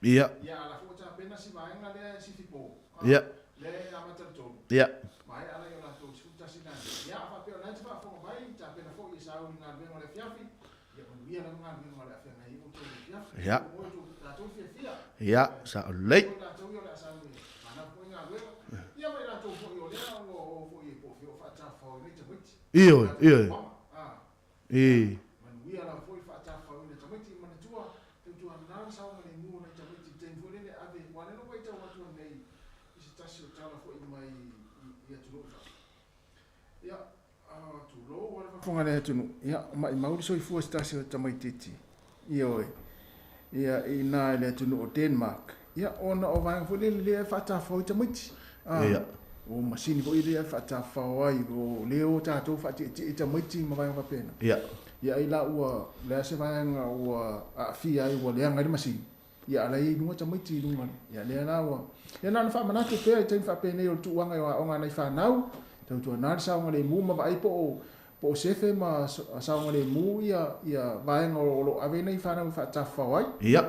Ia. Ia. Ia. Ja. Ja, sa lei. Io. E. Fonga le tunu. Ia, mai mauri soi fu stasi o tamaititi. Io. Ia ina le tunu o Denmark. Ia ona o vai fu le fata fo tamaiti. Ia. O masini ko ile fata fo ai o leo tato fati tamaiti ma vai va pena. Ia. Ia ila ua le se vai nga ua a fia ai ua le nga masini. Ia ala i nunga tamaiti nunga. Ia le na ua. Ia na fa manatu pe te fa pena o tuanga o nga nei fa nau. Tau na sa nga le mu ma vai po sefe ma sa nga le mu ia vai nga lo ave nei fa na fa ta fa wai. Ia.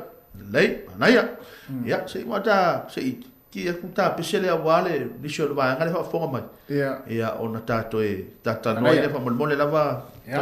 Lei, na ia. Ia, sei mata, sei ki e kuta pesele a wale ni sho le vai nga le fa fonga mai. Ia. Ia ona tato e tata noi le fa mole lava. Ia.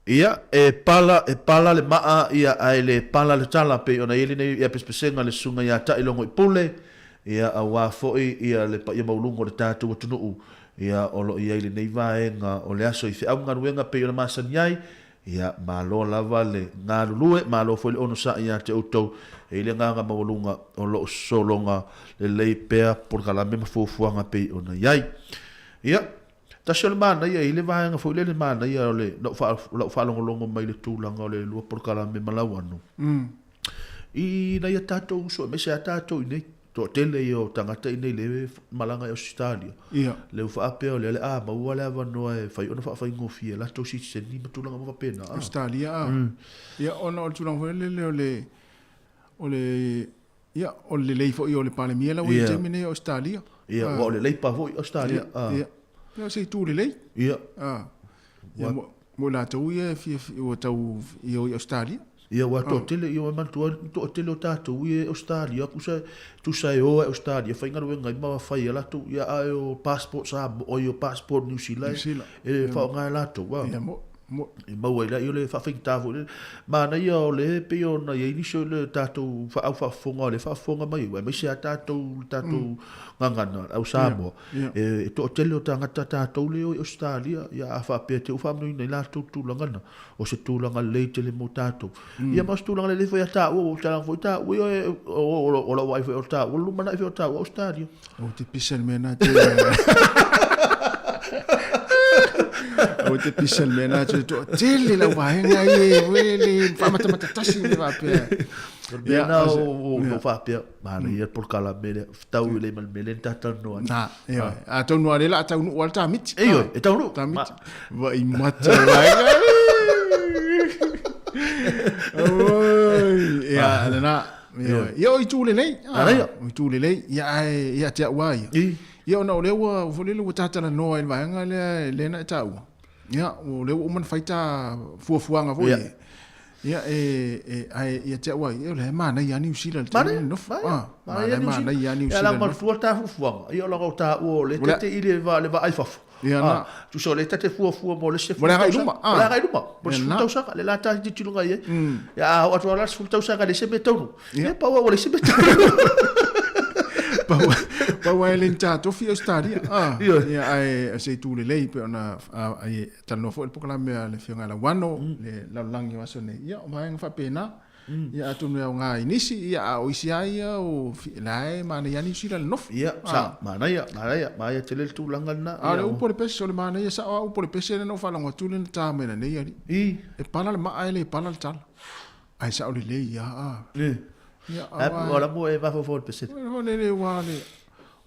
Ia, e pala le maa, ia ai le pala le tala pe ona ili nei ia pespesenga le sunga ia ta ilongo i pule, ia a wā foi, ia le pa ia maulungo le tātou atunuu, ia olo ia ili nei vaenga o le aso i whiau ngaruenga pe ona masani ai, ia malo lava le ngā lulue, malo foi le ono sa ia te utou, e ile nganga maulunga o lo solonga le lei pea por kalame mafufuanga pe ona iai. Ia, tasio le mana ia ile vaenga foi le mana ia o le no fa longo mai le tūlanga o le lua por kalame malau anu. I na ia tātou so me se tātou nei to tele o tangata nei le malanga e Australia. Ia. Le ufa apea o le ma ua le ava noa e fai ona fa ngofia la to si se ni matulanga mo pena. Australia. Ia ona o tulanga o le ia o le lei fo i o le palemia la o i temene Australia. Ia o le lei pa fo i Australia. Ia. Ia se tu le lei. Ia. Ia mo la tau ia fi o tau i o Australia. Ia wa to tele i o mantua to tele o tātou i Australia kusa tu sai o Australia fai ngaru ngai ma fai la tu ia ai o passport sa o i passport New Zealand e fa ngai la tu wa ia mo i mau ila i le fa fai tavu ma na ia o le pe o na i ni so le tātou fa fonga le fa fonga mai wa me se tātou ngangana au Samoa e to tele o tangata tātou le o Australia ia fa pe te ufa nei la tu langana o se tūlanga le tele mo tātou. Ia mas tūlanga le foi ata o tala foi ta o la wifi o ta o lumana foi ta o Australia. O te pisel mena te o te pisel mena te to tele la wahenga i wele fa mata tasi le va pe. Ia na o fa pe ma ia por kala mele tau le mal mele tata no. Na ia a tau no le la tau no alta mit. Ei e tau no ta mit. Va i mata vai. Ia na ia o tu le nei. O tu le nei ia te wai. Ia ona o le wa fo le tata na no vai nga le na tau. Ia o le o man faita fuanga vo. Ia ia te wai ia le mana ia New Zealand. No mana ia New Zealand. Ia la mal fuata fuanga. Ia la ta o le tete ile va ai fa. Ia na tu so le tate fu mo le chef. Wala ga luma. Wala ga luma. Mo se tau saka le la ta di tulunga ye. Ya o atu ala fu tau saka le se betonu. Ia pa wa le se betonu. Pa wa le tato fi Australia. Ia ai se tu le lei pe ona ai Talofa el proclame le fianga la wano le la langi wa so ne. Ia ma nga fa pena. Ia atu me nga inisi ia o isi ai o lai mana ia ni sila nof. Ia sa mana ia tele tu langana. Ale u por pese le mana ia sa u por pese no fa lango tu le ta mena nei ali. E pala le ma ai le pala le tal. Ai sa o le ia Ia ora mo e va fo pese. O le wale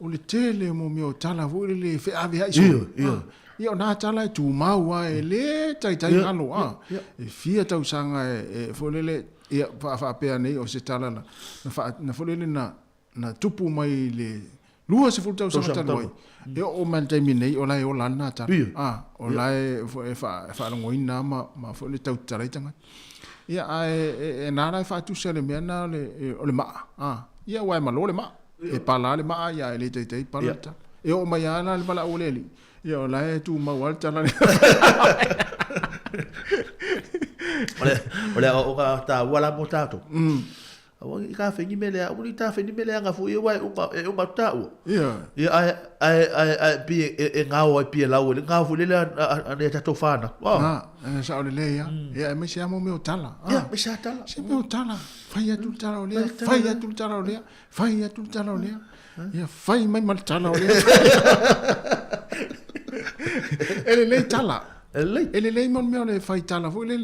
o le tele mo mio tala vo le fe ave ai so. Ia na tala tu mau e le tai alo e fia tau sanga e fo le ia fa pe nei o se tala na fo le na tupu mai le lua se fo tau sanga tala e o man tai nei o lai o lana tala o lai fa lo ina ma fo le tau tala tanga ia e nana fa tu se le mena le ma ia wa ma lo le ma e pala le ma ia le tai pala e o mai ana le pala o le ia o lai tu ma wal tala Ole o ka ta wala mo tato. O ka fe ni mele, o ni ta fe ni mele nga fu e wa o ma ta o. Ia ai bi e nga o bi la o nga fu le ana ta to fana. Sa o le ia. Ia me sia mo me o tala. Ia me sia tala. Se me o tala. Fai tu tala o le. Fai tu tala o le. Fai tu tala o le. Ia fai mai mal tala o le. Ele le tala. Ele le mon me le fai tala fu le.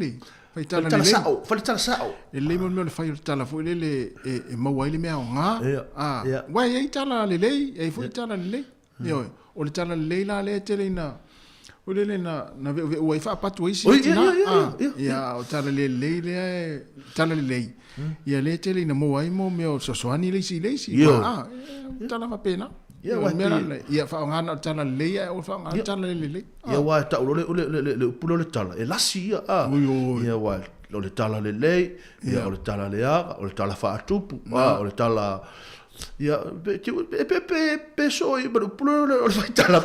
Fai tala le. Fai tala sao. Ele mon me le fai tala fu le e mo wai le me nga. Wai e tala le e fu tala le. Io o le tala le la le tele na. O le na o fa patu isi tina. Ia o tala le tala le. Ia le tele na mo wai mo me o soani le si. Tala va pena. Ia wa mera ia fa ngana tala le ia o fa ngana tala le. Ia wa ta le pulo le tala e lasi ia wa le tala le ia o le tala le o le tala fa tupu o le tala ia pe so i pulo le o fa tala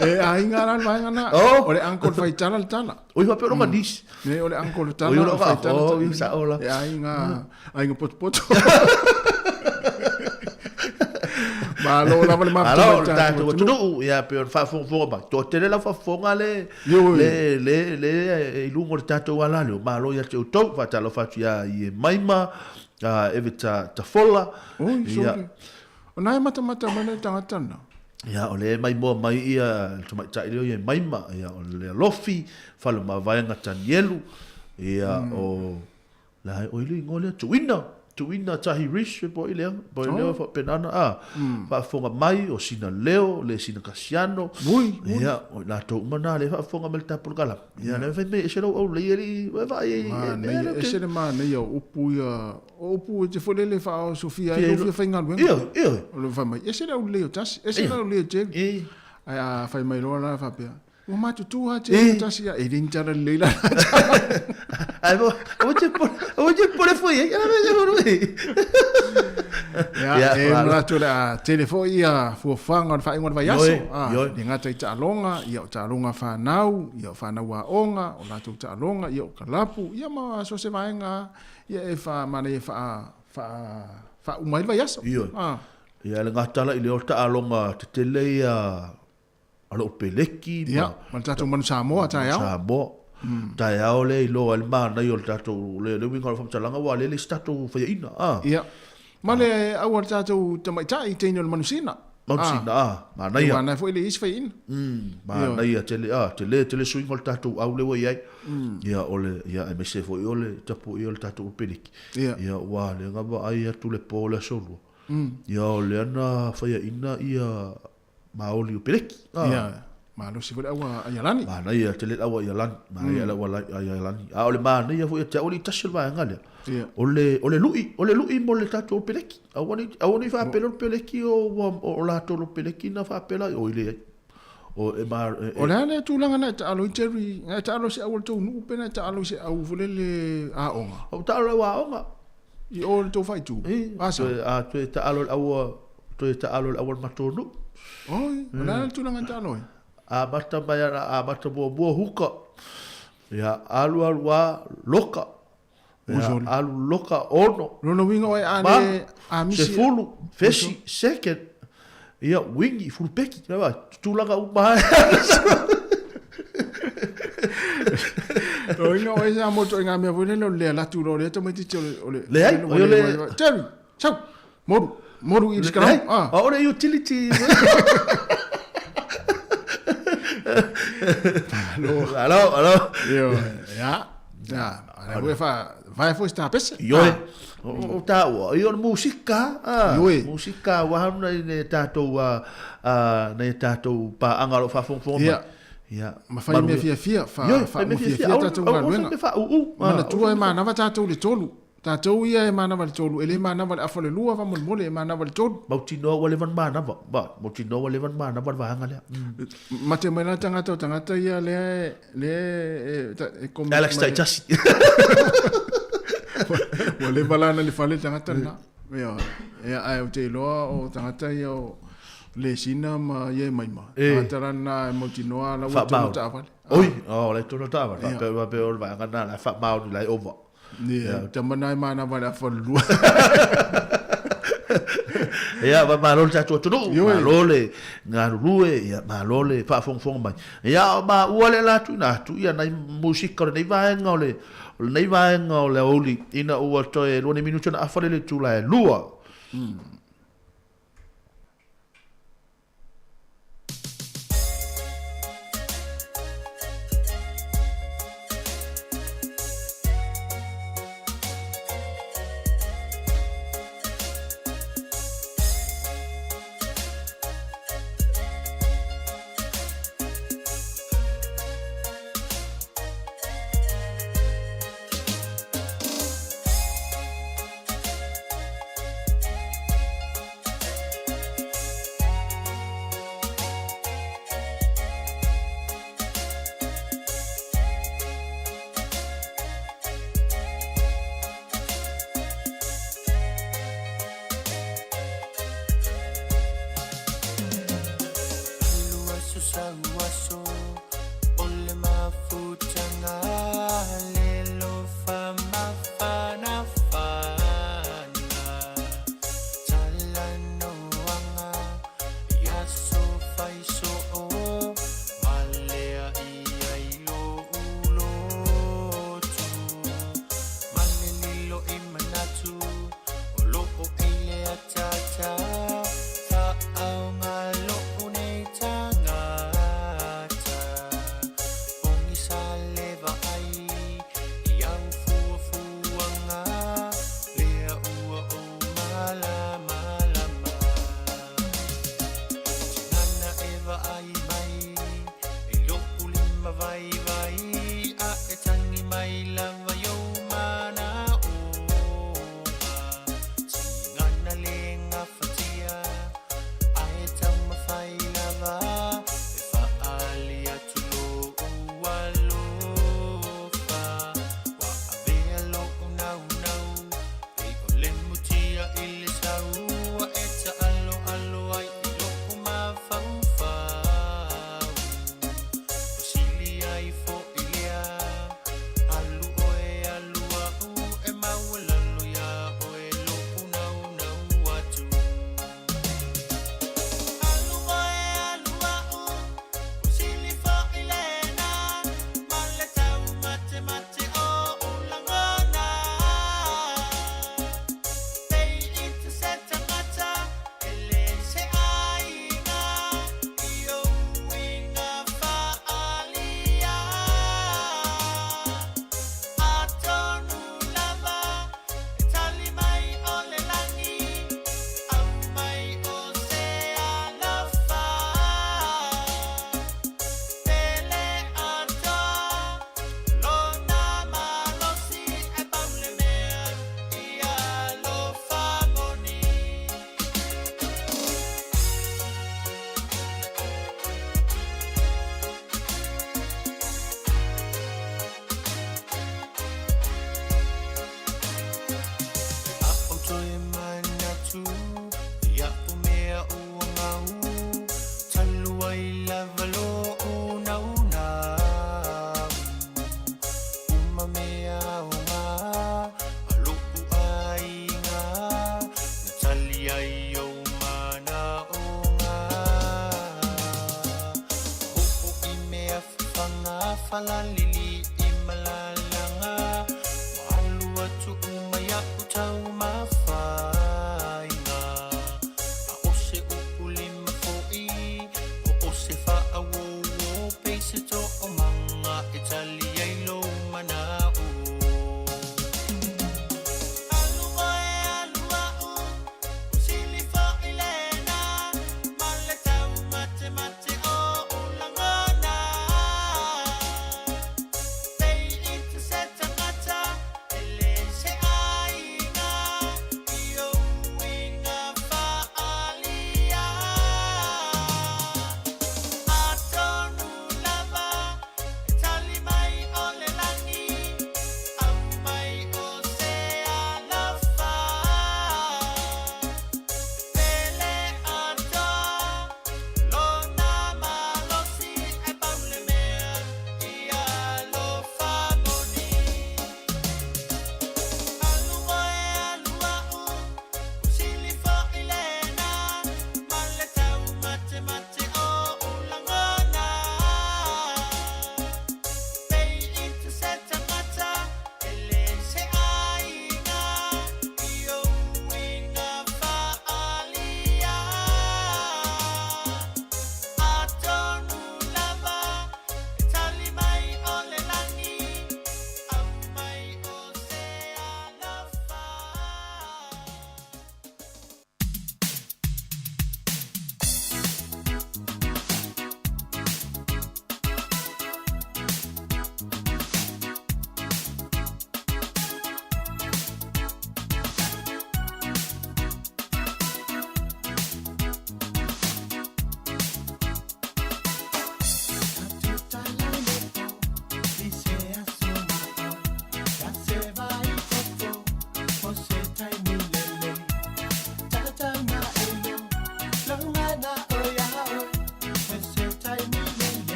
ai ngara vai ngana. Ole angkol fai tala tala. Oi va pero manis. Ne ole angkol tala. Oi ole fai tala. oh sa ola. Ai nga pot. Malo la vale ma. Alo tato tu ya pe fa fo ba. To tele la fa fonga le ilungo tato wala le malo ya to fa talo fa ya i maima evita tafola. Oi sorry. Ona mata mana tanga. Ya ole mai mo mai ia tuma tai le maima ya ole lofi fa le ma vai ngata yelu ya o la o ile ngole tuina tahi rish po ile fa penana fa fonga mai o sina leo le sina kasiano ya o la to mana le fa fonga melta por kala ya le fa me se o le ri va e se ma ne yo upu te fo le fa o sofia e lo fa ngal o le fa mai e se le o tas e se le je ai fa mai lo la fa pe o ma tu ha te tas ya e din tara le la ai o je por foi ya ya la tu la telefon ia fo fanga fa ingon va yaso ni ngata ta longa fa nau fa na wa onga o la tu ta longa kalapu ia ma so se vaenga ia e fa mane fa umai va yaso ia le ngata la ile o ta longa te tele ia alo peleki ma ta tu man Samoa ta ya ta ya ole lo al mana yo ta tu le winga fa talanga wa le stato fa ina Male awal tato tamai tai tenyo manusina. Mana ia. Mana foi le isfa in. Mana ia tele swing ol tato au le wai. Ia ole ia me se foi ole tapo ia tato peliki. Ia wa le ngaba ai tu le pola solo. Ia ole ana fa ina ia maoli peliki. Malo si foi awa ayalani. Mana ia tele awa ayalani. Mana ia wala ayalani. Ole mana ia foi te oli tasel va ngale. Ole lui mo le tato peleki. Awani fa pelo peleki o la to peleki na fa pela o ile. O e mar ole ane tu langa na ta alo cherry, ta alo se awol to nu pena ta alo se au fulele a onga. O ta alo wa onga. I o to fai tu. Asa a tu ta alo awo to ta alo awol matonu. Oi, ole ane tu langa ta alo. A mata bayara a mata bo huka. Ya alu wa loka. Alu loka ono. Rono winga oi ane a misi. Se fulu, fesi, second. Ia wingi, fulu peki. Tulaga uma. Winga oi sa moto inga mea vune lo lea latu lo lea tamai titi ole. Lea? Ole. Terry, chau. Moru i skram. Ole utility. Alô. Ja. Agora vai foi sta pesa. O ta o música, música wa hana ne tato ne tato pa angalo fa fon. Ma fai me fia tato wa luenga. Mana tua e mana va tato le tolu. Tato ia e mana vale tolu, ele mana vale afole lua va mole e mana vale tolu. Mautino wale van mana va, mautino wale van mana va hanga le. Mate mena tangata ia le como Alex Tachasi. Wale balana le fale tangata na. Ai o te loa o tangata ia le sina ma ia mai ma. Tangata na mautino la wa tangata vale. Oi, le tono ta vale. Pe o va ngana la fa mau ni lai over. Tamanai mana vale falua. Ya va malol ta tu malole ngarue ya malole fa fong mai. Ya ma wale la tu na tu ya nai musika nei va ngole oli ina o to e lo ne minuto na afale le tu la lua.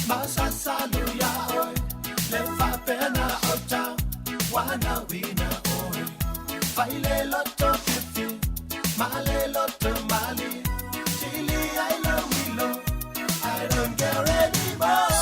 Masa salu ya oi, le fa pena ota, wana wina oi. Faile loto fifi, male loto mali, chili I love willow, I don't care anymore.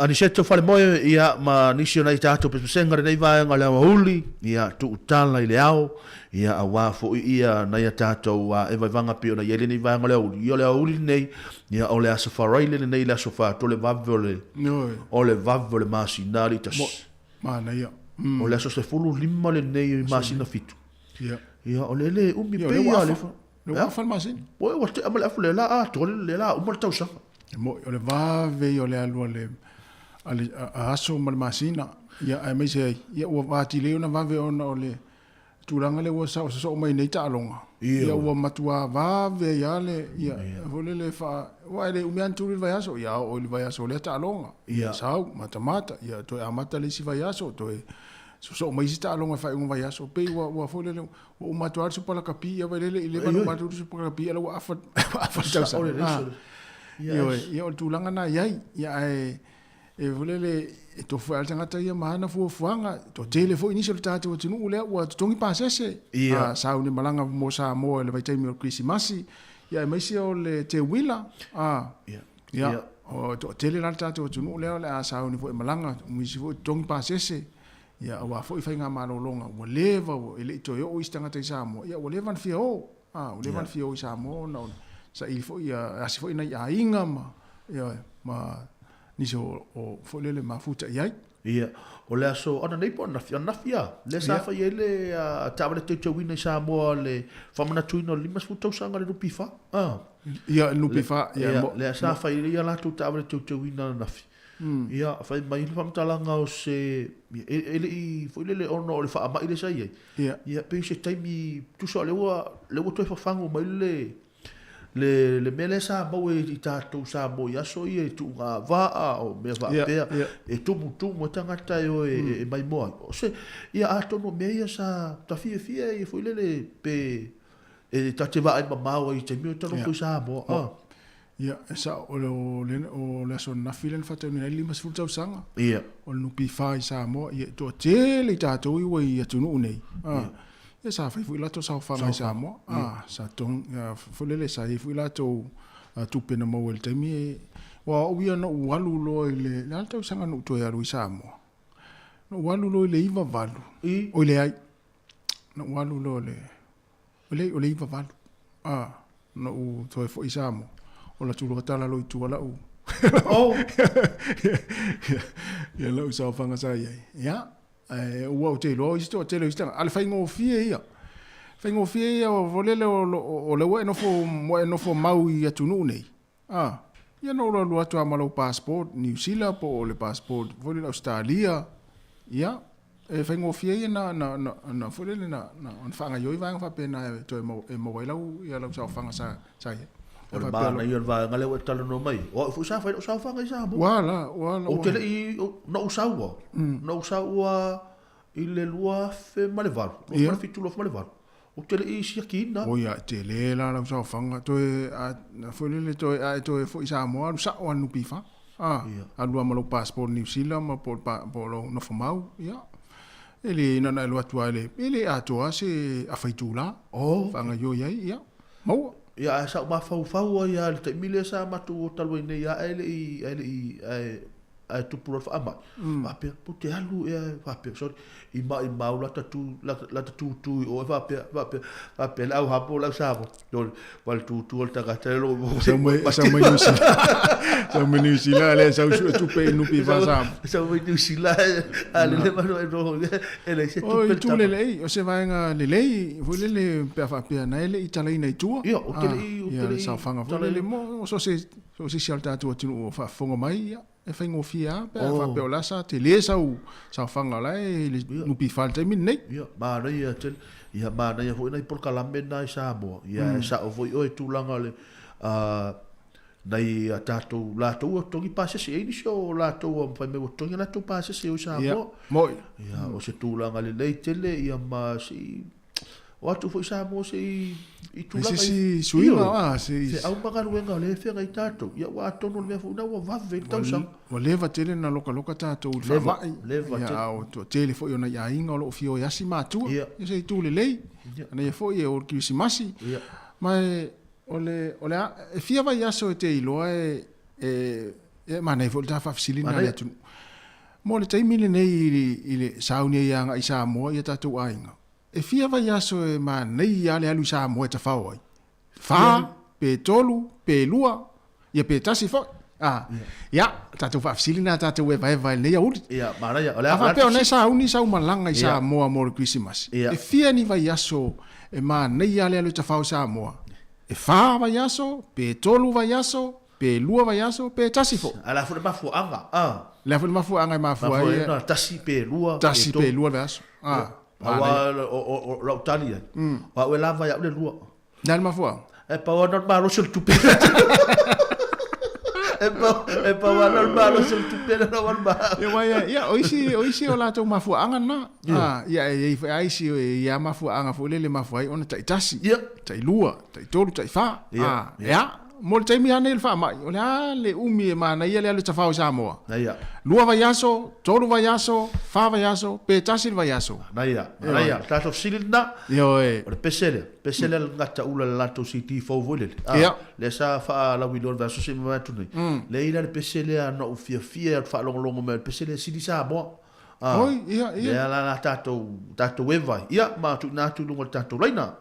Ani seto fale moe ia ma nisi ona i tātou pesenga nei vai ngale wa huli ia tu utala i le ao ia a wafo ia na ia tātou a e vai vanga pio na ia nei vai ngale huli ia le huli nei ia o le asafarai le nei le asafa to le vavole o le vavole masinari tas ma na ia o le aso se fulu lima le nei masina fitu ia o le umi pe ia le fa fa masin o wa te amale afule la a to le la o mo tausa mo o le vave o le alu le a aso mal masina ia ai mai sei ia o vati le ona vave ona o le turanga le o sa so mai nei talonga ia o matua vave ia le ia vole le fa wa le umian turi vai aso ia o le vai aso le talonga ia sau mata ia to amata le si vai aso to so mai si talonga fa un vai aso pe wa vole le o matua so pala kapi ia vai le vai matua so pala kapi ia wa afa tausa ia o tulanga na ia e volele e to fa tanga ia mana fuanga to tele fo initial tatu tunu le wa tongi pasese sa uni malanga mo sa mo le vai time Christmas ia mai si o le te wila ia o to tele la tatu tunu le sa uni fo malanga mi si fo tongi pasese ia wa fo i fainga malo longa o leva o ele to yo istanga te sa mo ia o levan fio o levan fio sa mo no sa il fo ia asi fo ina ia inga ma nisi o folele mafuta iai ia o le aso ana nei po nafia le sa fa ile tablet te wina sa mo le famana tuino limas futo sanga le pifa ia no pifa ia le sa fa ile la tu tablet te wina nafi ia fa mai le famtalanga o se ele i foi le ono le fa mai le sa ia pe se taimi tu so le to fa fango mai le mele sa mo i tātou sa mo ia so i tu nga va o me va pea e tu mo tangata yo e mai mo o se ia ato no me ia sa ta fie i foi le pe e ta te va ai mama o i te mi to no sa mo ia sa o le so na filen fa te ni lima se futa sanga ia o no pi fa sa mo ia to te le tātou i we ia tu no nei ia sa fai fuila to sa fanga sa mo sa tong fulele sa fuila to tu pena mo el temi wa o ia no walu lo ile la to sanga no to ya ru sa mo no walu lo ile iva valu o ile ai na walu lo le ole iwa walu na u toi fo isamo o la tulu tala lo tu la u oh ya lo sa fanga sa ya o te lo isto te lo isto al faingo fie ia o volele o le we no fo mau ia tunu nei ia no lo atu amalo passport New Zealand po le passport volele Australia ia e faingo fie ia na volele na fanga yo iwa fa pena to e mo wela ia lo sa fanga sa ia o le mana ia va ngale o tala no mai o fu sa fanga isa bo wala o tele i no usaua i le lua fe malevalu o fitu lo fe malevalu o tele i sia kina o ia tele la la sa fanga to na folele to fo isa mo sa o nu pifa a lua malo passport New Zealand ma po lo no fomau ia ele na lo atua ele atoa se a faitula fanga yo ia mo ia sa ma fau ia te mile sa matu talo ine ia ele ai tu puro fa ama va pe puti alu ia va pe so i ma la tu o va pe la ha po la sa bo val tu ta ga telo sa me ni sila le sa tu pe nu pi va sa me ni sila ale le ma no ele se tu le o se va nga le le pe fa pe na ele itala ina tu ia o tele sa fanga le mo so se salta tu fa fonga mai e fai ngofia pe fa pe ola sa te le sa fanga la nu pi falta min nei ia ma na ia tel ia ma na ia foi nei por kalambe na sa bo ia sa o foi o tu langa le dai atato la to to ki passa se ini so la to fa me to la to passa se o sa bo mo ia o se tu langa le nei tele ia ma si o tu foi sa mo se i tu langa si suinga se au maga luenga le fe ngai tato ia wa to no le fu na wa va ve tau sa o leva tele na loka tato fa mai ia o to tele fo na ia inga lo fio ya si matu ia se tu le lei na ia fo ia o Christmas mai ole e fia va ya so te ilo e ma nei volta fa facilina le tu mo le tai mile nei ile sauni ia nga isa mo ia tato ainga e fia va ya so ma nei ale alu sa mo ta fa oi fa pe tolu pe lua ia pe tasi fo ia tatu fa facilina tatu we vai nei ul ia mara ia ole a pe ona sa uni sa malanga isa mo amor Christmas e fia ni va ya so e ma nei ale alu ta fa sa mo e fa va ya so pe tolu va ya so pe lua va ya so pe tasi fo ala fu ma fu anga la fu ma fu anga ma fu ai tasi pe lua va so awa o Italia wa we lava ya le lua dal ma fua e pa wa non malo sul tupe e pa wa non malo sul tupe na wa ba ya oisi o la to ma fua anga na ya ai si ya ma fua anga fu le ma fua ona tai tasi tai lua tai tolu tai fa ya mol tai mi anel fa mai ona le umi ma na ia le tafau sa mo ia lua va yaso tolu va yaso fa va yaso pe tasil va yaso ia ta to silna yo o pesele ngata ula la to city fo vole le sa fa la wi lor verso se ma tu le ila le pesele no fia fa long me pesele si di sa mo ia la ta to weva ia ma tu na tu lungo ta to laina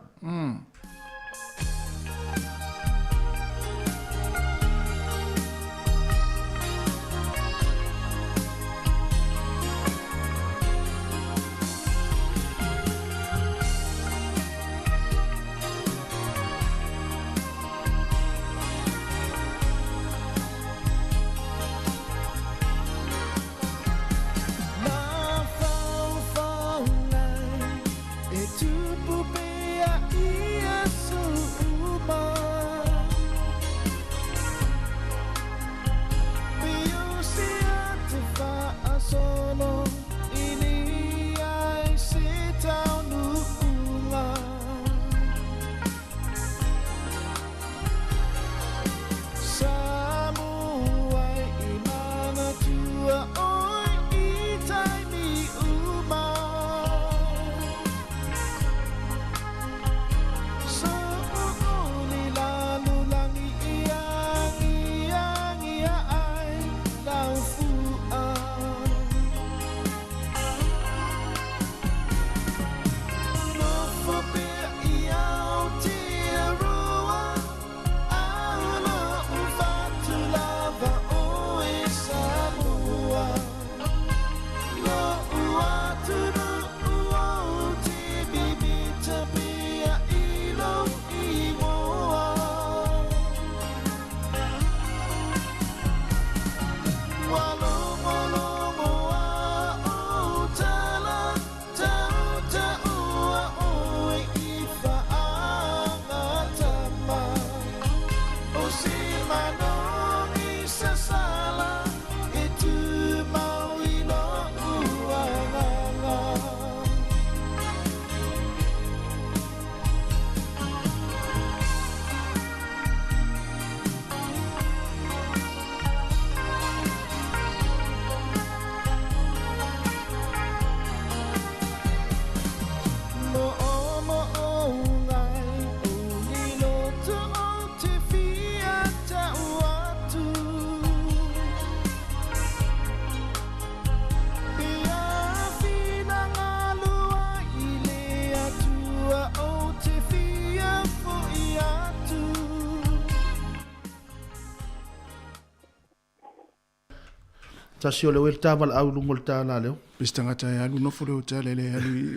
Ta si o le wel ta wala au lungo le ta la leo. Pistanga tai alu no fure o tele le alu.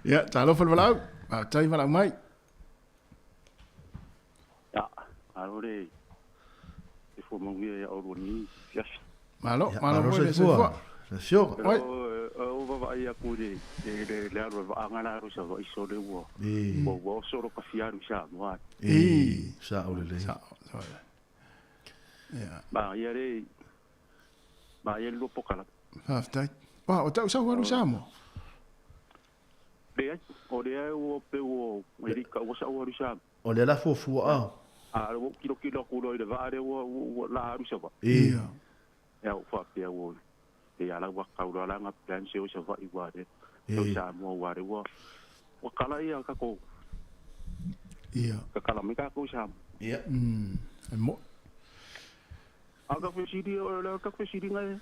Ya, talofa lava. Ah, tai wala mai. Ya, alore. E fo mo ia o ni. Yes. Malo, Ya, malo malo foi se se fua. fua. Se fio. Oi. O va ia ku le aro va ngana ro sa va iso le wo. E. Wo so ro ka fiaru sa mo. E. Sa o le. Sa. Ya. Ba ia re. Ba ia lo pokala. Haftai. Pa, o tau sa waru sa mo. Le o le o pe o ri ka o sa o ri sa. O le la fo fu a. A o kilo ku lo le va re o la ru sa va. E. Ya o fa pe o. E ala wa ka ro la nga plan se o sa va i wa de. O sa mo wa re wo. O kala ia ka ko. Ia. Ka kala me ka ko sa. Ia. Mo. Aga fe sidi o la ka fe sidi ngai.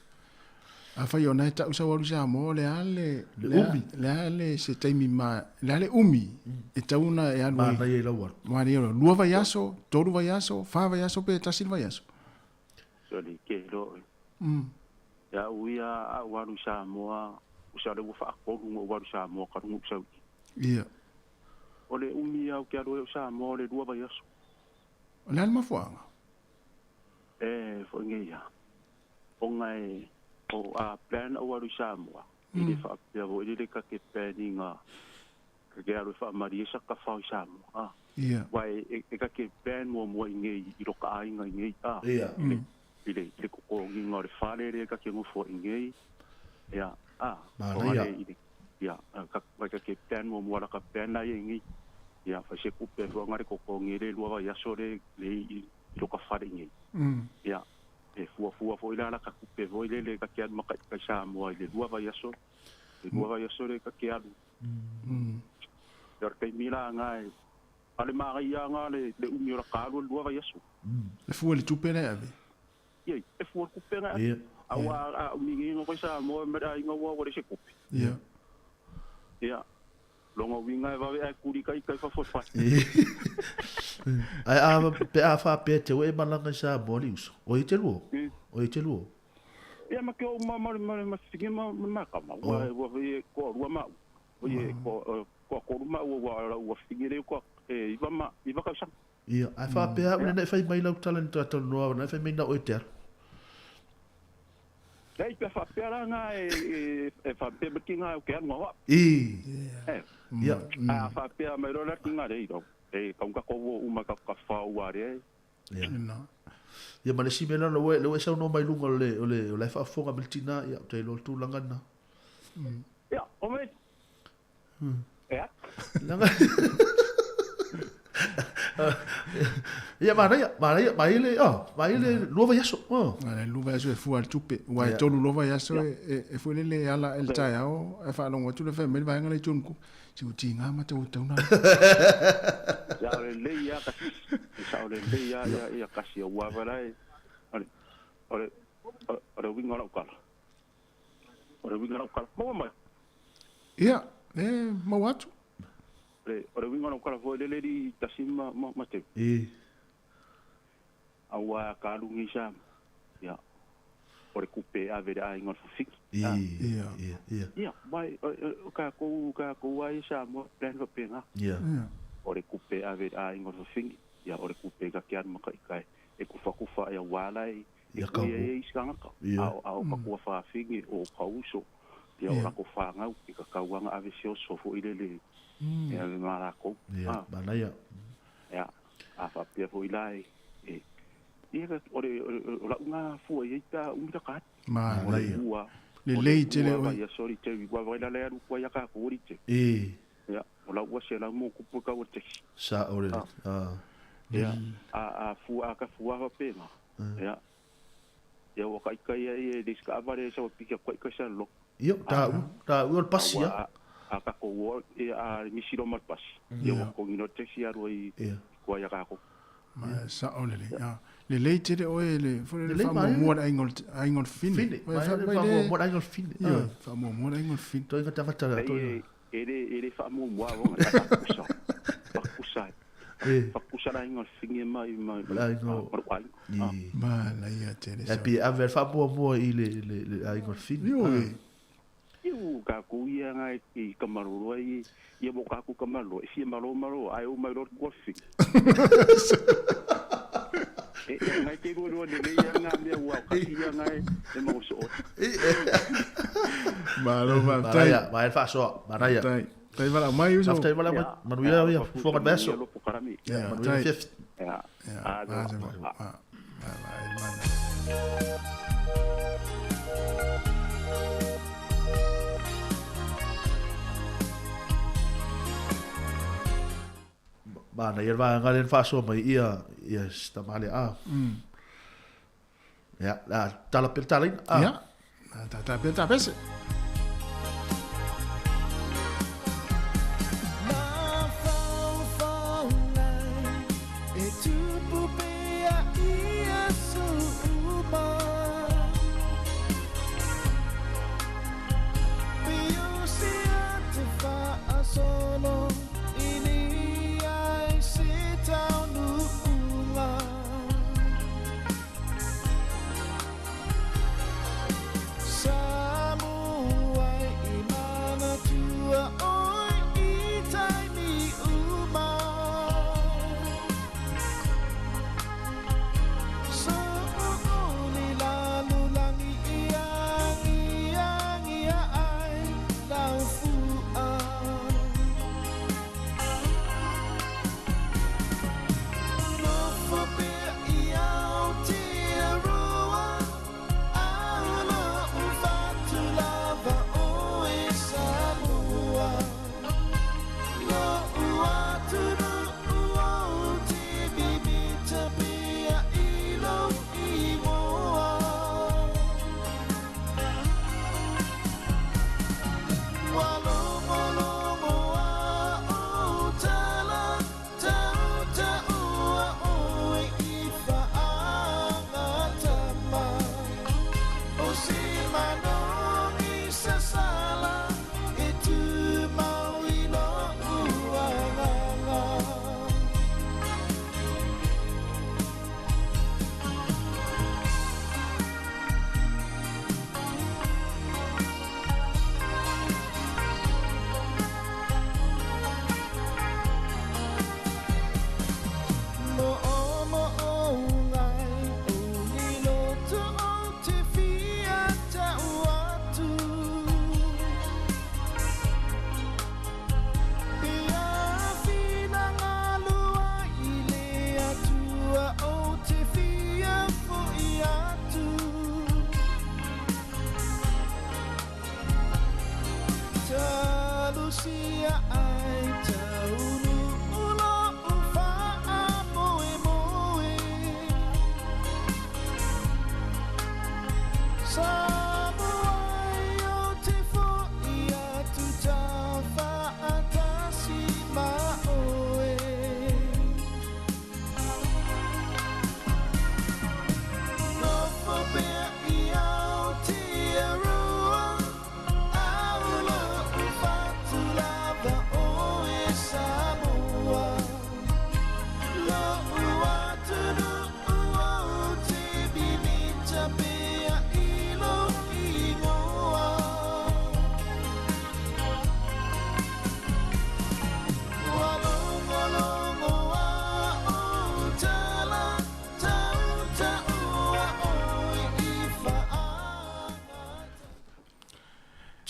A fai ona e tau sa waru sa mo le ale le ale se taimi ma le ale umi e tauna e anu Ma na ye la wa. ma ni ro lua vai aso toru vai aso fa vai aso pe tasil vai aso So li ke lo. Ya uia a waru sa mo usa le fa ko mo waru sa mo ka mo sa. ia Ole umi au ke ro sa mo le lua vai aso. le alma fuanga Fo ngai ya. O ngai o a plan o waru sa mo. Ile fa pe vo ile ka ke planninga. Ka ke aro fa maria sa ka fa sa mo. ia Wai e ka ke plan mo ngai i ro ka ai ngai Ia. Ile ko ngi ngore fa le ka ke mo fo ngai. Ya. Ma na ia. Ya, ka ke plan mo la ka plan na ngai. Ya, fa se ku pe ro ngare ko ngi le lo ya so le i ro ka fa ngai. Ya. E fua fo ila la ka kupe vo ile le ka ke ad maka ka sa mo ile lua va yaso. Le lua va yaso le ka ke ad. Der kai mila ngai. Ale ma ga ia nga le umi ora ka lua va yaso. le fu le tupe le ave Ye, e fua kupe nga. Ia. Awa umi ngi ngo sa mo me da ngo wa le se kupe. ia Ya. Longa winga va ve kuri kai fa fa. Ai a pe a fa pe te we malanga sa bolius. O i te luo. O i te luo. Ya ma ke o ma figi ma ka ma. Wa ve ko ru ma. O ye ko ma wa figi le ko i va ka sa. Ia, ai fa pe a ne fai mai lau talent to no na fai mai na o i te. Dai pe fa pe la nga e fa pe be kinga o ke no. Ia. A fa pe mai ro la kinga dei do. E ka ko uma ka fa wa re. Ia. no Ia ma le si mena lo we sa no mai lunga le fa fonga meltina ia te lo tu langana. Ja, o me. Ja. Langa. Ia mai le luva yaso. le luva yaso e fu al tupe wa tolu luva yaso e fu le ala el taiao e fa longo tu le fe me va ngale tunku si utinga ma tu tu na Ja, le ya ka. Sa le ya ka si wa va lai. Ore winga la kala. Ore winga la kala. Mo ma. ia ma watu Ore winga la kala vo le di tasima ma te. Awa ka lungi sa. Ya. Ore kupe a vera ai ngol fik. ia Ya, mai ka ko ai sa mo plan va penga. Ia. Ore kupe a vera ai ngol fik. Ya ore kupe ka kian maka ikai. E kufa ya walai. Ia ka. E isanga ka. Au ka ko fa fik o pauso. Ya ora ko fa ngau ka kawanga ave so fo ile le. Ya mara ko. Ia, bana ia. Ya, a fa pe fo ilai. Ia ka ore la nga fu e ta umita ka. ma Ua. le lei te le Ya sorry te wa va la le ko ya ka ko ri te. Ya, ola wa se la mo ku pu ka o te. Sa ore. Ya, a fu a ka fu a pe ma. Ya. Ya wa kai kai e discover so pika ko ka sa lo. Ia, ta u pasia. A ka ko wo e a mi siro mar pas. Ya wa ko ngino te si a roi. Ko ya ka ko. ma sa ole le ya le lei te le o le fu le fa mo ai ngol fin Fa mo ai fin. ia fa mo ai ngol fin To inga tanga tara to. Ele fa mo wa wa ta kusa. Pa kusa. Fakusara ingo fingi mai. La ingo. Ma la ia tere. E pi a ver fa mo I le a ingo fingi. Iu ka kuia ngai ki kamaruru ai ia mo ka ku kamaru e fia malo ai o mai rot gofi. Ngai ke ro de le ia nga me wa ka ia ngai e mo so. Malo ma Maraya, ma fa so, maraya. Tai wala mai uso. Tai wala mai. Manuia ia foga beso. Ja, manuia fifth. Ja. Mana ia va ngalen fa so mai ia sta male Ja, la tala peltalin. Ja. Ta pelta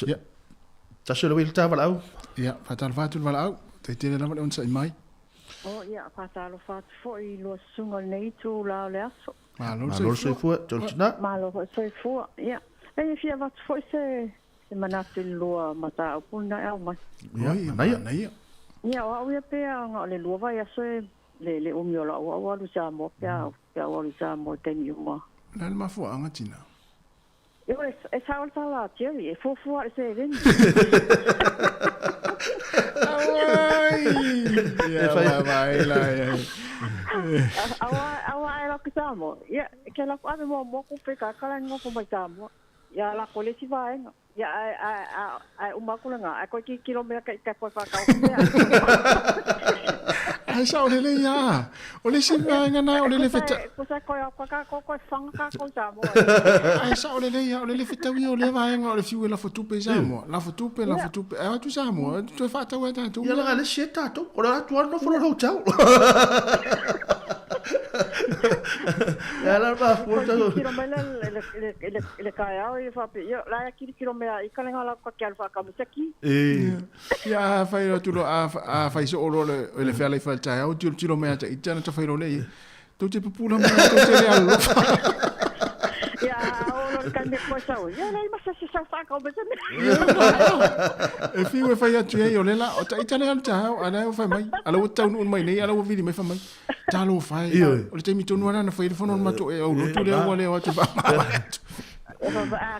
Ja. Tasule wil ta walau. Ja, fatal fatul walau. Te tele lama on sa mai. Ja, fatal fat foi lo sungal nei tu la le aso. Malo so fu, tolchna. Malo so fu. Ja. E fia wat foi se manatu lo mata opuna au mai. Ja, nei. Ja, o ia pe nga le lo vai aso le umiola o lu sa mo ya o lu sa mo teni mo. Na ma fu anga tina. E saul sala Jerry, e fofu se ven. Ja, vai la. Awa era que tamo. Ya, que la ave mo ku pe ka kala ngo ko mai tamo. Ya la kolesi vai. Ya uma kulanga, a ko ki kilometer ka ko fa ka. Ai sa o le ia. O le sima ngana o le feta. Ko sa ko fanga ka ko Samoa. Ai sa o le ia o le feta wi o le vaenga o le fiu la fotupe Samoa. La fotupe. Ai tu Samoa, tu fa ta wa ta tu. Ia la le sheta to. O la tu no fo lo tau. Ya la ba fu ta. Kiro mele le kaya o fa pe. La kiro me I kala ngala ko kia fa ka musaki. Ya fa iro tu lo a fa iso o le fa le fa ta o tiro me ata itana ta fa iro le. Tu te pupula me to te le alo. Ya o lo kan de ko sa o. Ya la ma sa fa ka o be tane. E fi we fa ya tu e o le la o ta itana al ta o ana o fa mai. Ala o ta un mai nei ala o vidi me fa mai. Talo fa. O le te mi tonu ana na fa ilo fono ma to e o lo tu le o le o te fa.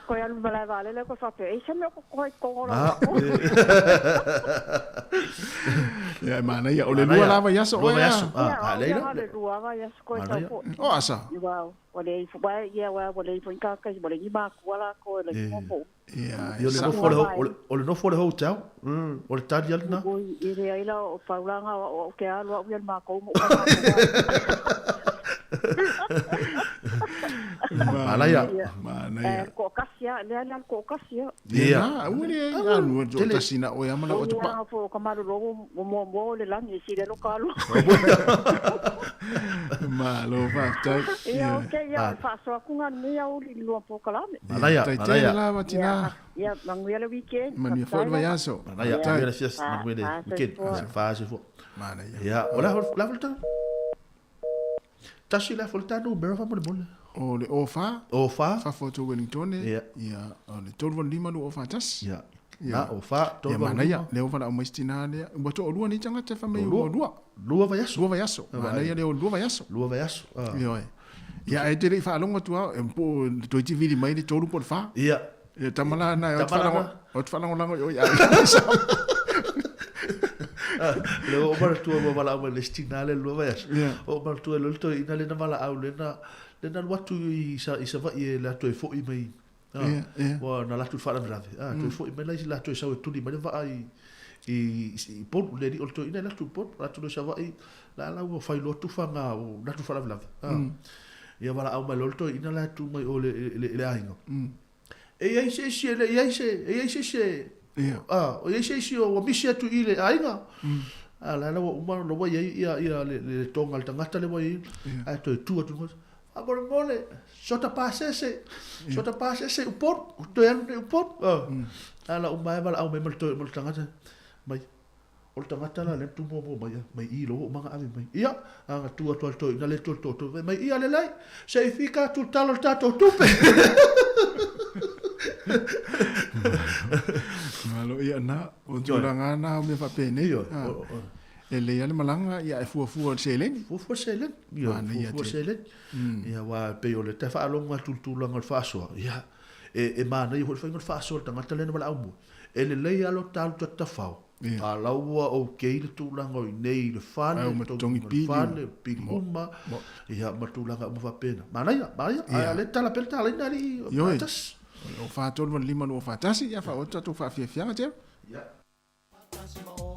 Ko ya mbala vale le ko fa pe. E se me ko Ya mana ya o le lua lava ya so. Lua ya so. Leila. Le lua va ya ko ta ko. O asa. Wow. O le fu ba ya wa o le fu ka ka o le ma ko la ko le mo. Ya. Yo le no for the hotel. O le tadi alna. O ile ila o paulanga o ke alo o ma ko mo. Malaya. Ko kasia, le ala ko kasia. Ya, ule anu jo tasina o yamala o tupa. Ya fo kamaro lo mo le langi si le lokalo. Malo fa ta. Ya, okay, ya fa so kunga ni ya uli lo po kalame. Malaya, malaya. La matina. Ya, manguia le weekend. Mami fo va yaso. Malaya, ya fies manguele weekend. Fa se fo. Malaya. Ya, ola la volta. Tashi la volta no bera fa mo le. O le ofa. Ofa. Fa foto Wellington. Ya. Ya, o le tolvo lima lu ofa tas. Ya. Ya, ofa tolvo. Ya mana ya, le ofa la maistina le. Boto o lua ni tanga te fa me o lua. Lua va yaso. Lua va yaso. Mana ya le o lua va yaso. Lua va yaso. Yo. Ya e te le fa longa tua e po to ti vidi mai le tolu por fa. Ya. Ya tamala na o fa longa yo ya. Le o mar tu mo bala mo le stinale lo vas o mar tu lo to ina le na bala au le na watu I sa va I la to fo I mai wa na la tu fa la grave tu fo I mai la to sa tu di mai va I pon le di o to ina la tu pon la tu sa va I la wo fa lo tu fa nga o la tu fa la grave ia bala au mai lo to ina la tu mai o le aingo e ai se o ye o misia tu ile ainga ala la o mano lo ia le tonga le tangata le vai ai to tu abor mole sota pasese o por to ya o por ala o mai bala au mai mo tangata mai o tangata la le tu mo mai I lo manga ave mai ia anga tu to ina le to mai ia le lai se fica tu talo tato tupe Malo ia na o tolanga na me fa pene yo. Ele ia malanga ia fu selen. Fu selen. Fu selen. Ia wa pe o le te fa longa tulanga fa so. Ia e mana I ho fa fa so tanga tele na bala umu. Ele le ia lo tal ta fa. A laua o ke le tulanga I nei le fa le tongi pi uma. Ia ma tulanga mo fa pena. Mana ia le tala pel tala ina ri. O fa tolu lima no fa tasi ya fa o tu fa fia te. Ya. No,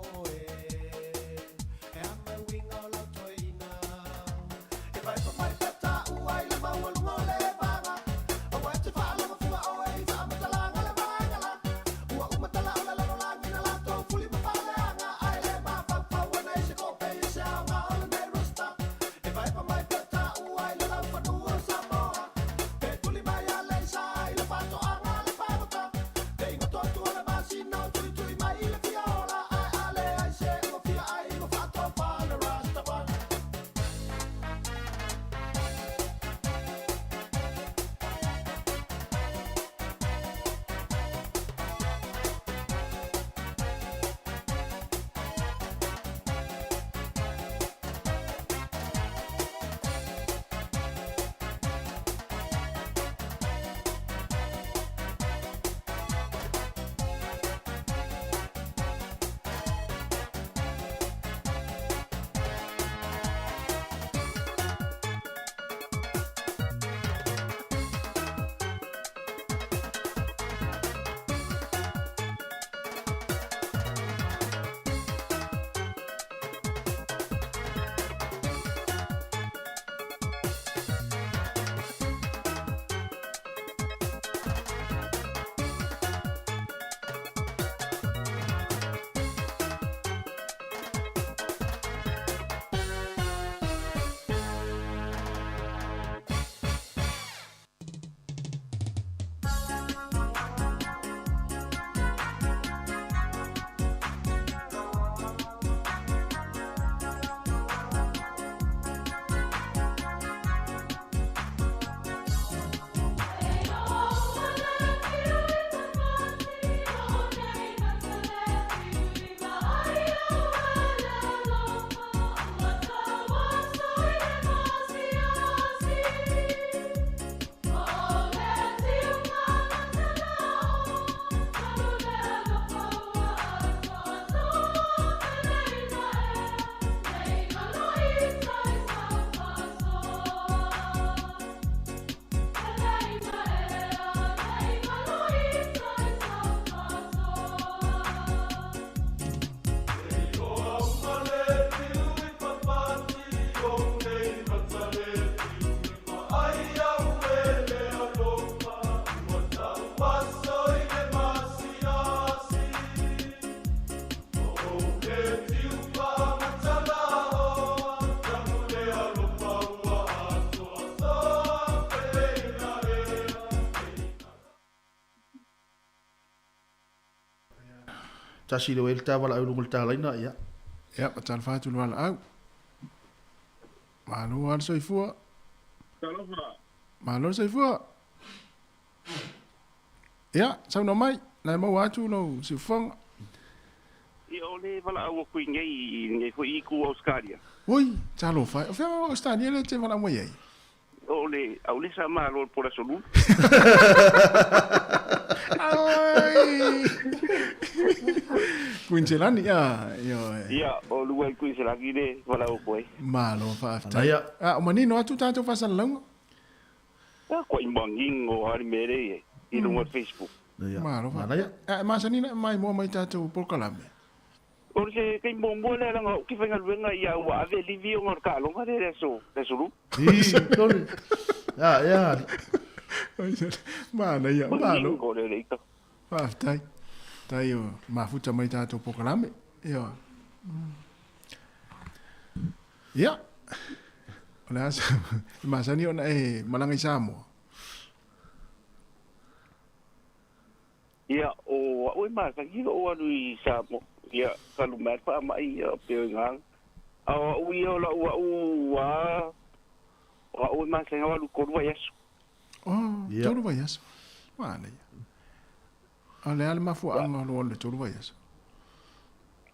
tasi le welta wala au ngul talaina ia. Ia, patal fatu wala au. Malo al soifua. Malo soifua. Ia, sau no mai, na mau atu no sifong. Ia ole wala au kui ngai fo i ku Australia. Oi, Talofa, o fea Australia le te wala mo yei. Ole, au le sa malo por a solu. Ai. Queensland ia, ia, o luai Queensland le wala o koi. Malo fa afta. Ah, o manino atu tato fa salongo. Ah, ko imbanging o hari mere i lunga Facebook. Malo fa. Ah, masanina mai mo mai tato por Colombia. O se kai mombo le langa ki fenga luenga ia wa ave livi o ngor ka longa de so lu. Tole. Ya. Mana ia, malo. Ko le ita. Fa afta. Tai o mafuta mai tato por Colombia. Ia. Ia. Olas, masani ona malanga Samoa. Ia o masani o anu Samoa. Ia kalau merpa mai peungang. Au ia la wa masanga wa lu korwa yesu. Oh, todo vai yesu. Mana ia. Ale ale mafu anga lo le todo vai yesu.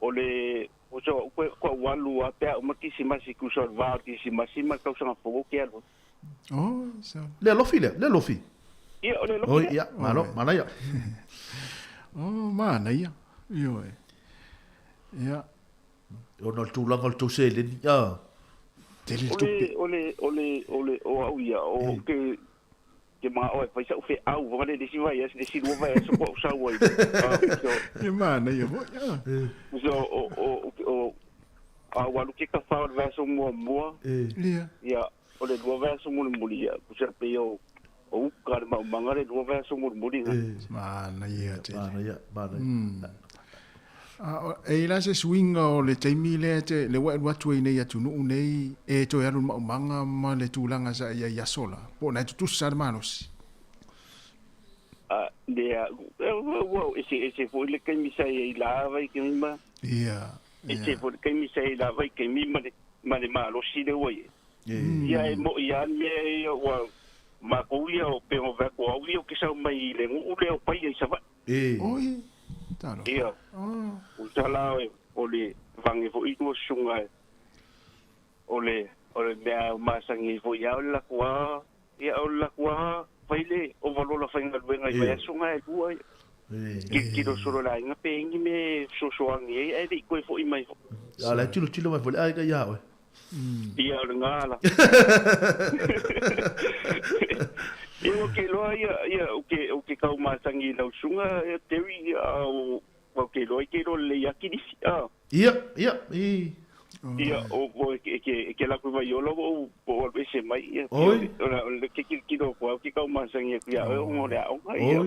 Ole o so ko walu a pe o makisima siku so va kisima sima ka usanga fogo ke algo. Oh, so. Le lofi. Ia ole lofi. Oh, ia, mana ia. Oh, mana ia. Io e. Ia. O no tu langal tu se le ia. Ole o au ia o ke ma o fa sa fe au vale de si vai de si vai so ko sa vai. E mana ia vo. So o a walu ke ka fa verso mo. Ia. Ia ole do verso mo ia. Ku se pe o kar ma mangare do verso mo Mana ia te. Mana. E la se swinga o le taimi le te le watu e nei atu nuu nei e to yaru manga ma le tūlanga sa ia sola. Po na tu sa manos. Dia ese foi le que me sai lava e que me ia ese foi que me sai lava e que me mane malo si de hoje. Ia mo ia me wa ma kuia o pe o va ko o que sa mai le o le o pai e sa va. Oi. Talo. Ia. O tala o le vangi fo itu sunga. O le mea masangi fo ia o la kwa. Ia o la kwa. Faile o valola fainga luenga i vai sunga e tua. Ki do solo la inga pe ingi me sosoangi e di koe fo i mai fo. Ala tilo mai fo ai ka ia o. Ia o ngala. Eu que lo ia o que kau masangi no sunga teri o que lo le yakini ia ia o que la kuva yo lo o ese mai o que do que kau masangi ia o ngore o ia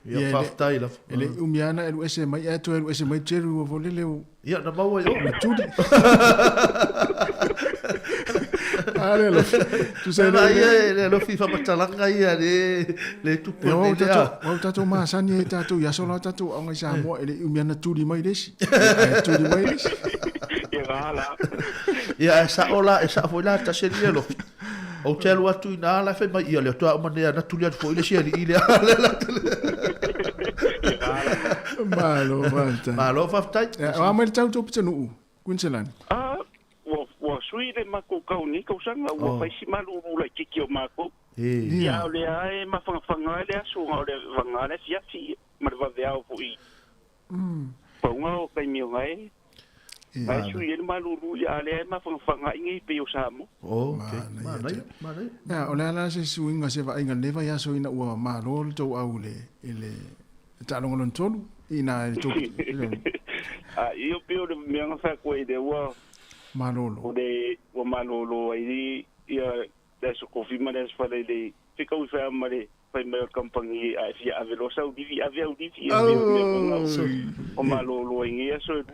ia faftai la ele umiana el ese mai ato el ese mai teru o volele o ia na mau yo tudo Arelo. Tu sei lo FIFA matalanga ia le tu ko le o tato masani tato ya solo tato o ngai Samoa ele umiana tuli mai desi. Tuli mai desi. Ia sa foi la ta seria lo. O telu atu na la fe mai ia le to a mane na tuli foi le sia ile Malo faftai. O mai tau to pitanu. Queensland. Suide mako kau ni kau sanga wa faisi malu la kiki o mako. Ia le ai mafanga le asu le vanga le fiati marva vea o fui. Ponga o kai mi ngai. Ai suide malu ia le mafanga ngai pe o samo. Mana. Ya o le ala se suinga se va inga leva ya so ina ua malo to au le ele talongo lon tolu ina to. Io pio de mi anga fa ko de wa Malolo. O malolo ai ia deso confirma des para ele fica o fé mare foi meu campanha a velocidade de avia o malolo ai ia so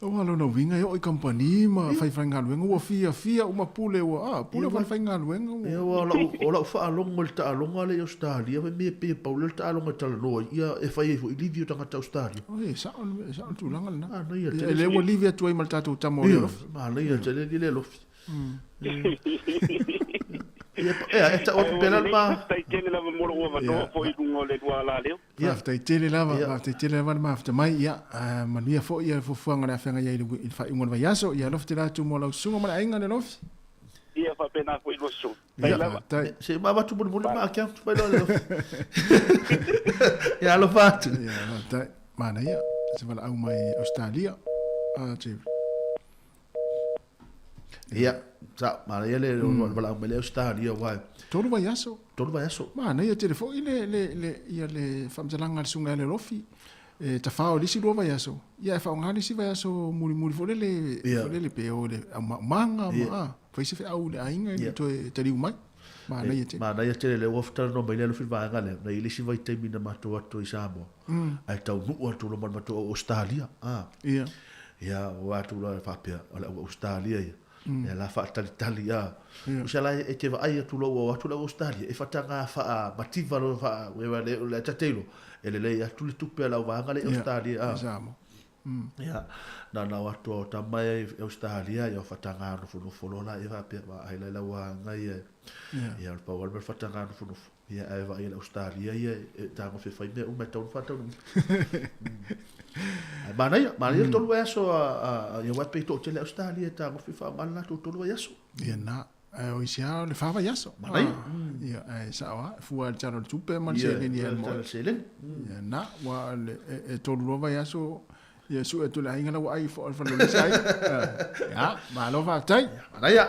O alo no winga o company ma fai nga luenga o fia uma pule o pule fai nga luenga. Ia o fa along o ta along ale Australia me pe Paul ta along ta no ia e fai o Livio tanga ta Australia. O sa tu langa na. Ah, no ia. Le o Livia tu ai malta tu tamo lo. Ma le ia te le lo. E ta o pela ma. Tai tele lava moro o vano foi lungo le dua la leo. Ia tai tele lava ma fta mai ia mania fo ia fo fuanga na fanga ia i fa ingon vai aso ia lofte la tu mo la sunga ma ainga le lof. Ia fa pena foi lo so. Se ma va tu mo ma kia tu vai lo. Ia lo fatu. Ia tai mana ia se vala au mai Australia. Te Ia, sa, ma ia le wala me le Australia wa. Tolu vai aso. Ma na ia telefoni ia le famjalanga le sunga le lofi. Ta fao lisi do vai aso. Ia fa ngani si vai aso muri fo le pe o le manga ma. Foi se fa au le ainga to te riu mai. Ma na ia te le wafta no mai le fil va ngale. Na ile si vai te mina mato i Samoa. Ai tau nu atu lo mato Australia. Ia. Ia wa tu la fa pe Australia ia. E la fa tali ya. Usala e te va ai tu lo Australia. E fa tanga fa mativa lo fa we le tatelo. E le ya tu le tupe la va ngale Australia. Esamo. Ya. Na watu ta mai Australia ya fa tanga no folo la e va pe va ai la wa ngai. Ya pa wal fa tanga no ya ai va ai Australia ya ta mo fe fa me un metal fa tau. Mana ia tolu eso ia wape to tele Australia ta mo fifa mana to tolu eso. Ia na o isia le fava yaso. Mana ia sa wa fu al charo tupe man se ni el mo. Ia na wa le tolu lova yaso ia su e tula inga wa ai fo le sai. Ya, ma lo va tai. Mana ia.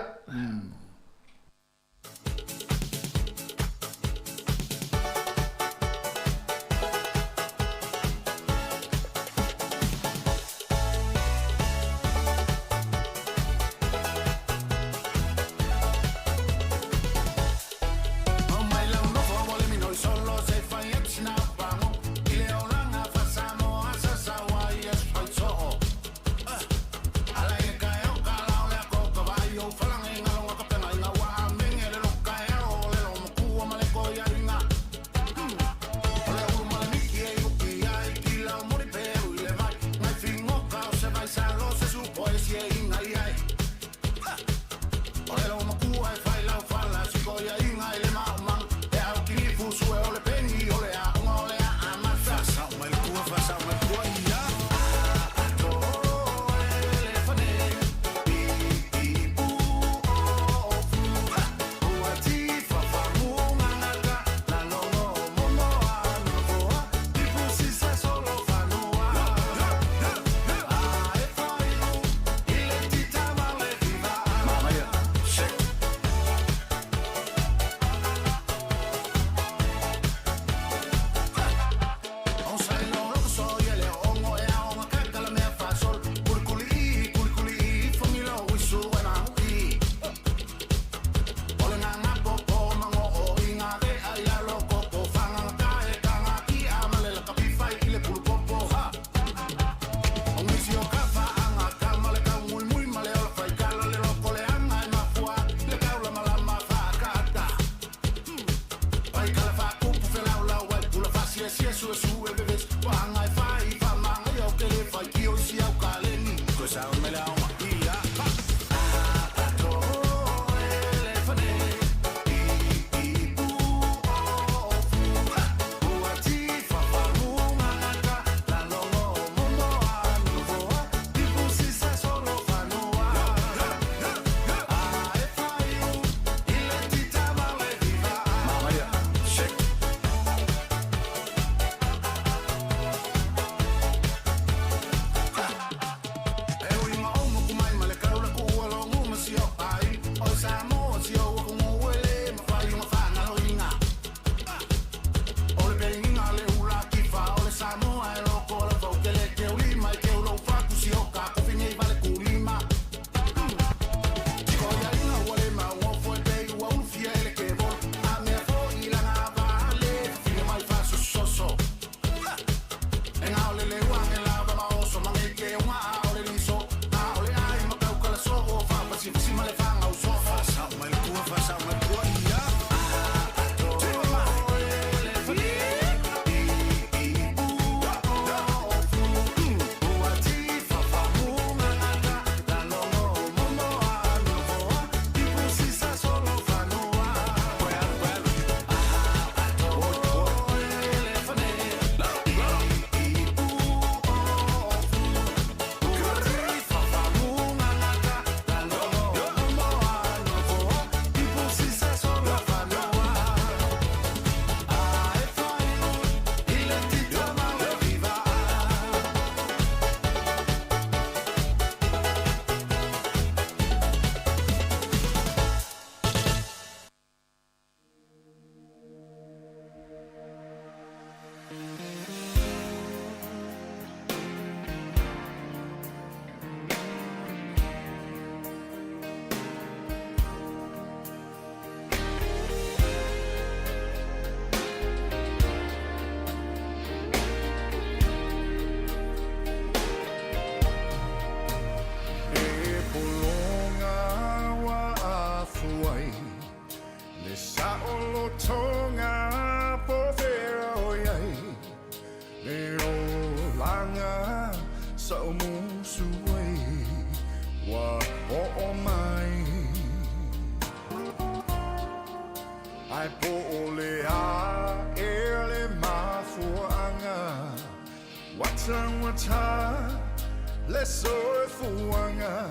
anga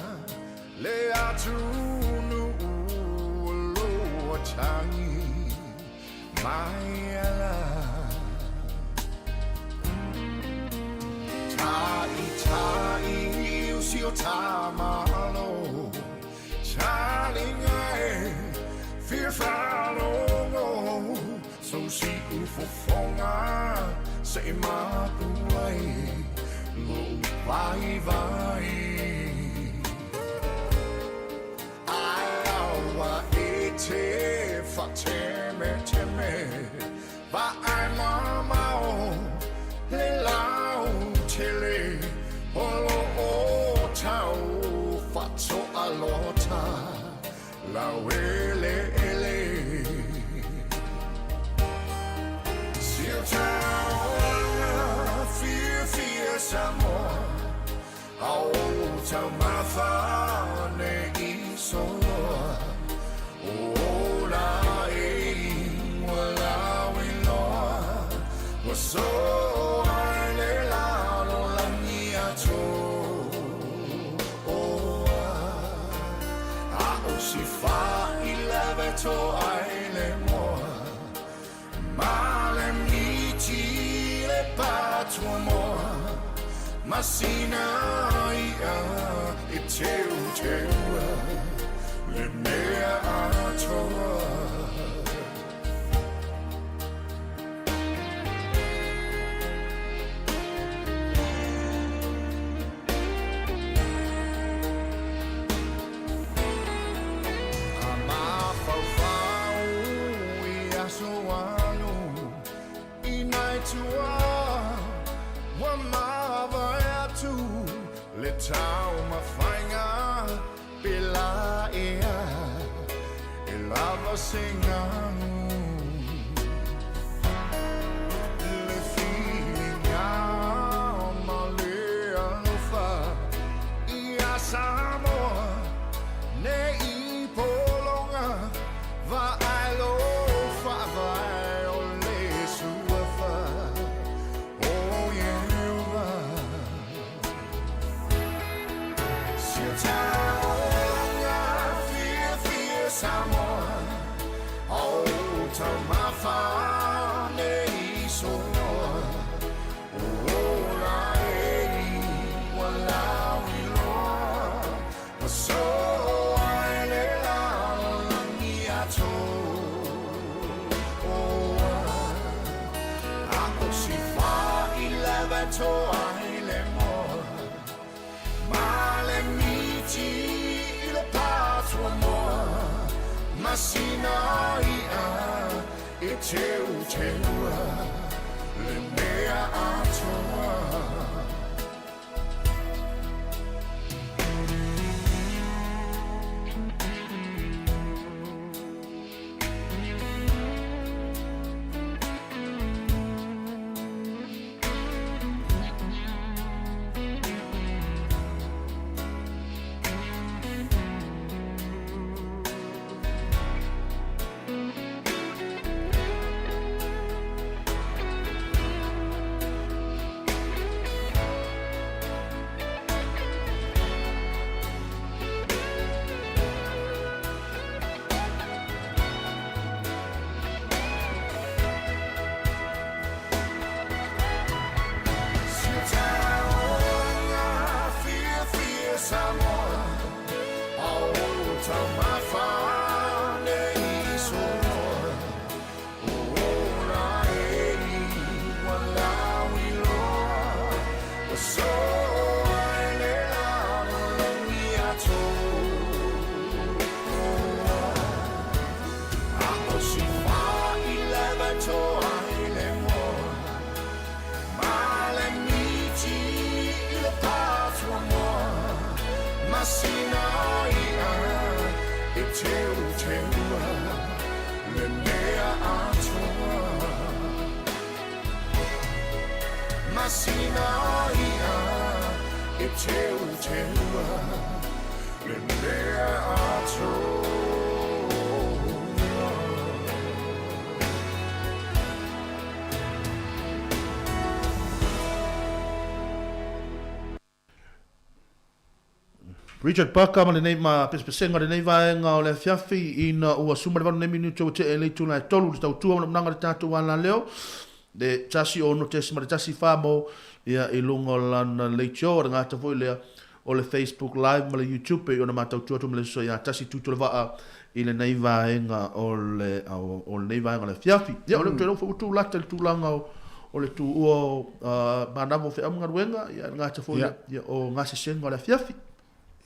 le atu nu lo changi mai ala tai usio tamalo chalinga fear follow so si ufofonga say ma tuai lo vai awa ete fateme teme va mama le lao chele olo o tau fatso alota la wele ele sil tau fear Samoa au tau mafa ne iso o la e wala we lo so ale la lo la mia to si fa il leveto ai mo male miti le patro mo ma sinaia e teu le mea ato tau mafainga pela ea e lava singa le filinga malea lofa ia Samoa ne I polonga va ai lofa va o le suafa oh yeah Samoa, oh, tamafa ne iso, oh, la e wala wilo, so ai la mia to, oh, ako si fa ilevato ai le mo, male miti le patro mo. Masinaia e teu le mea atoa Masinaia e teu le mea atoa Richard Parker ma le nei ma pespesenga le nei vaenga o le fiafi ina ua suma le vanu nei minuto te e le tula e tolu le tautua ma nanga le tatu wala leo de tasi o no tesi ma le tasi famo ia ilungo lana le tio o ngata foi lea o le Facebook live ma le YouTube e ona matautua tu ma le so ia tasi tutu le vaa i le nei vaenga o le nei vaenga le fiafi ia o le telo fo tu lata le tulanga o le tu o manamo fe amunga ruenga ia ngata foi ia o ngase senga le fiafi.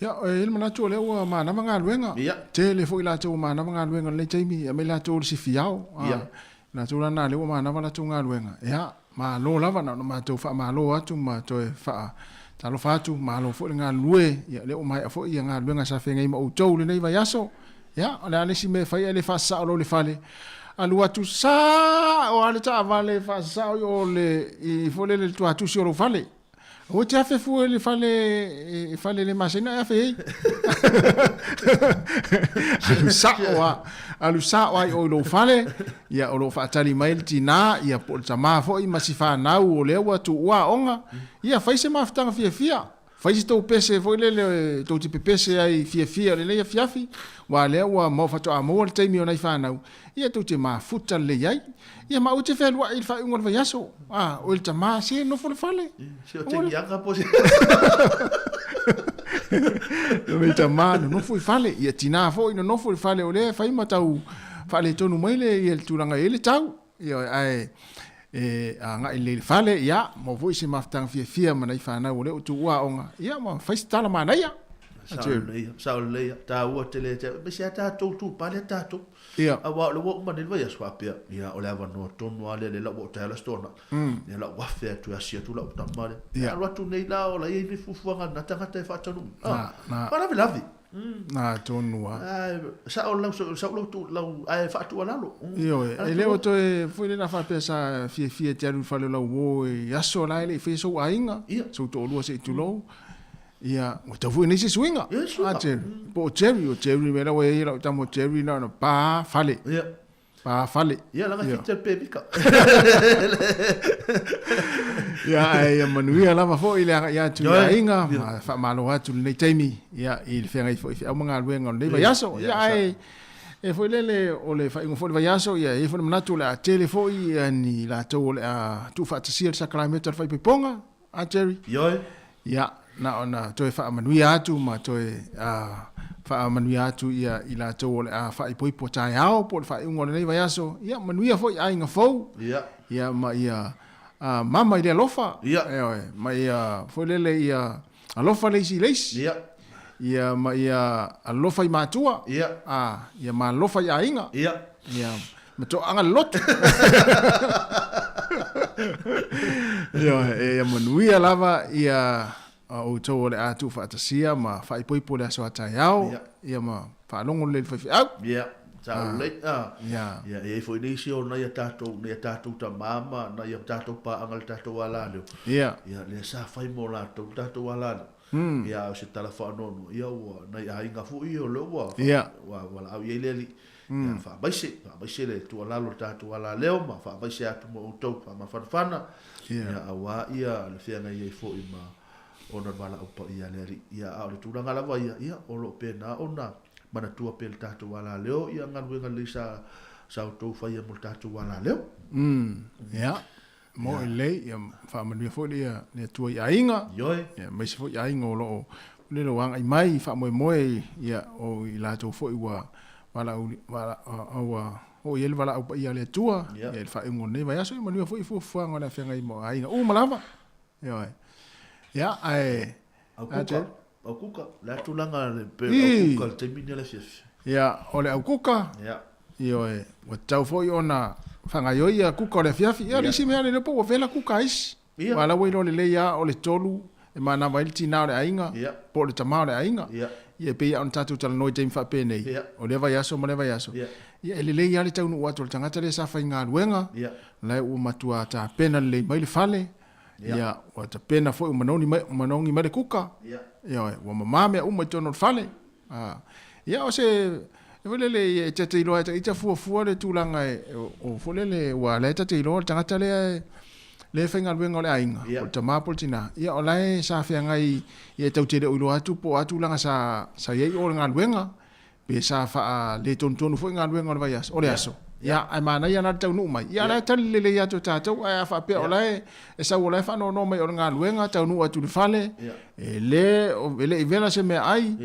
Ya, il mana tu le o mana manga luenga. Te le foi la tu mana manga luenga le taimi, me la tu si fiao. Na tu na le o mana manga tu nga luenga. Ya, ma lo lava na ma tu fa ma lo atu ma to fa. Talofa atu ma lo foi nga lue, ya le o mai foi nga luenga sa fe ngai ma o tou le nei vai aso. Ya, ona le si me fai le fa sa lo le fale. Alu atu sa o ale ta vale fa sa o le I fole le tu atu si o lo fale. O te afe fu le fale le masina afe hei. Alu sa o o lo fale ia o lo fa tali mai tina ia po tama fo I masifa na o le wa tu wa onga ia faise maftanga fia. Faise to pese fo le to ti pese ai fia le fiafi wa le wa mo fa to amo le taimi ona fa na ia to te mafuta le yai ia ma o te fe lua I fa ngol va yaso o le tama si no fo fale si o te yanga po si o tama no fo fale ia tina fo no fo fale o le fa I matau fale tonu mai le ia tulanga ele tau ia ai nga ile fale ia mo vo si maftang fia mana I fa na o le tu wa onga ia ma fa stala mana ia Saulea ta ua tele te me se ta tu pale ta tu ia awa le wo ma ne vai swapia ia o le ava no tonu ale le la wo ta la stona ia la wa fe tu asia tu la ta mare ia ro tu nei la o la I fufuanga na tanga te fa tonu para lavi na tonu wa sa o la tu la ai fa tu ala lo io le o to foi le na fa pesa fie te alu fa le la wo ia so la le fe so ainga so to lo se tu lo ia o te fu ni se swinga po cherry me la we la tamo cherry na pa fale pa fale ia la ngati pe bika ia ai manuia la fo ile ia tu inga fa malo atu nei taimi ia il fenga fo ia manga luenga nei vai aso ia ai e foi le o le fa fo vai aso ia e fo manatu la telefo ia ni la to le tu fa tsia sa kilometer fa piponga a cherry ia na ona to fa manuia atu ma to fa manuia atu ia ila to le fa poi po tai ao po fa ngol nei vai aso ia manuia fo ai nga fo ia ma ia mama ile lofa ma ia fo le ia alofa le si ia ma ia alofa I matua ia ma lofa ia inga ia ma to anga lot ia manuia lava ia o to le atu fa tasia ma fa poi po le so tai ao ia ma fa longo le fa au sa le ia e foi ni si o na ia tato ta mama na ia tato pa angal tato wala le ia le sa fai mo la tato wala ia o se talofa no ia wa na ia inga fu io lo wa wala au ia le ia fa bai se le tu wala lo tato wala leo ma fa bai se atu mo to fa ma fana ia awa ia le fia na ia fo I ma ona wala upa ia le ia au le tulanga lava ia o lo pena ona mana tua pel tatu wala leo ia ngaluenga le sa to fa ia mo tatu wala leo ia mo le ia fa manu fo ia le tua ia inga ia mai fo ia inga lo le lo wang ai mai fa mo ia o ila to fo wa wala o ia wala upa ia le tua ia fa ngone nei vai aso manu fo fu ngona fenga I mo ai o malava ia ai au kuka la tulanga le pe au kuka te mini la fief ia o le au kuka io o tau foi ona fanga yo ia kuka le fief ia le sime le po vela kuka is wala we le ia o le tolu e mana vai tina le ainga po le tama le ainga ia pe on tatu tala no te fa pe nei o le vai aso mo le vai aso ia le ia le tau no watu tangata le sa fa inga luenga la u matua ta pena le mai le fale ia o ta pena foi manongi mai le kuka ia wa mama me uma tono fale ia o se le te ilo ita fu le tulanga o folele wa le te ilo tangata le le whainga luenga o le ainga, o te mapol tina. Ia o lai sa whea ngai i tau tere uilo atu po atu langa sa iei o ngā luenga, pe sa wha le tontonu fo ngā luenga o le aso. Ia, ai mana ia nā tau mai. Ia lai tali lele ia tu tātou, ai a wha pia o lai, e sa o lai whanau no mai o ngā luenga, tau nu atu le whale, e le i vela se mea ai,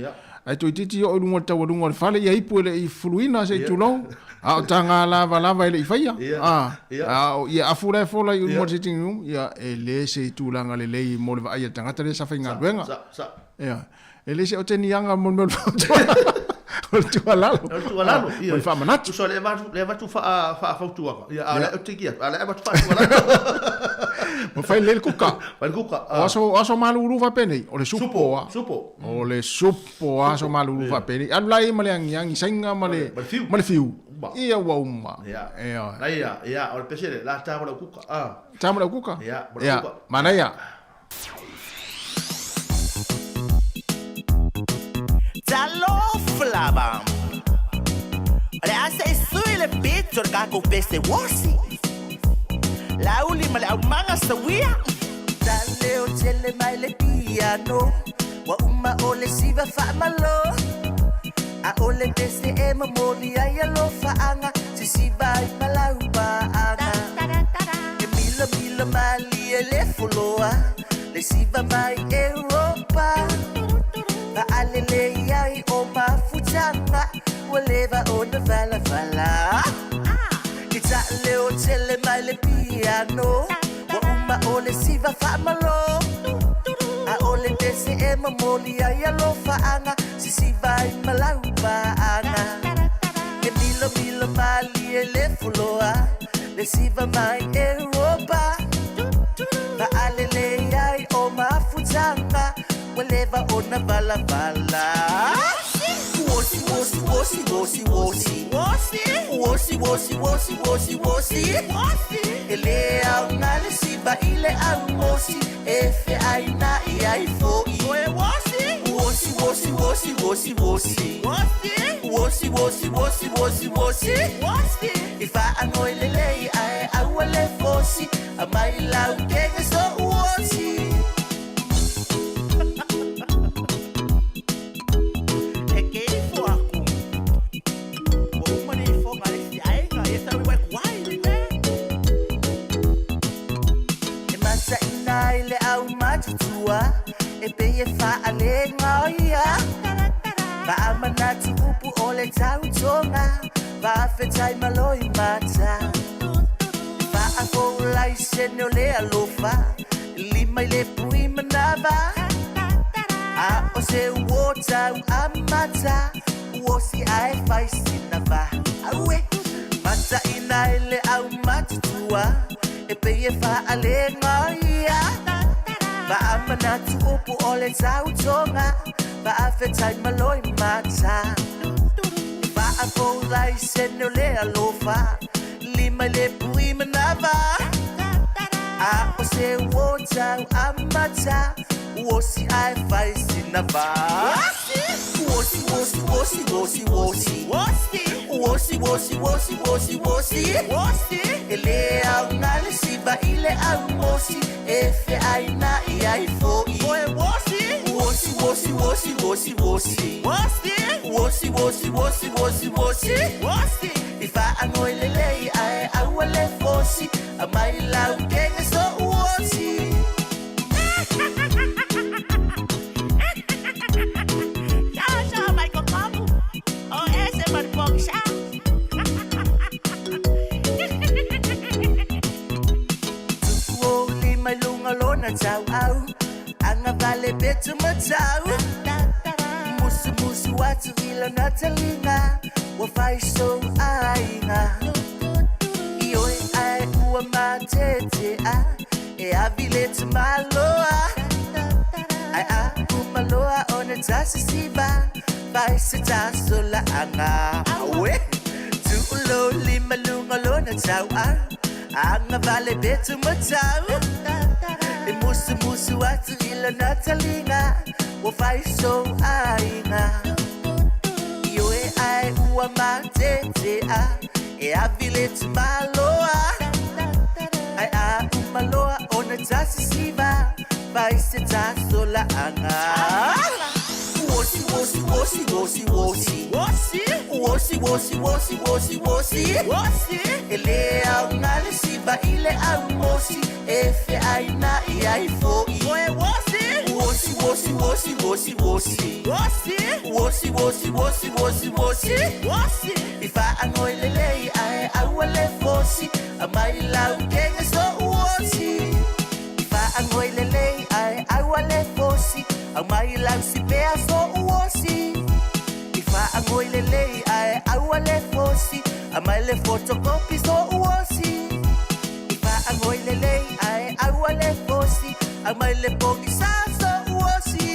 ai toi titi o lungo tau o lungo le whale, ia ipu ele i fuluina se i tulou, a o tā ngā lava ele i whaia, ia afura e fola i lungo se tingu, ia e le se i tūlanga le lei mo le wa aia tangata le sa whai ngā luenga. Ia, e le se o te nianga mo le o le tualalo. O le tualalo. O le whamanatu. So le watu whautuaka. Ia, a le o te kia. A le watu whautualalo. Mo whai le kuka. Whai kuka. O aso maluru wa penei. O le supo. Supo. O le supo aso maluru wa penei. Anu lai ma le angiangi sainga ma le fiu. Ia wauma. Ia. Ia, o le pesere. La tāma le kuka. Tāma le kuka? Ia. Mana ia. Talofa Lava. Olha essa sui le pizza ka ko pese wasi. La ultima le manga sawia. Dale o tele mai le piano. Wa uma ole siva fa malo. A ole dese e mamoli ai lo fa anga. Si si vai malau ba anga. E mila mali le foloa. Le siva mai Europa. Ba alele ai o mafutanga waleva o na vala Kita leo tele mai le piano wa uma o le siva fa malo a ole dese e mamoli ai alo fa anga si si vai malau ba anga e milo mali e le fuloa le siva mai Europa ba alele ai o mafutanga Waleva ona bala Wosi Ele au ngale siba ile au mosi Efe aina iai foi Wosi Ifa anoi lelei ai awale fosi Amai lau kenge so wosi le au matutua e pe e fa ale ngoia ba amana tupu ole tautonga ba fetai maloi mata ba ako lai seno le alofa lima le pui manava a o se wota amata o si ai fai sinava awe mata ina le au matutua e pe e fa ale ngoia ba amana tupu ole tautonga ba afetai maloi mata ba ako lai seno le alofa lima le pui manava a o se wota amata o si ai fai sinava Wosi ele au ngale siba ile au mosi efe aina iai foi Wosi ifa anoi lelei ai awale fosi amai lau kenge so wosi Tau au anga vale betu matau musu watu ila natalinga wa fai so ainga ioi ai ua matete a e avile tu maloa ai a kumaloa ona tasi siba fai se taso la anga awe tu lo lima lunga lona tau au anga vale betu matau E musu atu ila natalinga Wa fai so ainga Ioe ai ua matete a E avile tu maloa Ai a umaloa Zasisiba, vai se tasola anga. Wosi, wosi, wosi, wosi, wosi. Wosi, wosi, wosi, wosi, wosi, wosi. Wosi, ele au ngale siba ile au mosi. Efe aina iai foi. Wosi, wosi, wosi, wosi, wosi, wosi. Wosi, wosi, wosi, wosi, wosi, wosi. Wosi, ifa angoile lei ai awale fosi. Amai lau kenga so wosi. Ifa angoile lei ai awale fosi. Amai lau si pea so wosi. Ifa angoile lei ai awale fosi. Amai le photocopy so wosi. Ifa angoile lei ai awale fosi. Amai le pongi sa so wosi.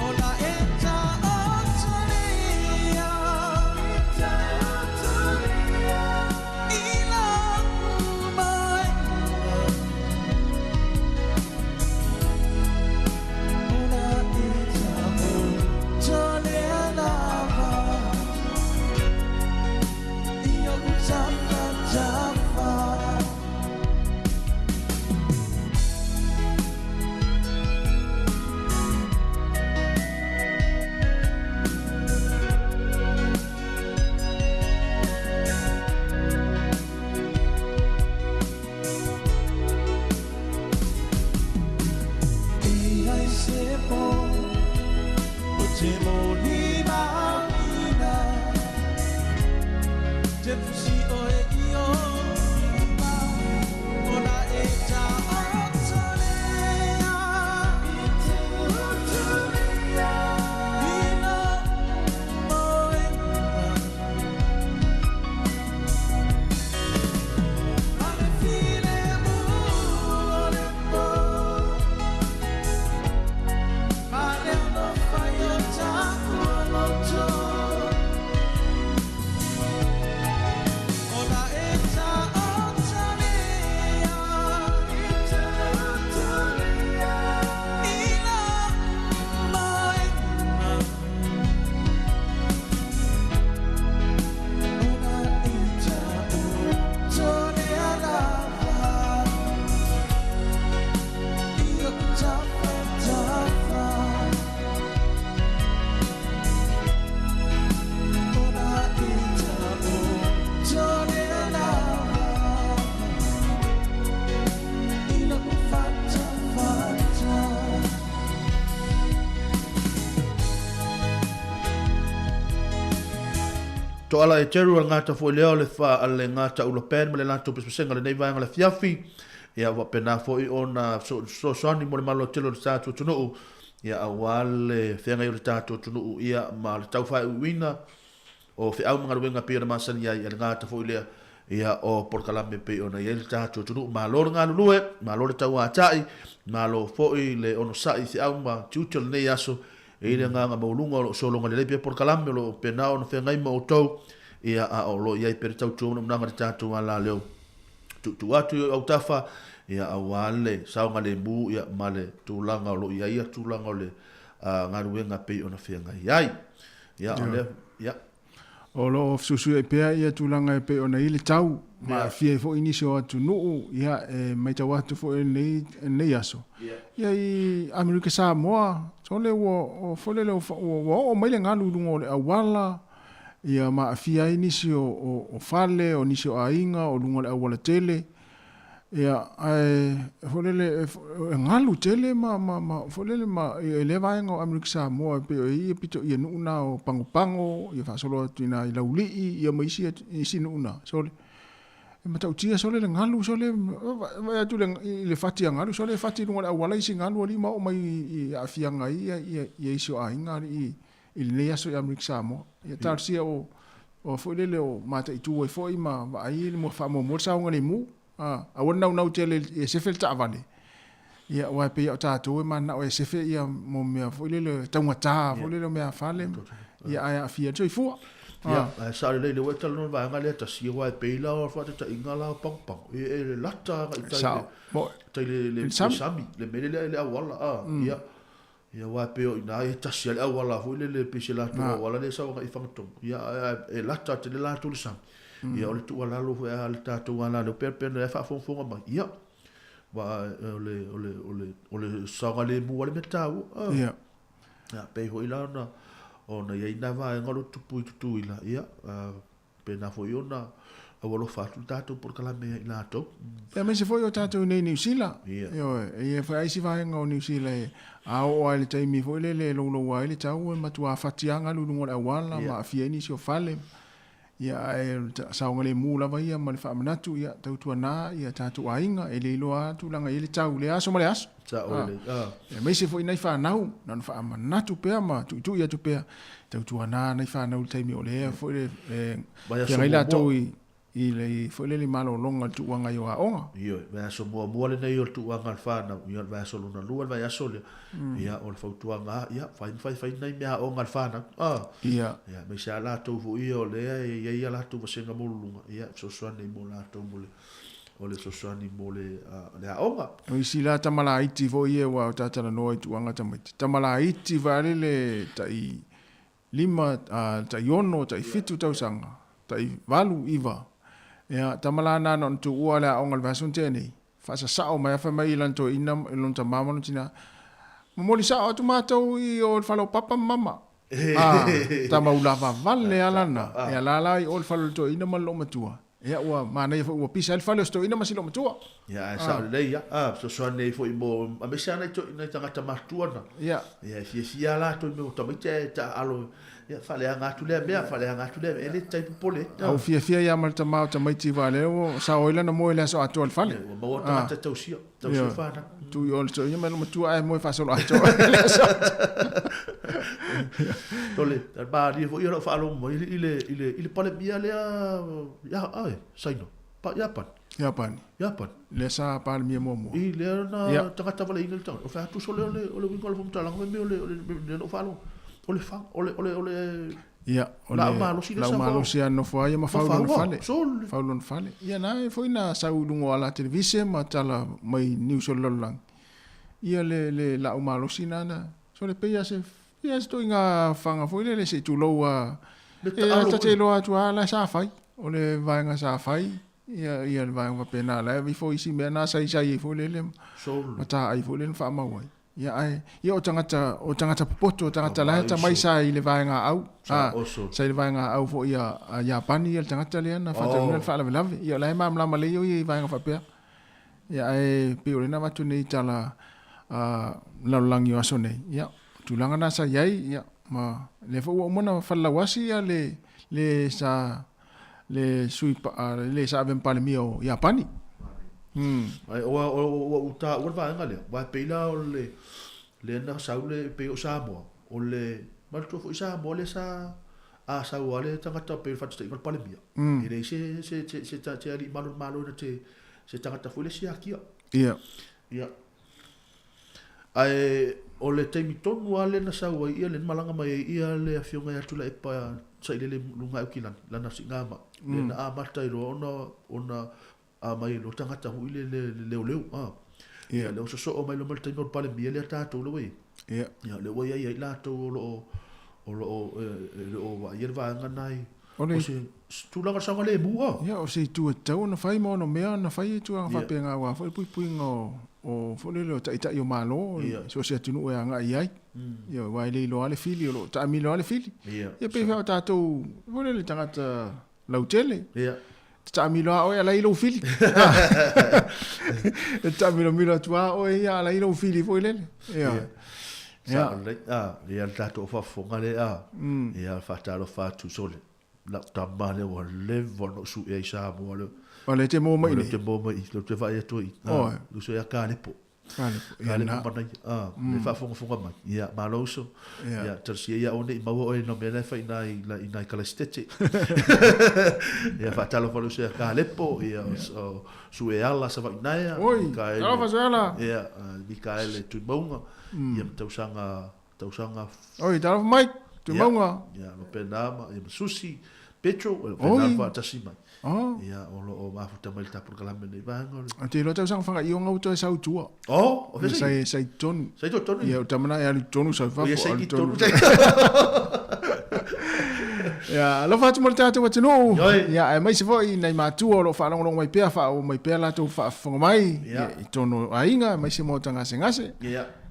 Ona to ala e teru al ngata fo leo le fa ale ngata ulo pen mo le lanto pesenga le nei vanga le fiafi ia wa pena fo I ona so sani mo le malo telo le tatu tunu ia awale fenga yo le tatu tunu ia ma le tau fa wina o fe au mga wenga pira masani ia le ngata fo le ia o porkalame pe ona ia le tatu tunu ma lo nga lue ma lo le tau atai ma lo fo le ono sai se au ma tutel nei aso e le nga maulunga so longa le pe porkalame lo pena ona fenga I mo to ia a o lo ia per tau tunu na nga tatu ala leo tu atu au tafa ia awale saunga le bu ia male tulanga lo ia tulanga le ngaruenga pe ona fianga ai ia ole ia o lo susu e pe ia tulanga pe ona ile tau ma fie fo inisio atu no ia mai tau atu fo nei aso ia I America Samoa sole wo fo le o mai le ngalu lungo le awala ia ma fia inisio o fale o nisio ainga o lungo le awala tele ia folele ngalu tele ma folele ma ele vaenga o America Samoa pe I pito ia nuna o pango ia fa solo tina I lauli ia maisi isi nuna sole ma tautia sole le ngalu sole va tu le fati ngalu sole fati lunga wala isi ngalu ali ma o mai afia ngai ia isi o ainga I le aso I America Samoa ia tarsia o folele o mata itu e foi ma ai mo fa mo sa ngani mu a wona na tele e se fel tavale ia wa pe o tato e mana o e se fe ia mo me foi le tangata foi le me afale ia ai afia toi fu ia sa le le weta no va ngale ta si wa pe la o fa ta ingala pang e lata sa mo le sami le me le awala ia wa pe o na e ta si le awala foi le pe se la to wala le sa o I fangto ia e lata te le la to le sam ia ole tu ala lo e al tatu ala lo per le fa fonga ma ia wa ole sangale mu ole metau ia pe ho ila na ona ia ina va ngalo tu ila ia pe na fo yona awolo fa tu tatu por kala me ila to e me se foi o tatu nei New Zealand io e fa ai si va ngo New Zealand a o ai te mi foi le lo wa ile tau ma tu a fatianga lu ngol awala ma fieni si o fale ia saunga le mula vai ia mal fa manatu ia tautua na ia tatu ainga ele loa tu langa ele tau le aso male aso e me se foi nai fa nau nan fa manatu pe ma tu ia tu pe tautua na nai fa nau taimi ole foi e ngai la to I le foi le malo longa tu anga yo a onga io va so mo le nei tu anga fa na io va so luna lua va so le ia o fa tu anga ia fa nei me a onga fa na ia me sa la to fu io le ia la tu senga mo lunga ia so so nei mo la to mo le o le so so ni mo le a onga o si la tamala iti vo ia wa tata na no tu anga tamala iti va le tai lima tai ono tai fitu tau sanga tai valu iva ia tamala na non tu wala ongal vasun tene fa sa sao mai fa mai lan to inam lon ta mama no tina mo li sa automato I o falo papa mama ta maula va valle alana ia la la I o falo to inam lo matua ia wa mana ia wa pisa falo sto inam silo matua ia sa le ia so so nei fo mo a me sa nei to nei tanga matua na ia fia la to mo to me ta alo ia fale ngatu le mea fale ngatu le ele tai pole au fia ia mal tamau tamaiti vale o sa oila na mo ile so atol fale mo ta tausia fana tu yo so ia melo tu ai mo fa solo ato tole ba ri fo ia fa lo mo ile pale bia le ya ai saino pa Japan le sa pa mi mo i le na tanga vale inga tang o fa tu so le wingol fum tala me le no fa lo ole fa ole ia ole la malo si no fo ia ma fa lo fale ia na foi na sa ulungo ala televise ma tala mai news lolang ia le la malo si na so le pe ia se to inga fanga foi le se tu lo a ta te lo atu ala sa fai ole vai nga sa fai ia vai nga pena la vi foi si me na sai foi le mata ai foi le fa ma wai ia ai ia o tangata poto tangata la ta mai sai le vai nga au sai le vai nga au fo ia Japan ia tangata le na fa ta fa la ia la ma ma le ia vai nga fa pe ia ai pe ole na matu nei tala la lang yo so nei ia tulanga na sa yai ia ma le fo mo na fa la wasi ia le sa le sui le sa ben pa le mio Japani ai o ta o va ngale va peila o le na saule pe o Samoa o le mal to fo Samoa le sa a sa wale tanga ta pe fa tste pa le mia e le se ta ali malo na se tanga ta fo le sia kia ia ai o le te mitonu ale na sa wa ia le malanga mai ia le afionga ya tula e pa sai le lunga o kilan la na singama le na amata i ona a mai lo tangata hui le ia le so o mai lo mal tengo pale bia le tato lo we ia le we ia la to o va ia va nganai o se tu la sa le bu ia o se tu tau na fai mo no mea na fai tu fa penga wa foi pui ngo o fole lo ta ita yo malo so se tunu e anga ai ia wa le lo ale fili lo ta mi lo ale fili ia pe fa tato fole le tangata lautele ia ta milo o ya lai lo fili ta milo tua o ya lai lo fili foi le ya ya ta to fa fonga le ya fa ta lo fa tu sole la ta male o le vono su e sa mo le o le te mo mai lo te va ya to lo so ya ka le po Kale mana le fa fonga mai ia maloso ia tersia ia one mau o no me fa ina kala stete ia fa talo fa lusia ka lepo ia su e ala sa va inaia ia Mikael tu bonga ia tausanga oi talo mai tu bonga ia no penama ia susi petro o penama tasima ia o mafuta mai ta por kalame nei bango ati lo tau sang fanga i nga uto sa utua sai tonu ia tamana ia tonu sa fa ia lo fa tumo tatu wa tunu ia mai se foi nei matu o lo fa long mai pe fa o mai pe la tu fa fonga mai i tonu ainga mai se mo tanga sengase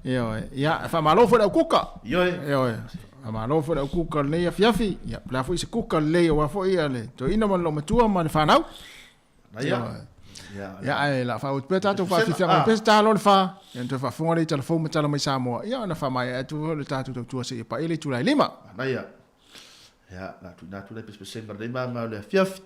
ia fa malo fo da kuka ia ama no fo ku ka le fiafi ya la fo se ku ka le wa fo ia le to ina man lo matua man fa nau ya ai la fa ut peta to fa fi fa peta lo fa en to fa fo le telefon tala mai Samoa ya na fa mai tu le tatu to se pa ile tu la lima ya na tu le pe senga de ma le fiafi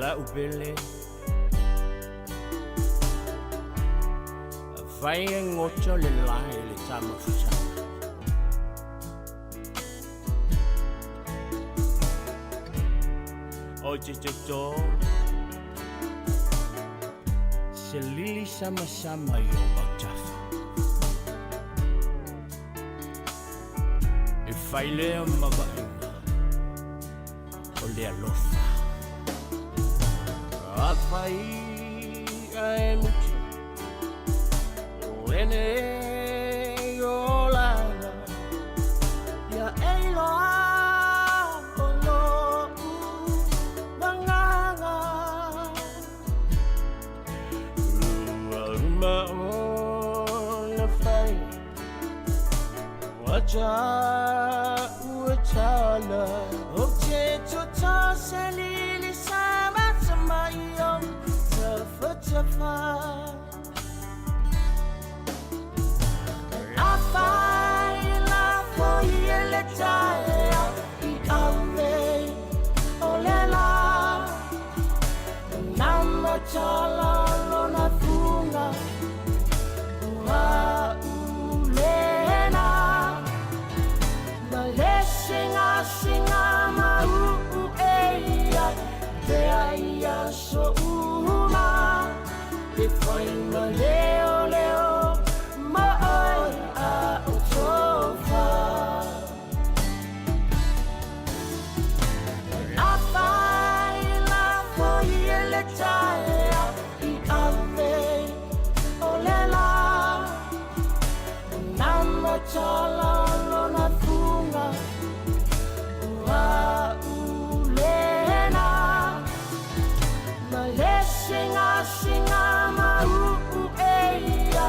la ubele Fai ngocho le lai le tama fucha Oje jojo Se lili sama yo baktafa E fai lea mabainga O lea lofa A fai ai mucho Lene yo lana Ya eiloa Wachala Oche Chota Selili Sama Samayo Tafa La faila Foyele Taya Ave Olela Nama Chala Lona Funga Singa mau eia te aia so uma te foi no leo mai a utofa la faila foi ele taia I ave olela nama chala lona funga Singa mau eia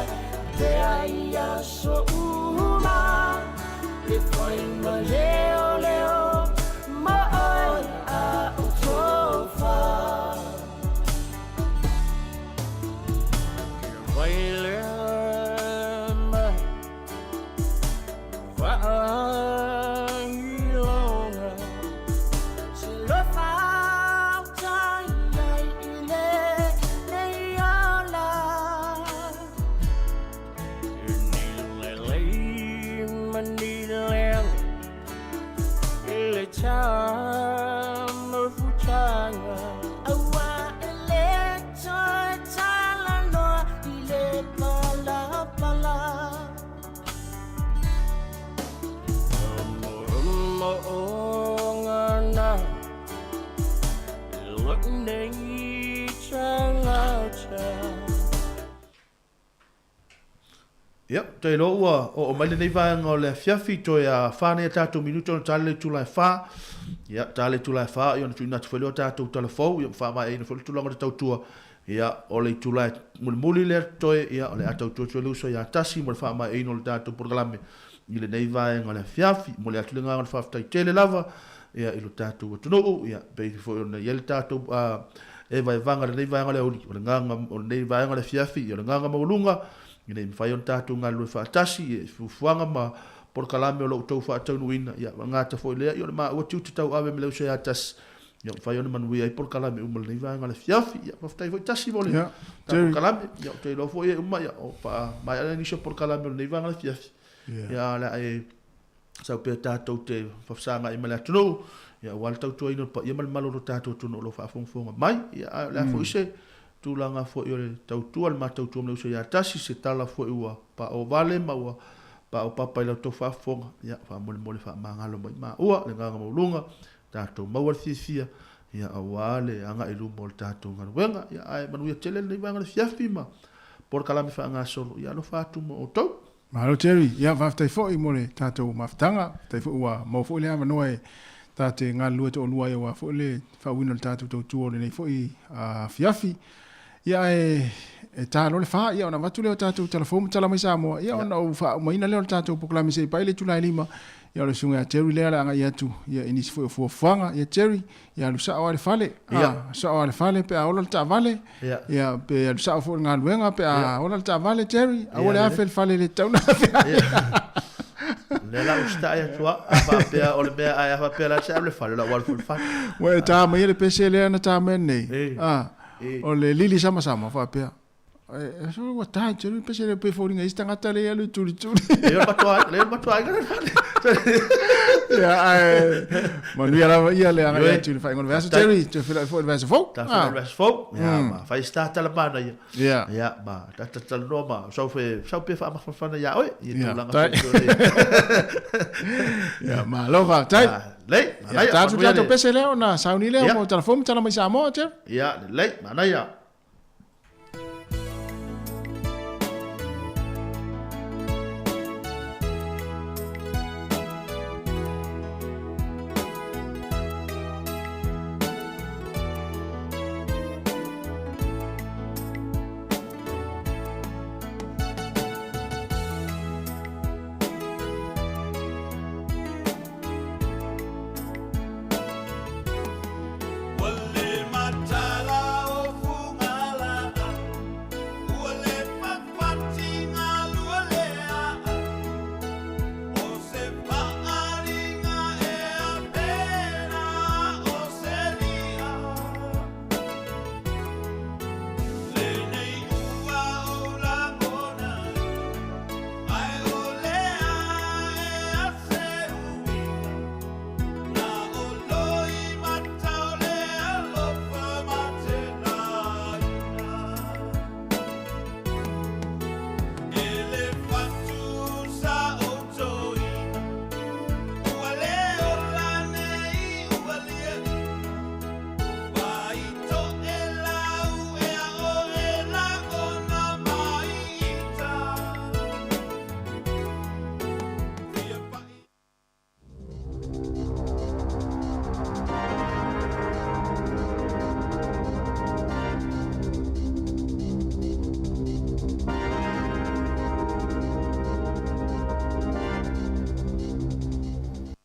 te aia so uma te foi no leo mai a utofa vai lea mai vai longa se lo fa Yep, te loa o mai nei vai ngo le fiafi to ya fane tatu minuto tale tu la fa. Ya tale tu la fa yo tu na tu felo tatu telefo yo fa mai no felo tu longa tau tua. Ya o le tu la muli le to ya o le atau tu lu so ya tasi mo fa mai no tatu programe. Ile nei vai ngo le fiafi mo le atu nga ngo fa tele lava ya ilo tatu tu no ya be fo na yel tatu e vai vanga nei vai ngo le o nganga o nei vai ngo le fiafi yo nganga mo lunga. Ine me fai on tatu ngā lue whaatasi e fufuanga ma por kalame o lo tau whaatau ina ia ngāta fo lea i o le maa ua tiu te tau awe me leo se atas ia fai on manui ai por kalame umal nei vanga le fiafi ia maftai fo tasi vole por kalame ia te lo fo ia uma ia o pa mai ala nisho por kalame o nei vanga le fiafi ia la e sau pe tātou te whafsanga i mele atunu ia wal tau tua ino pa ia mal malo ro tātou tunu lo whaafonga mai ia la fo ise tulanga fo i le tautua le matautua mleu se ia tasi se tala fo i ua pa o vale ma ua pa o papa i lau tau whaafonga ia wha mole wha mangalo mai ma ua le nganga maulunga tātou mauar fia ia a wale anga i lumo le tātou ngana wenga ia ai manuia tele nei wanga le fiafi ma por kalame wha ngā solo ia no whaatu mo o tau Mahalo Terry, ia whaftai fo i mole tātou maftanga tai fo ua mau fo i lea manoa e tāte ngā lua to o lua e ua fo i le whawina le tātou tau tuo le nei fo i fiafi ia e talo le fa ia ona watu leo tātou telefon tala mai Samoa ia ona u fa maina leo tātou proklame se pai le tulai lima ia le sunga Terry lea la nga ia tu ia inis fo fuanga ia Terry ia lu sa wale fale sa wale fale pe a ola ta vale ia pe lu sa fo nga luenga pe a ola ta vale Terry a ola fel fale le tauna Le la usta ya tua apa pea o le mea ai apa pea la se le fale la wal fa. Wa ta mai le pese le na ta men nei. O le lili sama fa pea. So wa ta je le pese le pe fori ngai stanga tale ya le tuli. Le matua ga fale. Ja, maar nu ja le anga ya tuli fa ngon verso teri te fila fo verso fo. Ta verso fo. Ja, ma fa sta tala bana ya. Ja, ma ta tal no ma so pe fa fa na ya oi. Ja, ma lo ga tai. Lei, ja, ta tu ta pese le na sauni le mo telefon tala mai Samoa te. Ja, lei, mana ya.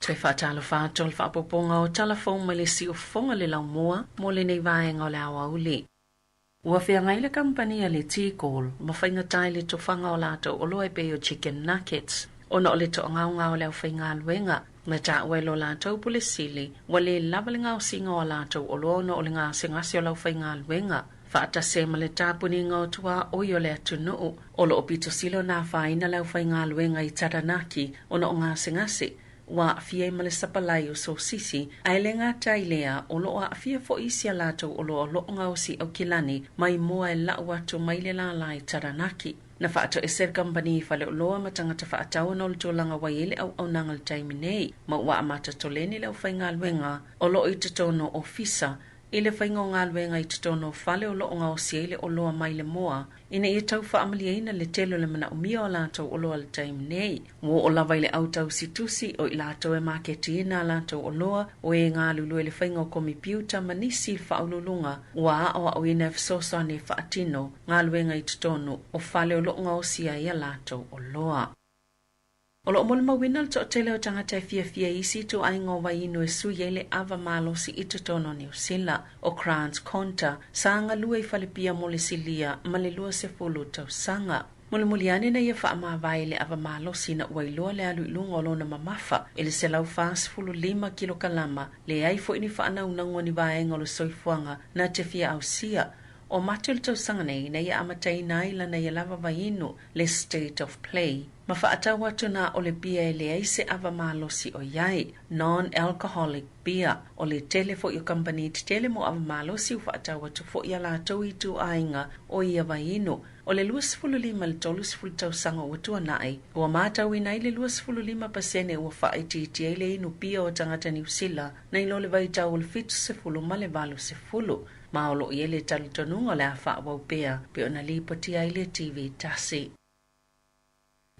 Te whatalofa tol whapoponga o talafong malesi o fonga le lau mua mo le nei vaenga o le awa uli. Ua whia ngai le kampania le T-Call ma whainga tai le tofanga o lato o loe pe o chicken nuggets o na o le to ngau ngau le au whainga alwenga na ta welo lato pule sili wa le lava le ngau singa o lato o loa na o le ngā singasi o lau whainga alwenga. Whaata se ma le tāpuni ngau tua o yo le atunuu o lo o pito silo na whaina lau whainga alwenga I taranaki o na o ngā singasi. Wa afia ma le sapalai o so sisi, ai le ngā tailea o lo a afia fo isi a lato o lo ngau si au kilani mai mua e lau atu mai le la lai taranaki. Na whaato e ser company fale o loa matangata whaatau na o le tōlanga waiele au nanga le taimi nei, ma wa amata toleni le au whainga alwenga o lo I te tono ofisa, I le whainga o ngā alwenga I te tono fale o lo ngau si ele o loa mai le moa, ina I tau whaamaliaina le telo le mana umia o lātou o loa le taimi nei. Mo o lawa I le autau situsi o I lātou e maketi ina lātou o loa o e ngā lulu e le whainga o komipiuta manisi il whaululunga wa o ina fisosa ne whaatino ngā luenga I te tono o fale o lo ngau si a ia lātou o loa. O lo mol mawina le tele o tangata e fia isi tu ai ngō wai inu e sui ele ava malosi I te tono New Zealand o Crans Conta sa anga lua I falipia mo le silia ma le lua se fulu tau sanga. Mole muliane na ia wha ama vai le ava malosi na wailoa le alu ilunga o lona mamafa ele se lau fas fulu 5 kilo kalama le ai fo ini wha ana unango ni vaenga o le soifuanga na te fia au sia. O matul tau sanga nei na ia amatai na ila na ia lava vainu le state of play. Ma whaatau atu na o le bia e le aise ava malosi o iai, non-alcoholic beer, o le tele fo i o company te tele mo ava malosi u whaatau atu fo i ala tau I tu ainga o ia vainu. O le 25 le 30 tau sanga o tua nai, ua mātau I nai le 25% ua whaiti ai le inu bia o tangata New Zealand, na ilo le vaitau o le 70 ma le 80. Ma o lo I ele talitonunga le a whaawau pea, pe o na lipoti ai le TV tasi.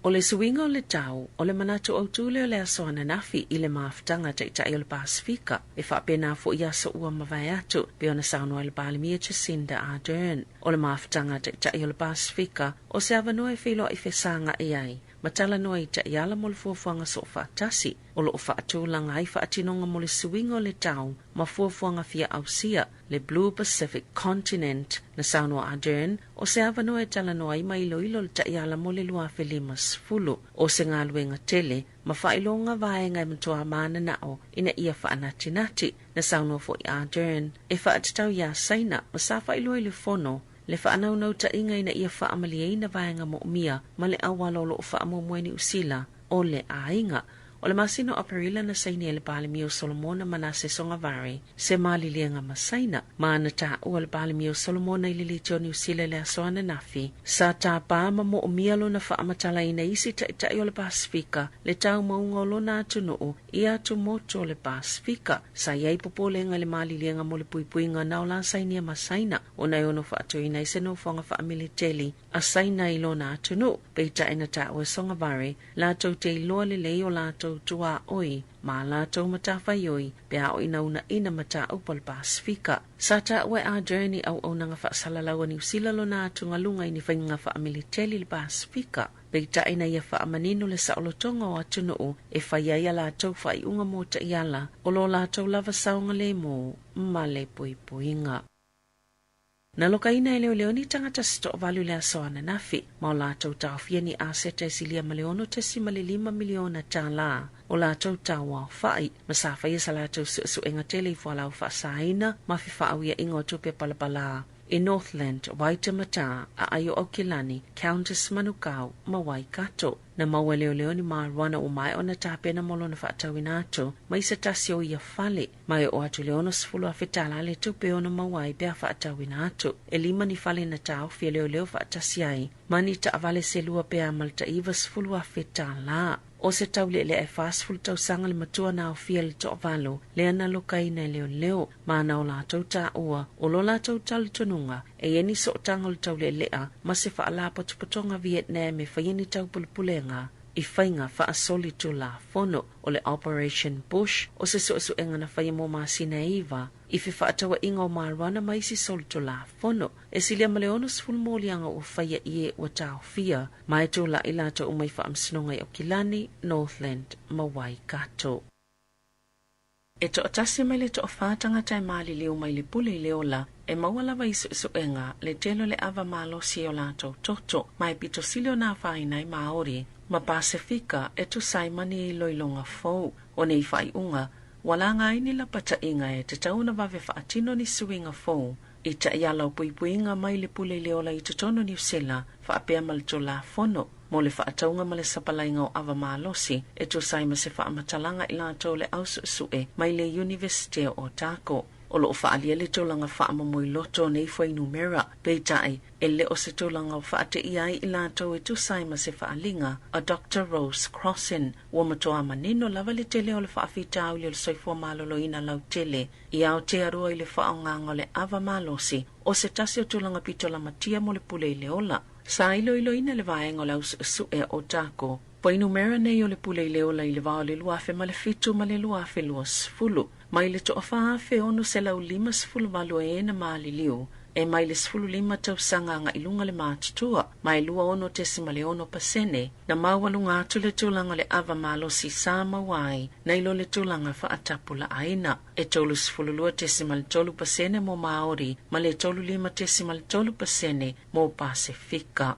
O le suinga o le tau, o le manatu au tūle o le asoana nafi I le maafutanga te itai o le Pasifika, e whapena fo I aso ua mawai atu, pe o na saunua le Balimia Jacinda Ardern. O le maafutanga te itai o le Pasifika, o se avanua e whilo I whesanga e ai, matala noa I ta iala mo le fuafuanga so whaatasi, o lo whaatūlanga ai whaatinonga mo le suingo le tau, ma fuafuanga fia ausia, le Blue Pacific Continent, na Samoa Ardern, o se avanoa tala noa I mai ilo le ta iala mo le lua felimas fulu, o se ngā luenga tele, ma whailonga vaenga matoa mana nao, ina ia whaanatinati, na Samoa fo I Ardern, e whaatatau ia saina, ma sa whailoi le fono, le whaanaunau ta inga ina ia whaamaliaina vaenga mo mia, ma le awalolo o whaamumueni usila, o le ainga, o le masino aparila na saini le Balimio Solomona manase songa vari, se malilianga masaina, maana ta ua le Balimio Solomona ili litio ni usila le asoana nafi, sa ta pāma mo mialo na whaamatala ina isi ta itai o le Pasifika, le tau maunga o lona atunuu, ia atu moto le Pasifika, sa iai popolenga le malilianga mo le puipuinga na o la saini masaina, o na iono whaatoina ise no whanga whaamiliteli, a saina I lona atunuu, peita ina ta ua songa vari, la tau te iloa le leo la tau tua oi, ma la tau matawhai oi, pia o inauna ina mata upal Pasifika. Sata ue a journey au nanga whaasalalau ni usila lona atungalunga ini whainga whaamiliteli le Pasifika. Peita ina ia whaamanino le saolotonga o atunuu, e whaiaia la tau whaiunga mo ta iala, o lo la tau lava saunga le mo, ma le puipuinga. Na loka ina e leo ni tangata sto valu le asoana nafi, ma o la tau tau fia ni aseta e silia maleono te si malilima miliona ta la, o la tau tau wau fai, masafa ia sa la tau su engatele I folau whaasaina, ma fi whaau ia ingo tupe palapala. I Northland, Waitamata, a ayo o Kilani, Countess Manukau, ma Waikato. Na maua leo ni maruana o mai o na tāpena molo na whaatawina ato, mai sa tasi o ia whale, mai o atu leo na sifulu a whetala le tupe o na mawai bea whaatawina ato. E lima ni whale na tau fia leo whaatasi ai, mani ta avale se lua bea malta iwa sifulu a whetala. O se tau le e whaasfulu tau sanga le matua na o fia le to valo, le ana lokaina leo, maana o la tau ta ua, o lo la tau tali tonunga, e eni so tanga le tau le lea, ma se whaala patupatonga Vietnam e whaieni tau pulupulenga, I whainga whaasoli tu la fono o le Operation Bush, o se so enga na whai mo masina iwa, I fi whaatawa inga o marwana mai si soli tu la fono, e silia maleono sfulmolianga o whaia ie o tau fia, mai tu la ilata o mai whaamsinonga o Kilani, Northland, ma Waikato. E to atasi mai le to whaatanga tai maali leo mai le pule leo la, e mawalawa isu enga le telo le ava malo si o lato toto, mai pito silio na whainai maori, ma Pasifika e tu saimani I loilonga fau, o nei whai unga, wala ngai ni la pata inga e te tauna wave whaatino ni suinga fau, I ta iala o puipuinga mai le pule leo la I tutono ni usela, whaapea malito la fono, mo le whaataunga ma le sapalainga o ava malosi, e tu saima se whaamatalanga I lato le ausue, mai le University o Tako. O lo whaalia le tōlanga whaamamoi loto nei whai numera, peitai, e le o se tōlanga o whaate iai I lato e tu saima se whaalinga, a Dr. Rose Crossin, ua matoa manino lava le tele o le whaafitau le soifua malolo ina lau tele, I au te arua I le whaonganga le ava malosi, o se tasi o tōlanga pitola matia mo le pule I le ola. Sa ilo ina le vaenga o lau sue o Tako, po inumera nei o le pule I le ola I le vao le luafe ma le fitu ma le luafe luas fulu. Mai le toa whaafe ono se lau 5 walu e na maali liu, e mai le 5 tau sanga nga ilunga le mātutua, mai lua ono tesima le ono pasene, na mawalu ngā tu le tūlanga le ava malo si sā mawai, na ilo le tūlanga whaatapula aina, e tolu 12 tesima le tolu pasene mo Maori, ma le tolu 5 tesima le tolu pasene mo Pasifika.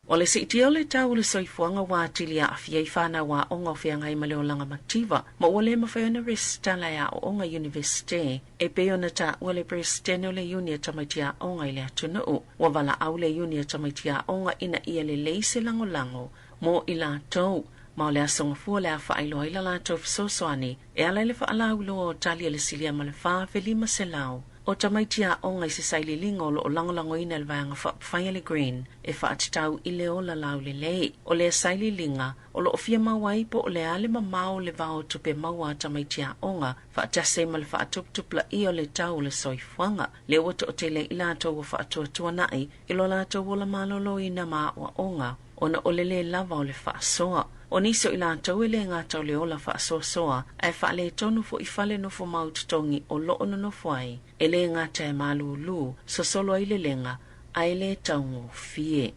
O le seitia o le tau le soifuanga wātili a awhiai whāna wā onga o whiangai ma leo langa mativa, ma ua le mawhaiona restala ya o onga universite, e peona ta ua le presidente o le unia tamaitia onga I le atunuu, ua wala au le unia tamaitia onga ina ia le leise lango mo I la tau, ma o le asonga fua le a whaailoa ila la tau fisosoani, e ala le whaalau loa o talia le silia ma le whaafeli se lau. O tamaitia onga I se saili lingo o langolango ina le vanga whaapwhaia le green, e whaatitau I le o la lau le lei. O le saili linga, o lo ofia mawai po o le ale mamao le vao tupe maua tamaitia onga, whaatase ma le whaatuptupla I o le tau le soifuanga. Le wata o te le ilato o whaatuatua nai, ilo lato o la malolo ina maa wa onga, ona o le lava o le whaasoa. O niso I lato le ngātau le ola whaasoa, e whaale tonu fo I whale nofo maututongi o loo nofo ai, e le ngāta e malulu, so solo ai le lenga, ai le taungo fie.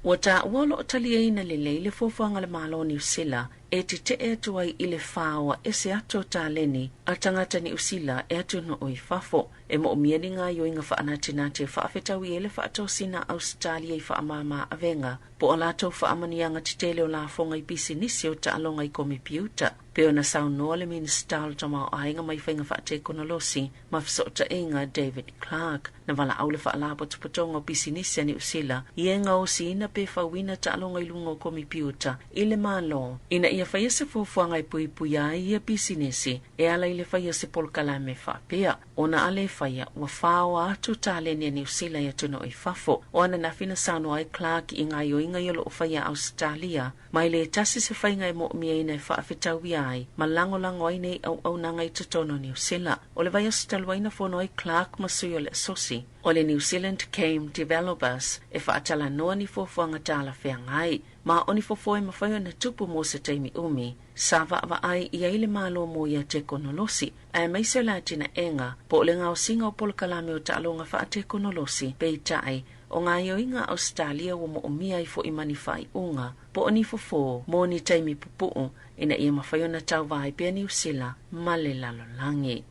Ua tā ua lo talia ina lelei le fofuanga le malo New Zealand e te atu ai i le whaoa e se ato tā leni a tangata New Zealand e atu no oi fafo. E mo mieni ngā yoinga whaanatina te whaafetawi e le whaato sina Australia i whaamama avenga. Po o lātou whaamanianga te tele o la fonga i bisinisi o ta alonga i komipiuta. Peo na sau noa le ministal tama o ainga mai whainga whaate konolosi ma fisota inga David Clark. Na wala au le whaalabo tupatonga o bisinisi a New Zealand i e ngā o sina pe whawina ta alonga i lunga o komipiuta i le malo. Ina ia whaia se fuafuanga i pui pui ai ia bisinisi e ala i le whaia se polkalame whapea. Ona ale whaia ua whaoa atu tālenia New Zealand ia tuno i fafo. O ana nafina sano ai Clark i ngā yoinga i lo whaia Australia. Mai le tasi se whainga e mo mia ina e whaafetawi ai. Ma lango ai nei au nanga i tutono New Zealand. O le vai astalwaina fono ai Clark masui o le sosi. O le New Zealand Game Developers e whaatala noa ni fuafuanga tāla whea ngai. Ma oni fofoe mawhaio na tupu mo se taimi umi. Sava ava ai i aile malo mo ia te konolosi. Ai maise la tina enga, po le ngao singa o polkalame o taalonga wha te konolosi, pei tai, o ngā yoinga Australia o mo umia i fo imani whai unga, po oni fofo, mo ni taimi pupu, ina ia mawhaio na tau vai pia New Zealand, male lalo langi.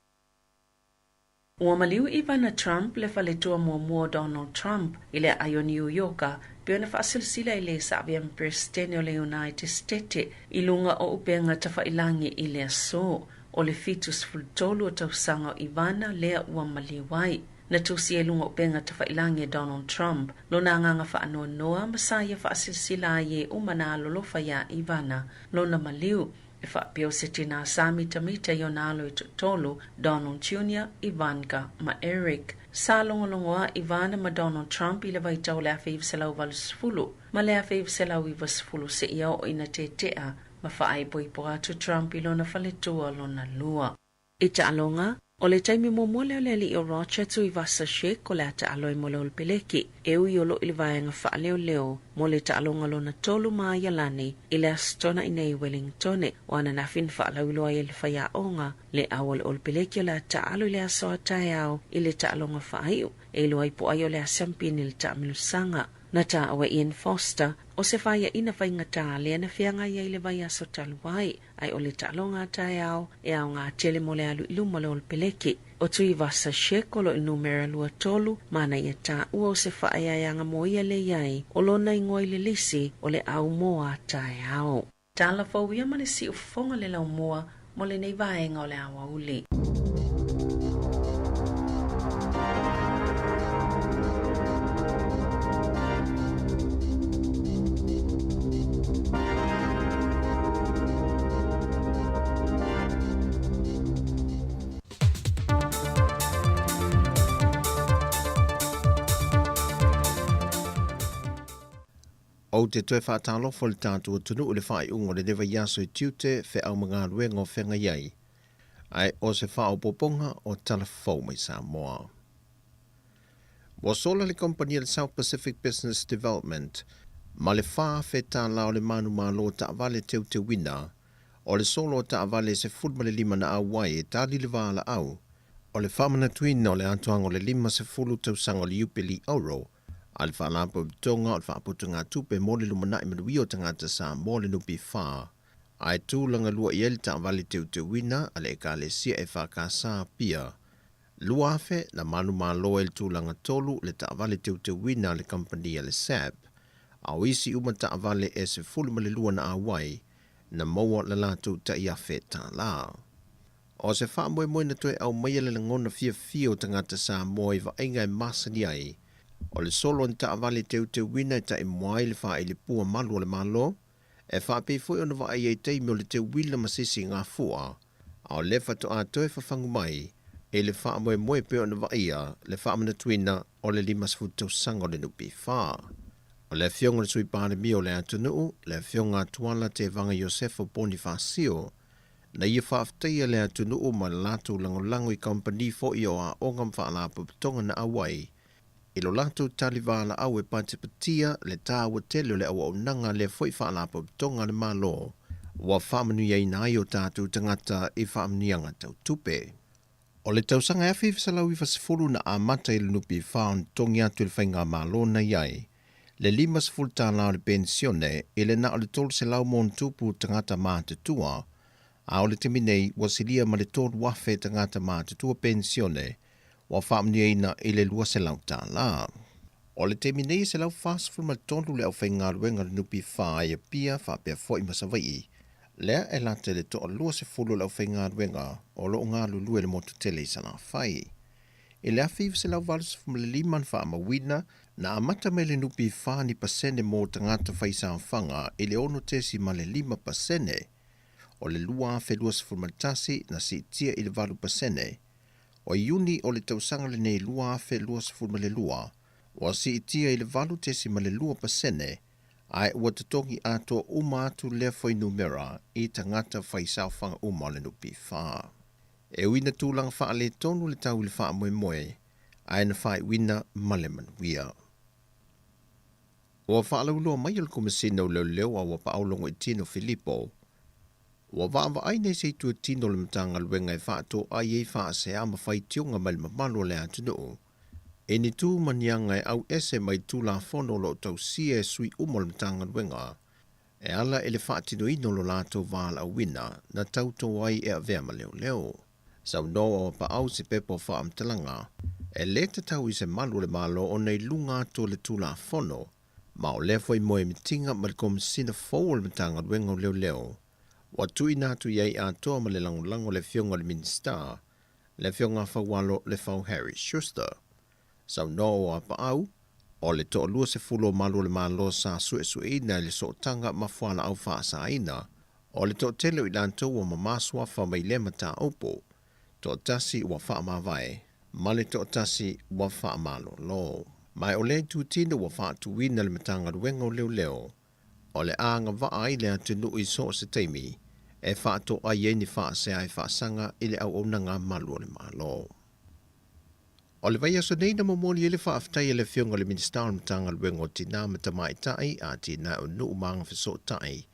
Ua maliu Ivana Trump le whaletua mua Donald Trump i le ayo New Yorker, pio na whaasilsila i le Savian Presidente o le United States i lunga o upenga tawhailangi i le aso o le fitus fultolu o tausanga o Ivana lea ua maliwai. Na tusi e lunga upenga tawhailangi Donald Trump lo na nganga whaanoa noa masaya whaasilsila ye umana lolofa ya Ivana lo na maliu. E whaapio se tina sami tamita i o nalo i tolu Donald Jr., Ivanka ma Eric. Sa longolongoa Ivana ma Donald Trump i le vaitau le awhiv selau valusfulu. Ma le awhiv selau i vasfulu se ia o ina te tea ma whaai poipo atu Trump i lona whaletua lona lua. I ta alonga, o le taimi momole o le li o Rochester i vasa shek o le ata aloi mo leo peleki. E ui o lo ili vaenga wha leo leo mo le ta alonga lona tolu maa yalani i le astona i nei Wellingtone o ana nafin wha lauiloa i le whaia onga le awal o le peleki o le ata alo i le asoa tae au i le ta alonga wha aiu e loa i po ai o le asampi ni le ta amilusanga. Na ta awa Ian Foster o se whaia ina whaingata le ana whianga i le vai aso taluai ai o le ta alonga tae au e au ngā tele mo le alu ilu mo le o le peleki. O tui vasa shekolo i numera lua tolu, mana ia tā ua o se whaia yanga mo ia le iai, o lona ingoi le lisi o le au moa tae au. Tāla whauia mane si u fonga le lau moa, mo le nei vaenga o le awa uli. O te toe whātālofo le tātua tunu o le whai ungo le newa yaso i tiute whe au mga ruenga o whenga iai. Ai o se whao poponga o Talofa mai Samoa. Wa sola le kompania le South Pacific Business Development, ma le wha whetā lao le manu malo ta avale teu te wina, o le solo ta avale se fulma le lima na awai e tali le wala au, o le whamana tuina o le antoanga o le lima se fulu tau sanga o le upeli auro, al whaalapo tonga al whaaputu ngā tupe mo le lumana i manuia o tangata sa mo le nupi wha. Ai tūlanga lua i ele ta avale teu te wina ale e ka le sia e whakasa pia. Lua afe na manu malo e le tūlanga tolu le ta avale teu te wina le compania le SAP. Au isi uma ta avale e se fulma le lua na awai na maua le latu ta i afe ta la. O se wha moe na toe au maia le ngona fia o tangata sa mo i wa inga e masani ai. O le solo ni ta avale teu te wina ta e moai le wha i le pua malu o le malo, e wha pe foi ona wa ai e teimi o le te wila masisi ngā fua, au le wha to a toe whafangu mai, e le wha moe pe ona wa ia le wha amana tuina o le limas futu sanga o le nupi wha. O le fionga le sui pāne mi o le atunuu, le fionga tuala te vanga Josefo Bonifacio, na ia wha aftaia le atunuu ma le latu langolango i company fo i o a ongam wha ala puputonga na awai, ilo latu talivala au e patipatia le tāua tele le awa unanga le foi whaalapo tonga le malo wa whamanu iei na ai o tātou tangata i whamanianga tau tupe. O le tausanga e whiwsalau i wasifuru na amata i le nupi whaon tongi atu le whainga malo na iai, Le 5 tāna o le pensione e le na o le tolu se lau mon tupu tangata mātutua, a o le temi nei wa silia ma le tolu wafe tangata mātutua pensione wa whaamniaina i le lua se lau tāla. O le temi nei se lau fast ma tolu le au whaingaruenga le nupi wha ia pia wha pia foi masawai. Lea e late le toa lua se fulu le au whaingaruenga o lo ngā lulue le motu tele i sana whai. E lea whiu se lau valus le 5 wha mawina na amata me le nupi wha ni pasene mō tangata whaisa whanga i le ono tesi ma le 5%. O le lua fe lua se fulmatasi na si tia i le 2%. O iuni o le tausanga le nei lua fe lua se fulma le lua. O si tia i le 2% ai ua tatongi ato uma atu lea foi numera i tangata whaisa whanga uma le nupi wha. E wina tūlanga wha le tonu le tau le wha moe moe, ai na whai wina maleman wia. Ua wha lauloa mai al kumasina o leo leo a wapa aulongo i tino Filippo. Ua wā aine se tua tino le matanga luenga e wha to ai e wha se ama whai tionga mai mamalo le atunu. E ni tū manianga e au ese mai tū la fono lo tau sia sui umol matanga luenga. E ala ele wha tino ino lo lato wāla wina na tau to ai e a vema leo leo. Sau noa pa au se pepo wha amtalanga. E le te tau i se malu le malo o nei lunga to le tū la fono. Ma o le foi moe mitinga ma le komisina fau le matanga luenga leo leo. Wa tui natu iei a toa ma le lango le fionga le minister. Le fionga whawalo le fau Harry Schuster. Sau noa pa au, o le toa lua se fulo malu le malo sa sue ina le so tanga mafuana au wha sa ina, o le toa telo i lanto wa mamasua wha mai le mata opo, toa tasi wa wha mawai, ma le toa tasi wa wha malo lo. Mai o le tu tina wa wha tu ina le matanga ruenga leo leo, o le anga wa ai le atunu i so se teimi, e wha to a ieni wha se ai wha sanga i le au onanga malu le malo. O le vai aso nei na mamoli ele whaaftai ele whionga le minister matanga luengo tina matamai tai a tina o nuu maanga fiso tai.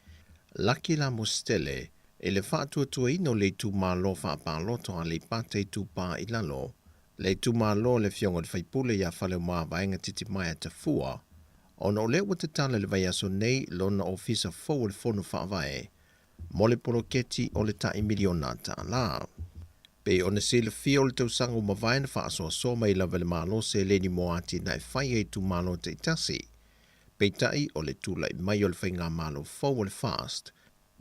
Laki la mostele, ele whaatua ino le tu malo whaapaloto a le pate tu pa ilalo. Le tu malo le whionga le whaipule ia whale maa vaenga titi mai ata fua. Ono le wata tala le vai aso nei lona ofisa fau le fono whaavae. Mole poroketi o le tai miliona ta la. Pe ona sile fia o le tausanga o mawaina wha aso aso mai lava le malo se leni moati na e whai e tu malo te itasi. Pe tai o le tula i mai o le whainga malo fau o le fast.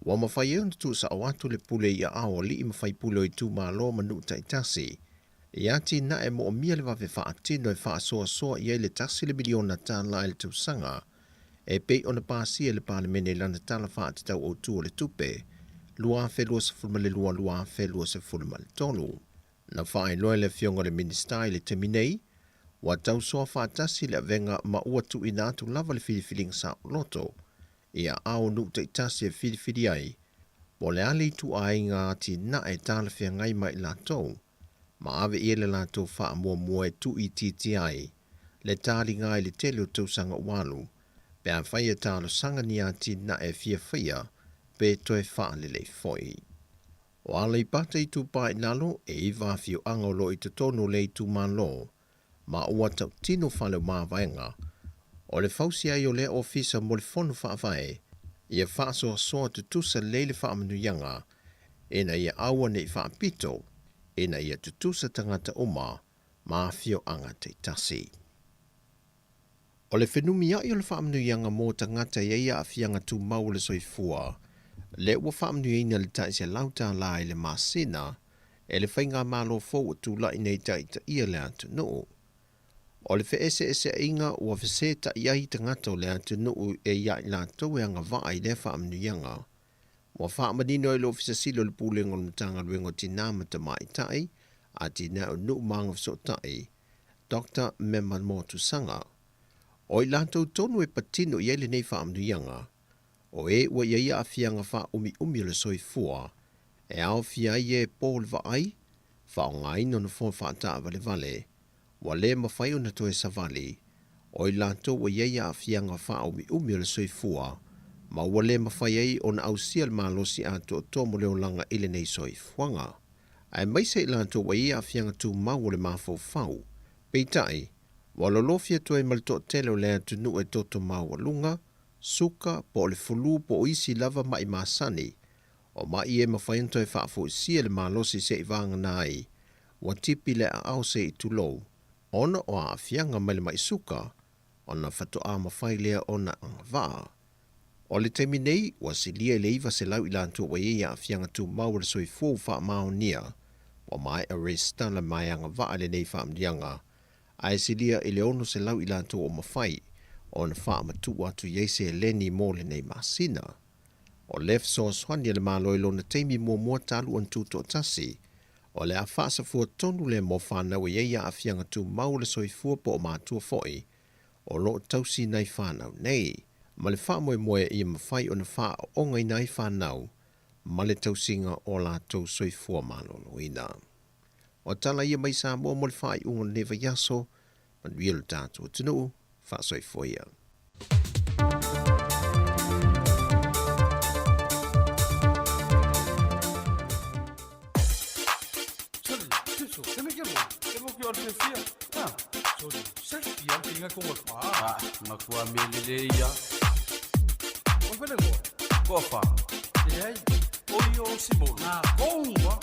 Wa mawhai e tu sa awatu le pule ia awa li i mawhai pule o i tu malo manu te itasi. I ati na e mo o mia le wawe wha atino e wha aso aso i le tasi le miliona ta la le tausanga. E pe ona pasi e le palemene lana tala wha atitau o tu o le tupe. Lua fe lua se fulma le lua fe lua se fulma le tolu. Na whae loe le fionga le minister le teminei, wa tau soa whaatasi le avenga ma ua tu ina atu lava le filifiling sa loto, ia ao nuk te itasi e filifili ai, po le ali tu ai ngā ati na e tala fia ngai mai la tou, ma ave ie le la tou wha mua mua e tu i titi ai, le tali ngai le tele o tau sanga walu, pe a whaia talo sanga ni ati na e fia fia, pe toe wha le foi. O ala i pata i tupa i nalo e i wawhio angolo i te tono le i tu malo, ma ua tau tino whale maa vaenga. O le fausi ai o le ofisa mo le fono whaavae, ia whaasoa soa te tusa leile whaamanu yanga, ena ia awa nei whaapito, ena ia te tusa tangata oma, ma fio anga te tasi. O le whenumi ai o le whaamanu yanga mō tangata ia a fianga tu mau le soifua, le ua whaamnu ina le taise lauta la le masina, e le whainga malo fau tu la ina i taita ia le atu nuu. O le whe ese inga ua whese ta iai tangata o le atu nuu e iai la tau e anga waa i le whaamnu yanga. Ua whaamanino e lo fisa silo le pūlengo le mtanga luengo tina mata mai tai, a tina o nuu maanga fiso tai, Dr. Mema Motu Sanga. O i la tau tonu e patino i ele nei whaamnu yanga, o e ua ia a fianga wha umi le soifua, e au fia i e pōl va ai, wha o ngai no na fōn whaata vale, wa le mawhai o na toe savali, o i lato ua ia a fianga wha umi le soifua, ma ua le mawhai ai o na au sia le malosi ato o tomo leo langa ile nei soifuanga. Ai mai se i lato ua ia a fianga tu mau le mafau fau, peitai, Walolofia tu e malto tele o lea tunu e toto mawalunga, suka po o le fulu po o isi lava mai masani, o mai e mawhainto e whaafo isia le malosi se i vanga nai, wa tipi le a au se i tulou, ona o a afianga mai le mai suka, ona whato a mawhai lea ona ang vaa. O le temi nei, wa silia le iwa se lau ilantua wa ia afianga tu maua le soi fuu wha maonia, wa mai a resta la mai anga vaa le nei wha amdianga, ai silia i le ono se lau ilantua o mawhai, o na wha matu atu yeise leni mo le nei masina. O lef so swanya le maloilo na teimi mua talu an tuto tasi, o le a whaasa fua tonu le mo whanau e ia afianga tu mau le soi fua po o mātua foi, o lo tausi nei whanau nei, ma le wha moe i mawhai o na wha o ngai nei whanau, ma le tausinga o la tau soi fua malolo ina. O tala ia mai Samoa mo le wha i unga neva yaso, man wielu tātua tunu, wha soi fua ia. Makua meleleia. O velego. Kofa. E aí? Oi o Simon. Ah, bomba.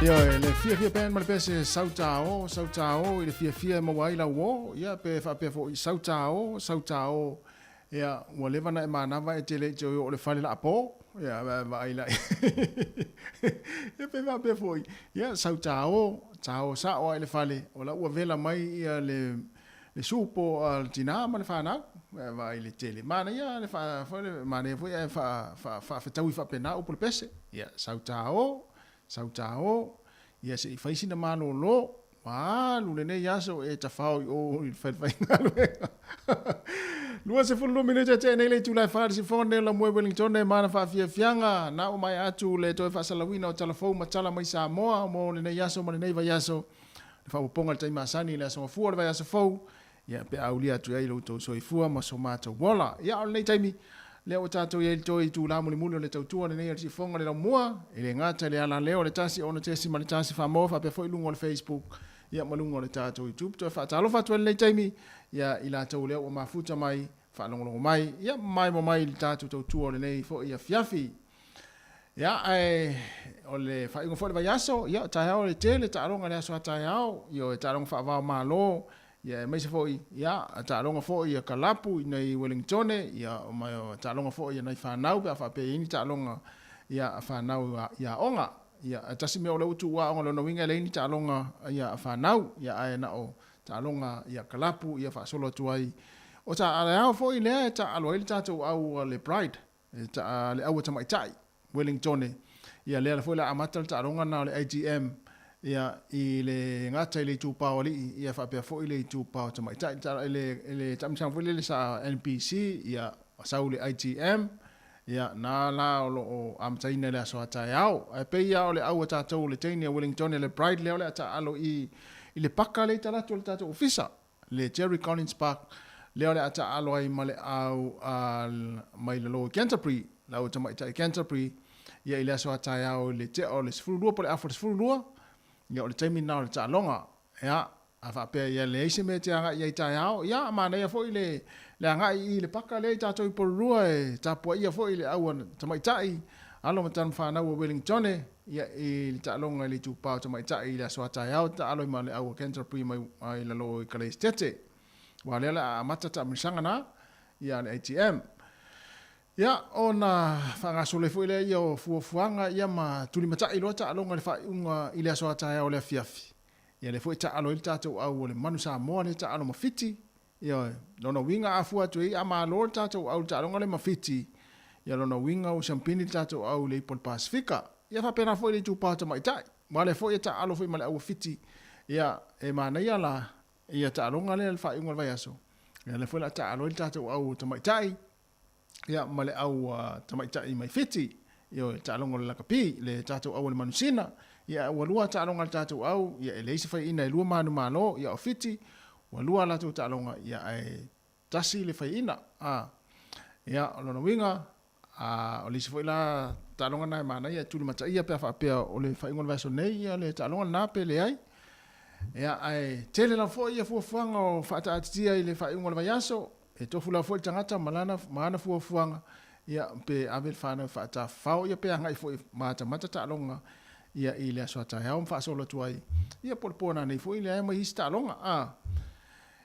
Ia le fia pen ma le pese sautao i le fia ma wai la wo ia pe fa pe fo sautao ia wa le vana e mana va e tele jo o le fale la po ia va ai la ia pe va pe fo ia sautao sa o le fale o la ua vela mai ia le supo al tina ma le fana va ai le tele mana ia le fa mana fo ia fa tau fa pena o le pese ia sautao ia se faisina mano lo lu le nei aso e tafao o il fai lua se fulu minuta te nei le tula fa si fonde la mo Wellington e mana fa fianga na o mai atu le to fa salawina o Talofa ma tala mai Samoa mo le nei aso mo le nei vai aso fa ponga te masani le aso fu le vai aso fo ia pe aulia atu ai lo to soifua ma so mato wala ia o nei taimi le o tatou ia toi tu la muli o le tautua le nei si fonga le la mua le ngata le ala leo le tasi ona tesi ma le tasi fa mo fa pe foi lungo le Facebook ia malungo le tatou YouTube to fa talofa to le taimi ia ila tau leo o mafuta mai fa longo mai ia mai mo mai le tatou tautua le nei fo ia fiafi ia o le fa ingo fo le vaiaso ia tae le tele taronga le aso tae io taronga fa va malo ia mai se foi ia taronga fo ia kalapu nei Wellington ia mai taronga fo ia nei fanau pe fa pe ini taronga ia fanau ia onga ia tasi me o le utu wa onga no winga le ini taronga ia fanau ia ai na o taronga ia kalapu ia fa solo tuai o ta ala fo ile ta alo ile tatu au le pride ta le au ta mai tai Wellington ia le foi la amatal taronga na le AGM ia i le ngata le tu paoli ia fa pe fo ile tu pa to mai ta le tamsang fo le sa NPC ia sa le ITM ia na la o am taina le so ta yao e pe ia o le au ta to le taina Wellington le pride le ta alo i le paka le ta la to ta ofisa le Jerry Collins Park le ta alo ai male au al mai le lo Canterbury la o ta mai ta Canterbury ia ile so ta yao le te o le sfulu po le afro sfulu ia o le taimi na o le ta'alonga ia a fa pe ia le ise me te anga ia ta yao ia ma na ia fo ile le anga i le paka le ta toi por rua e ta po ia fo ile au ta mai tai alo matan fa na Wellington ia i le ta'alonga le tu pa ta mai tai ile so ta yao ta alo ma le au Canterbury mai le lo i kale stete wa le la mata ta misanga na ia le ATM ia ona fanga sole foi le ia fuanga ia ma tuli mata i lota alonga le fa unga ile so ata o le fiafi ia le foi ta alo il tato au le manu Samoa le ta alo mafiti ia lona winga afua tu ia ma lor tato au ta alonga le mafiti ia lona winga o champini tato au le Pol Pacifica ia fa pena foi le tu pa ta mai tai ma le foi ta alo foi ma le au fiti ia e mana ia la ia ta alonga le fa unga vai aso ia le foi la ta alo il tato au ta mai tai ia male au tamaitai mai fiti io talongo la kapi le tatu au le manusina ia walua talonga tatu au ia eleisi fai ina lua manu malo ia fiti walua la tu talonga ia ai tasi le fai ina ia lona winga o le sifoi la talonga na mana ia tuli mata ia pe fa pe o le fai ngol vaso nei ia le talonga na pe le ai ia ai tele la fo ia fo fanga o fa ta tia ile fai ngol vaso e tofu la foi tangata mana fuanga ia pe avel fana fa ta fao ia pe ngai foi mata ta longa ia ile so ta ha fa solo tuai ia porpona nei foi ile mai sta longa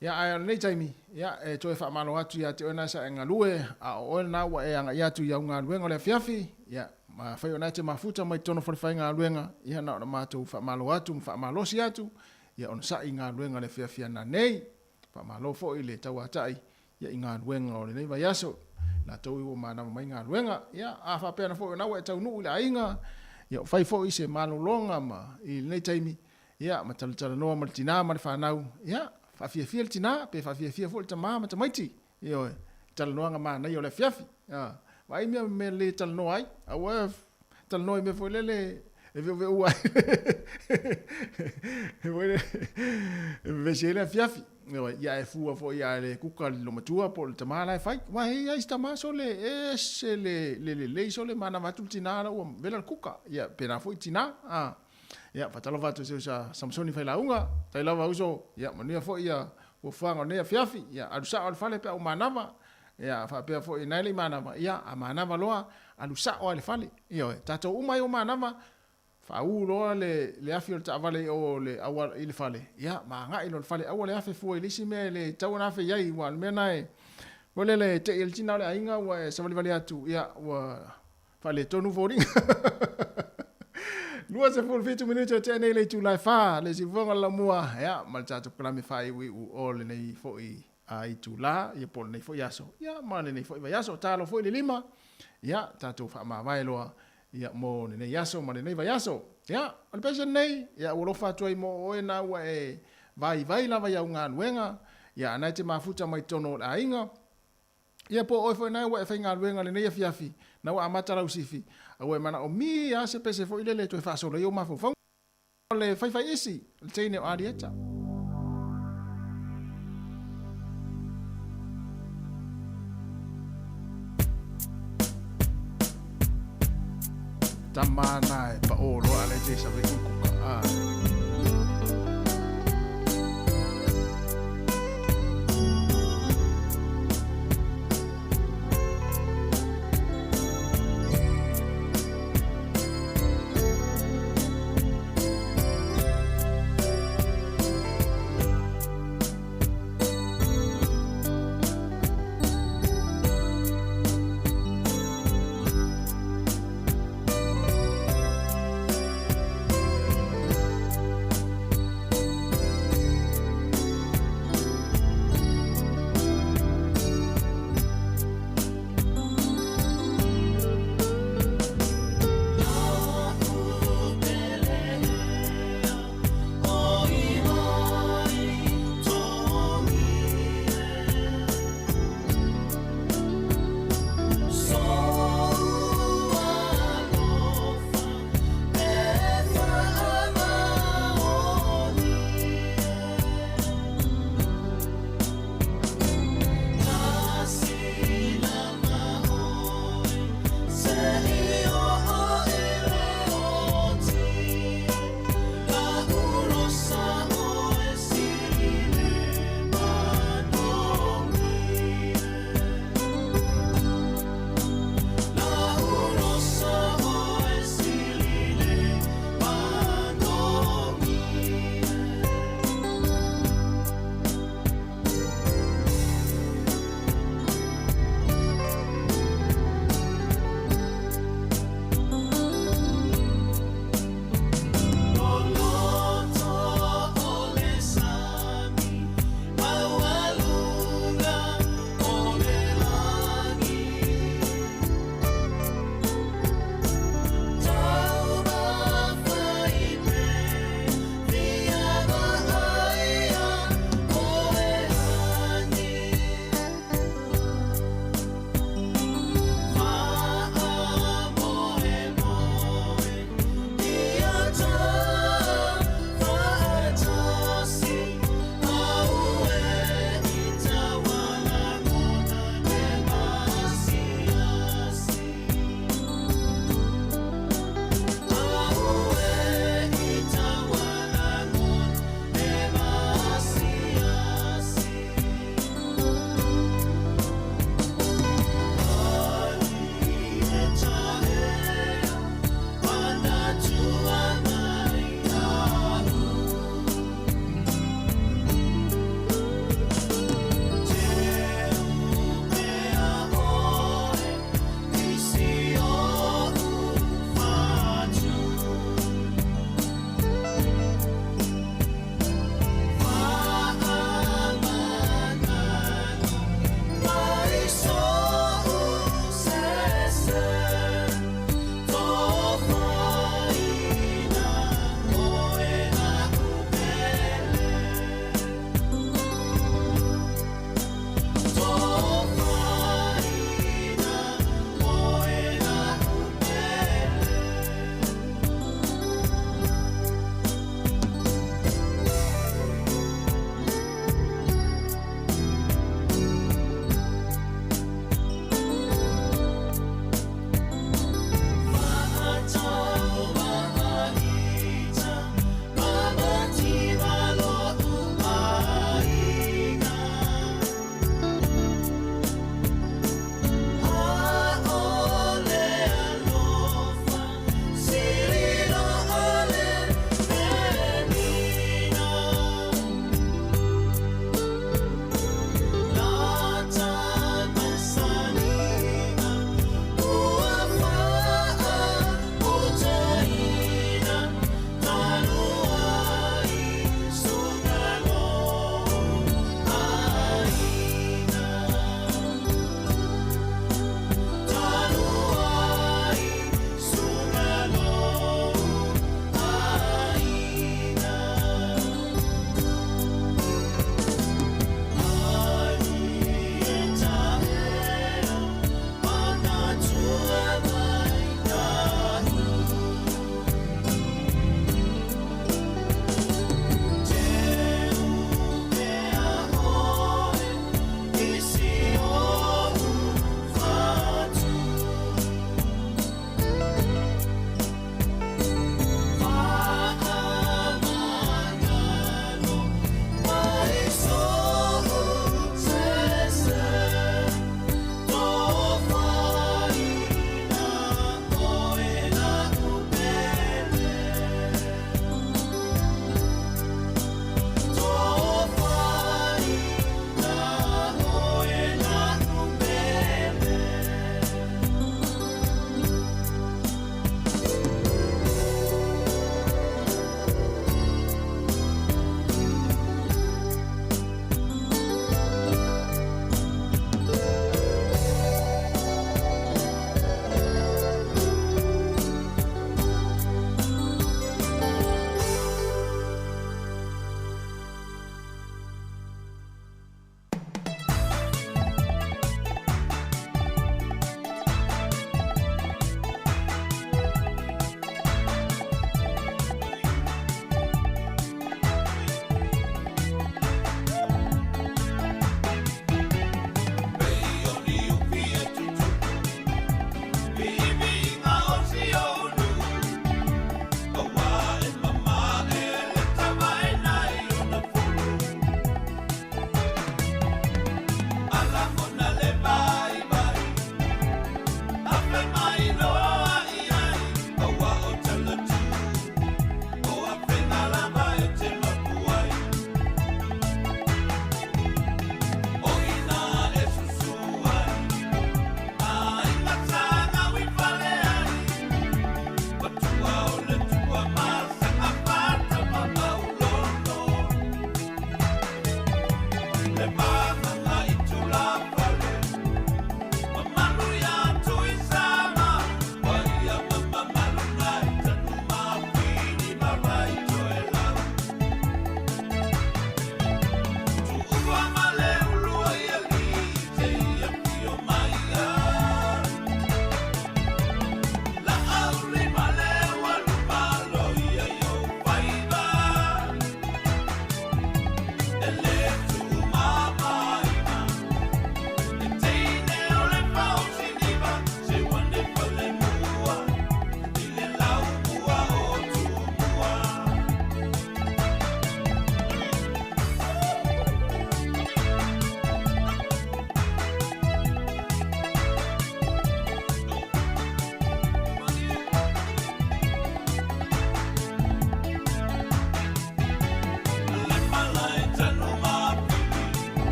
ia ai nei taimi ia e to fa malo atu ia te ona sa ngalue a o na wa e anga ia tu ia nga luenga le fiafi ia ma fa ona te mafuta mai tono for fa nga luenga ia na ma tu fa malo atu fa malo si atu ia on sa nga luenga le fiafi na nei fa malo fo ile tawatai ia inga luenga o le nei vai aso la tau o mana mai ngā luenga ia a fa pena fo na wa tau nu ila inga ia fai fo i se manu longa ma i nei taimi ia ma tala noa ma tina ma fa nau ia fa fia tina pe fa fia fo ta mama ta maiti ia tala noa nga ma nei o le fiafi ia vai me le tala noa ai a wa tala noa me fo lele e ve uai e voi ve se le fiafi ia e fua fo ia le kuka lo matua po te mala fai wa ia sta ma so le se le so le mana matu tina o vela kuka ia pena fo tina ia fatalo tu se sa Samsoni fai la unga tai lava uso ia mania fo ia o fanga ne fiafi ia alusa al fale pe o manava ia fa pe fo ina le manava ia a manava loa alusa o al fale ia tato umai o manava fa ulo le afio ta vale o le awal il fale ya ma nga il fale awal afi fo ilisi me le tawana fe yai wal menai wole le te il tina le ainga wa sa vale atu ya wa fale tonu voring lua se fo 20 minutos te nei le tu la fa le si vonga la mua ya mal tatu kala me fai wi o le nei fo i ai tu la e por nei fo yaso ya ma nei fo yaso talo fo le lima ya tatu fa ma vai loa ia mo nei yaso ma nei vai yaso ia al pese nei ia wo fa toi mo o na wa e vai lava ia unga luenga ia na te mafuta mai tono la inga ia po o fo na wa fa nga luenga nei fiafi na wa amata la usifi o mana o mi ia se pese fo ile le to fa so le yo mafu fa le fai isi le tene o arieta tamana e pa o lo ale te sa veku ka a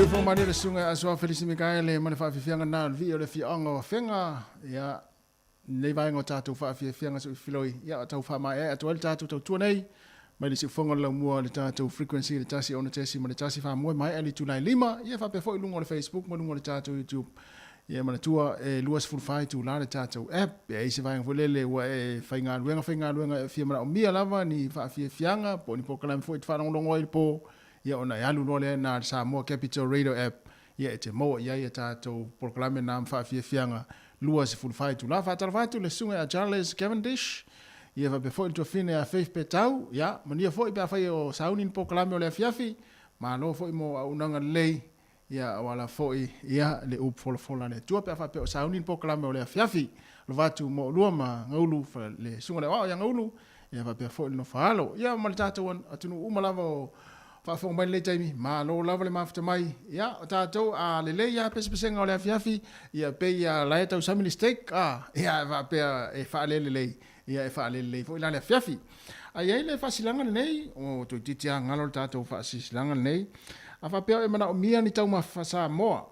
Se fo mani le sunga aso Felisi Mikaele mani fa fianga na vi o le fianga fenga ya nei vai ngo tatu fa fianga so filoi ya tau fa mai e atuel tatu tau tu nei mai se fonga la mua le tatu frequency le tasi ona tasi mani tasi fa mo mai ali tu nai lima ya fa pe fo lungo le Facebook mo lungo le tatu YouTube ya mana tua e luas full fight tu la le tatu app e se vai ngo le wa e fainga luenga fia mana o mia lava ni fa fianga po ni po kalam fo it fa longo il po ia ona ia lu le na Samoa Capital Radio app ia te mo ia tato proclame na fa fianga lua se full fight la fa tal fight le sunga Charles Cavendish ia va be foi to fine a faith petau ia mania foi ba fai o saunin proclame le fiafi ma no foi mo unanga lei ia wala foi ia le up fola le tua pa fa pe o saunin proclame le fiafi lo va tu mo lua ma ngulu fa le sunga le wa ia ngulu ia va be foi no falo ia mal tato atunu umalava fa fo mai le taimi ma lo lava le mafta mai ya tatou a le ya pese nga le afiafi ya pe ya la tau sa mistake ya va pe e fa le ya e fa le fo la le afiafi ai le fa silanga nei o to titia ngalo tatou fa silanga nei a fa pe e mana o mia ni tau ma fa Samoa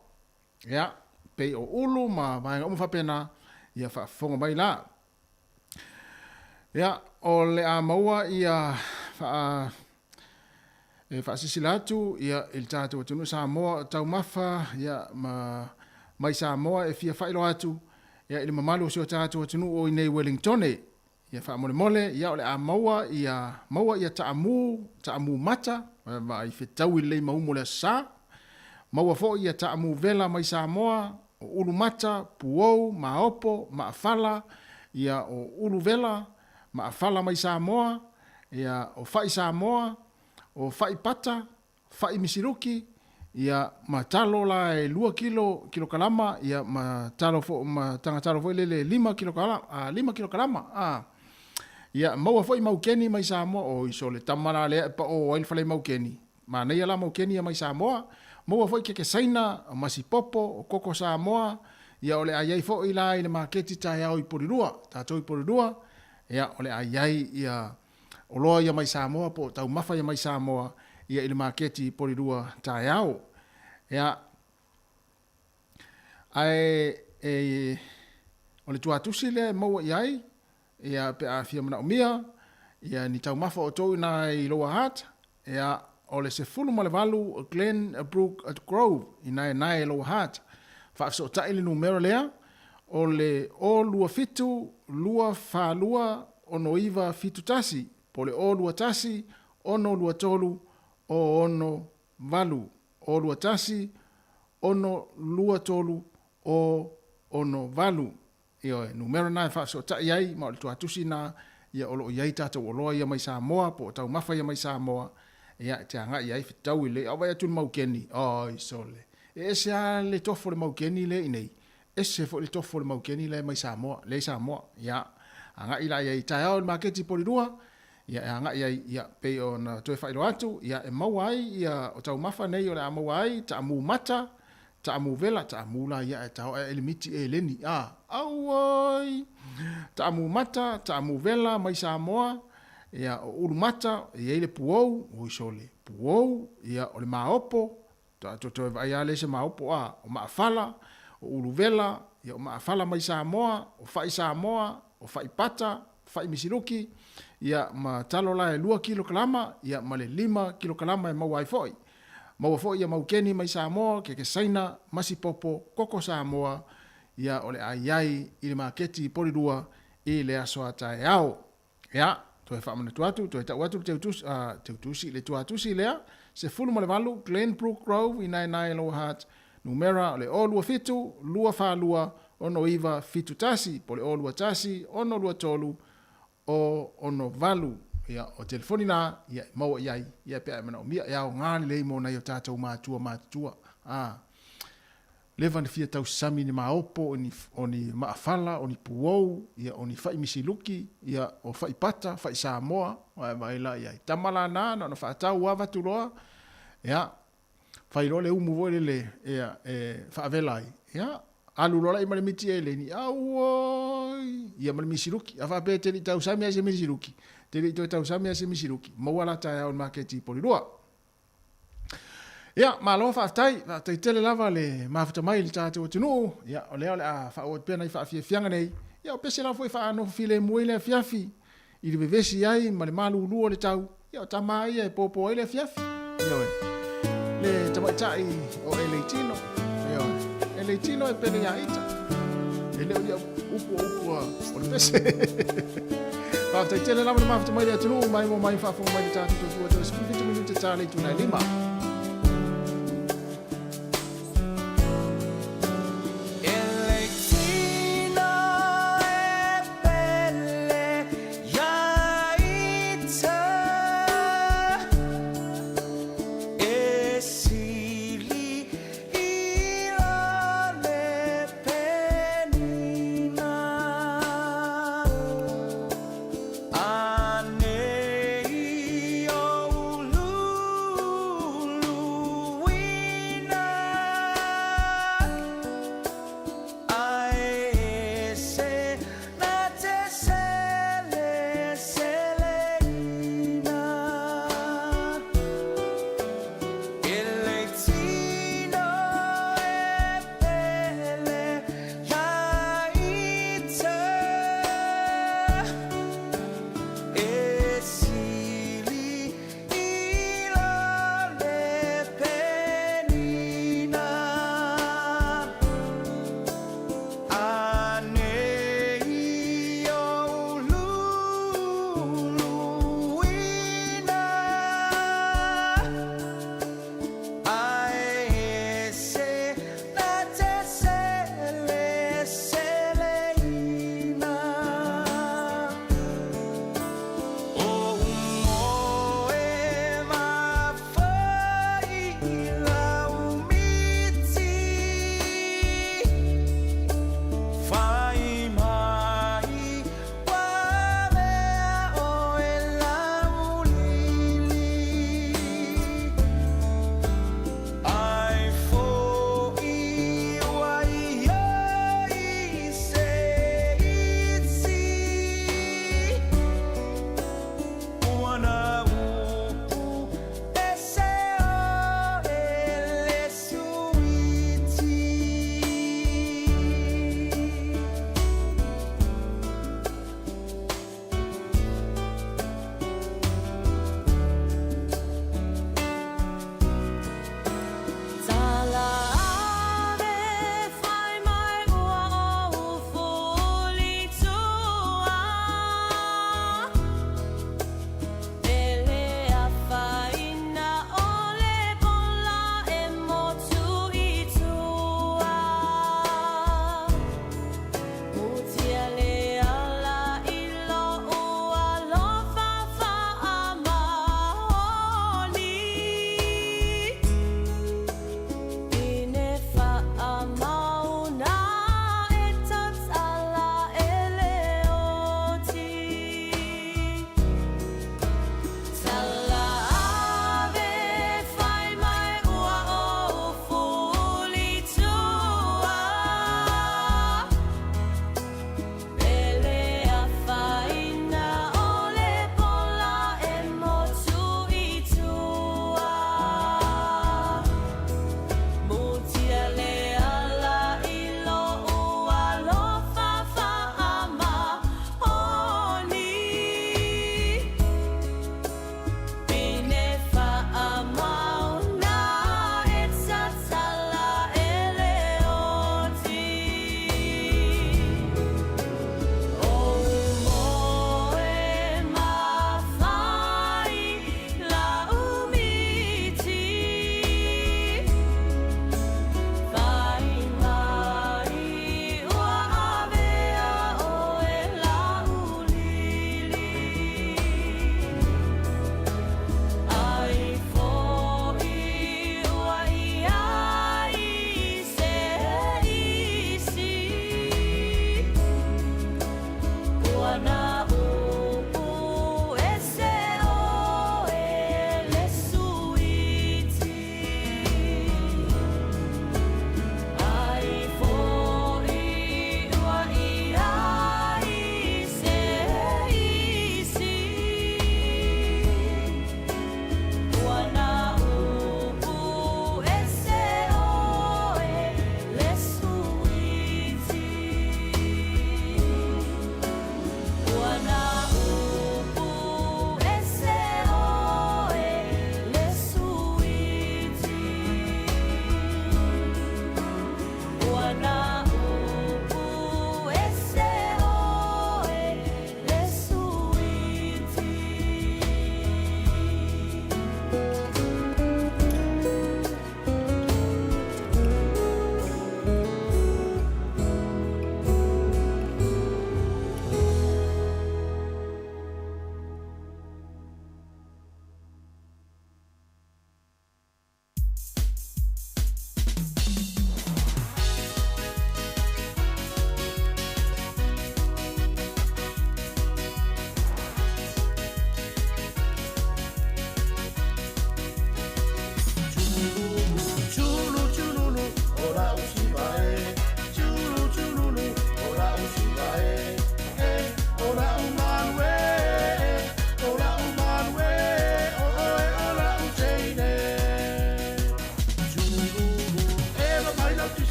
ya pe o ulu ma va nga fa pena ya fa fo mai la ya o le a maua ya fa e fa sisilatu ia il tato tunu Samoa tau mafa ia mai Samoa e fia failo atu ia ile mamalu so tato tunu o nei Wellington ia fa mole ia ole a maua ia taamu mata mai fetau ile mau mole sa maua fo ia taamu vela mai Samoa o ulu mata puou maopo maafala ia o ulu vela maafala mai Samoa ia o fai Samoa o fai pata, fai misiruki, ia matalo la e 2 kilo kalama, ia matalo fo le 5 kilo kalama, Ia maua foi maukeni mai Samoa o iso le tamara le pa o il fale maukeni. Ma nei ala maukeni mai Samoa, maua foi ke saina masipopo o koko Samoa, ia ole ai fo ila ile maketi tai au iporirua, tatou iporirua, ia ole ai ia oloa ia mai Samoa po tau mafa ia mai Samoa, ia ile maketi iporirua tai au. Ia ai ole tuatusi le maua iai, ia pe a fia mana umia, ia ni tau mafa o tou na i Lower Hutt, ia ole se fulu male valu Glen Brook at Grove, ina e Lower Hutt. Whaafso ta ili numero lea, ole o lua fitu, lua fa lua, ono iwa fitu tasi, pole o lua tasi, ono lua tolu, o ono valu, o lua tasi, ono lua tolu, o ono valu. Ia numero na whaafso ta iai, ma ole tuatusi na, ia olo iai tata oloa ia mai Samoa, po tau mafa ia mai Samoa, ia te anga iai fitau ile, awa ia tun maukeni, oi sole. Ese a le tofo le maukeni le inei. Ese fo le tofo le maukeni le mai Samoa, le Samoa. Ia, anga ila ia i tai au le maketi porirua, ia anga ia pe o na toe whairo atu, ia e mauai, ia o tau mafa nei o le a mauai, ta amu mata, ta amu vela, ta amu la ia e tau e limiti e leni. Au oi, ta amu mata, ta amu vela mai Samoa, ia o uru mata, ia ile puou, oi sole, puou, ia o le maopo, to vai ale se maopo o maafala o uluvela ia o maafala mai Samoa o fai Samoa o fai pata fai misiluki ia ma talo la e 2 kilograma ia ma le 5 kilograma e mawai foi ia maukeni mai Samoa ke saina masipopo koko Samoa ia ole ai i le maketi porirua i le aso ata e au ia to e whamana tuatu to e tau atu teutusi le tuatusi lea se fulu male valu, Glen Brook Grove, i nai Lower Hutt, numera le o lua fitu, lua fa lua, ono iwa fitu tasi, po le o lua tasi, ono lua tolu, o ono valu, ia o telefoni na, ia maua iai, ia pia mana o mia, ia o ngani lei mo na i o tātou mātua. Levan fia tau sami ni maopo, o ni maafala, o ni puou, ia o ni fai misiluki, ia o fai pata, fai Samoa, vai la ia. Tamala na, no whaatau wawa tuloa, ia, fai role umu voile le, ia, whaavelai, ia, alu rola i male miti e leni, auoi, ia male misiluki, a whape teli tau sami ase misiluki, teli tau sami ase misiluki, mauala tai au maketi porirua. Ia, malo whaatai tele lava le mafuta mai le tātou atunu, ia, o leo le a whaot pēna i whaafia fianga nei, ia, o pese la fwoi whaano file mui le fiafi, i le bevesi ai, ma le malu ulua le tau, ia, o tama ia e popo ai le fiafi, ia, le tamaitai o Eleitino, ia, Eleitino e pene ia ita, e leo ia upu o le pese, whaatai tele lava le mafuta mai le atunu, mai mo mai whaafo mai le tātou tuatua, tō spiritu minuta tāle i tunai 5.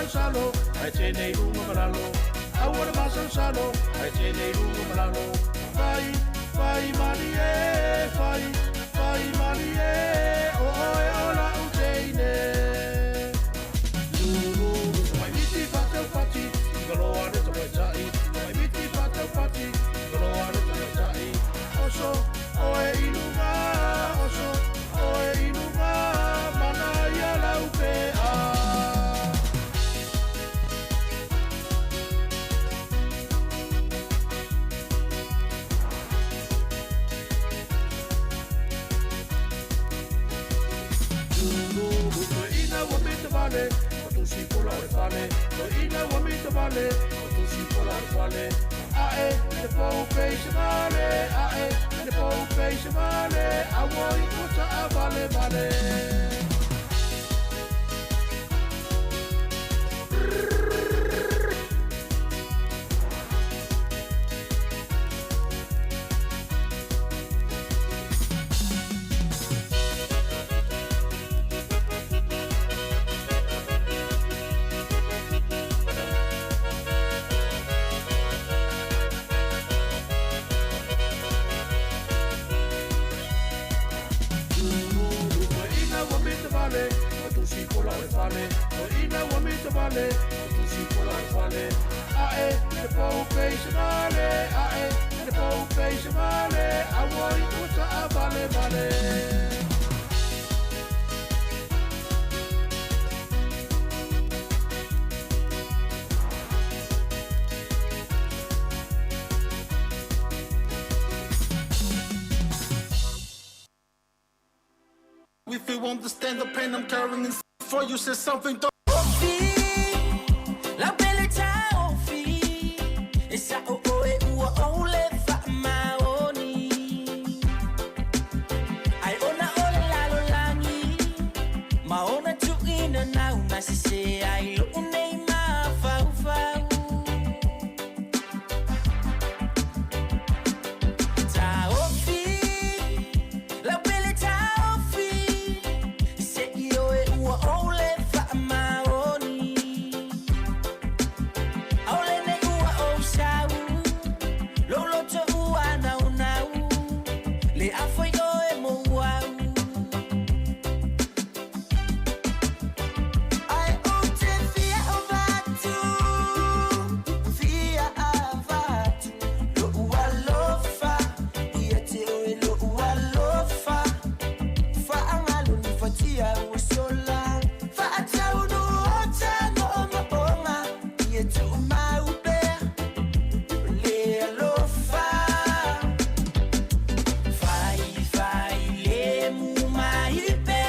salo, ai tēnei runga malalo. Aua le masau salo, ai tēnei runga malalo. Fai, fai mani e, fai mani e, o oe o la uteine. Lulu, mai miti patau pati, galoa ne tawai tai. Mai miti patau pati, galoa ne tawai tai. Oso, oe inunga, oso, oe inunga, mana ia lau pea. Vale, o tu si pola o fale, o ina o mi te vale, o tu si pola o fale. Ae, le pou peixe vale, ae, le pou peixe vale, a woi kota a vale vale. If you understand the pain I'm carrying inside for you, say something. La belle taofi, e sa o e ua o le fa maoni. Ai ona o la lo langi, ma ona tu ina na una si se ai lo nei ma fau fau. Taofi, la belle taofi, se io e ua o le fa maoni. Aole ne ua o sau, lolo to ua nau nau, le afoi o e mo wau. Ai o te fia o vatu, fia a vatu, lo ua lofa, ia te o e lo ua lofa, fa angalo ni fatia ua sola, fa atau no o tano o maonga, ia te o mau pe, le alofa. Fai, fai, le mu mai pe,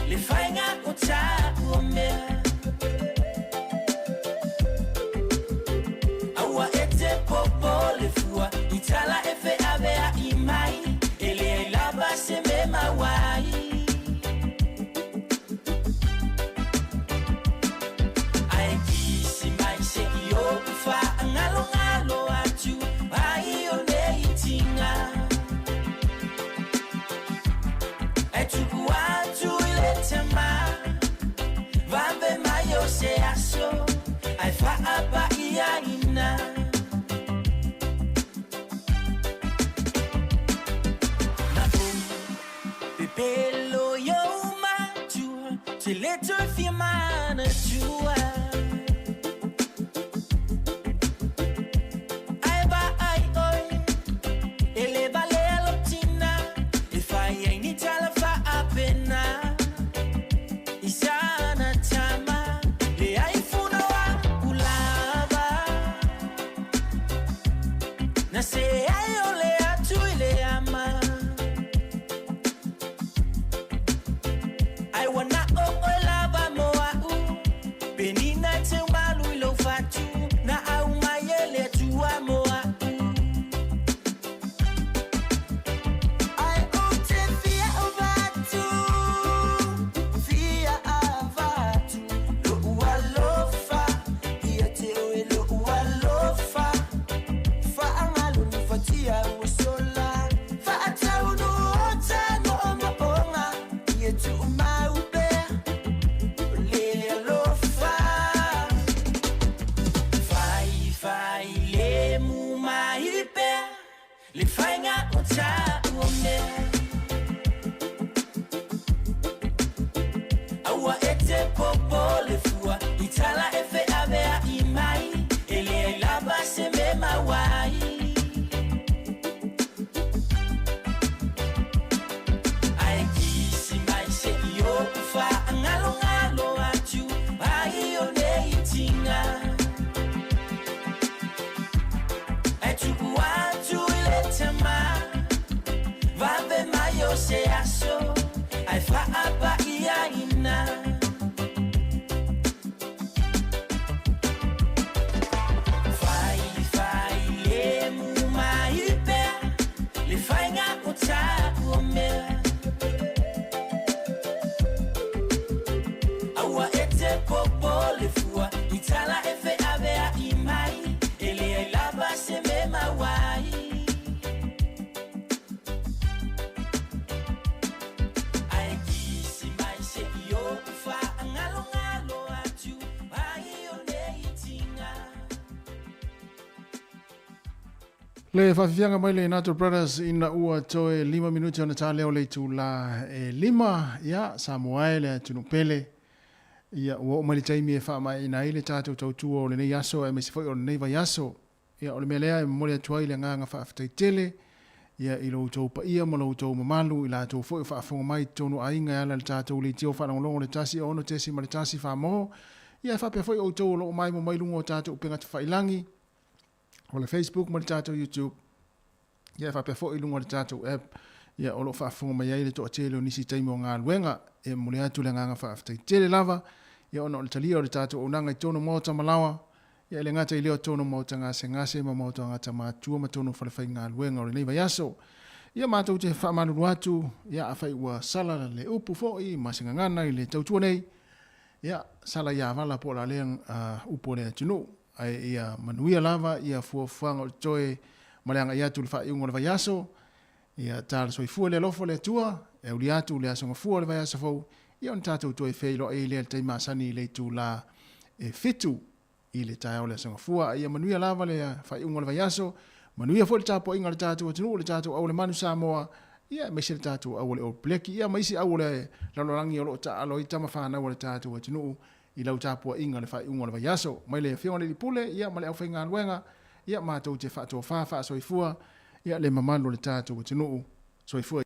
le fai ngā o tā ua mea. Aua e te popo le fua, i tala e fe avea i mai, e le ai lava se me mawai. Ai kisi mai se i o kufa, ngalo ngalo atu, ai o nei tinga. Ai tuku atu i le tema, vambe mai o se aso, ai fa apa i aina. Na pepelo yo matua, te leto firmana tua. Ai ba ai oi, ele vale alotina, e fai ai ni tala fa apena. Isana tama, le ai funo a ulava. Na se ai ole atu ile ama. Ai wana o lava moa u, penina Le whawhianga mai le Nato Brothers ina ua toe 5 minuti ona tā leo le tu la 5 ia Samoa le tunupele ia ua mai le taimi e wha mai ina ile tātou tautua o le nei aso e mesi foi o le nei vai aso ia o le melea e mole atuai le nganga whaafitai tele ia i lo tau pa ia mo lo tau mamalu i la tau foi whaafonga mai tonu a inga ala le tātou le tio whanangolongo le tasi ono tesi ma le tasi whaamo ia whapea foi o tau lo mai mo mai lungo o tātou upenga te whailangi o le Facebook mo le tātou YouTube ia whapea foi lungo le tātou app ia o lo whaafonga mai ai le toa tele o nisi taimi o ngā luenga e mole atu le nganga whaafitai tele lava ia ono le talia o le tātou o nanga i tono mōta malawa ia le ngata i leo tono mōta ngase ma mōta ngata mātua ma tono whalewhai ngā luenga o le nei vai aso. Ia mātou te whaamanu atu, ia a whai ua sala le upu fōi, masinga ngana i le tautua nei, ia sala ia wala po la leang upo le tunu, ai ia manuia lava, ia fuafanga o toe maleanga ia tu le whai ungo le vai aso, ia tāla soi fua le lofo le tua, e uli atu le asonga fua le vai aso fau, ia on tātou toe whailo e le te masani le tu la fitu, i le tae o le asonga fua, ia manuia lava le whai ungo le vai aso, manuia fo le tāpo inga le tātou atinu, le tātou au le manu Samoa, ia meisi le tātou au le o pleki, ia meisi au le lalorangi o lo ta alo i tama whanau le tātou atinu, i lau tāpo inga le whai ungo le vai aso, mai le whionga le pule, ia ma le au whainga luenga, ia mātou te whaatua whawha soifua, ia le mamanu le tātou atinu, soifua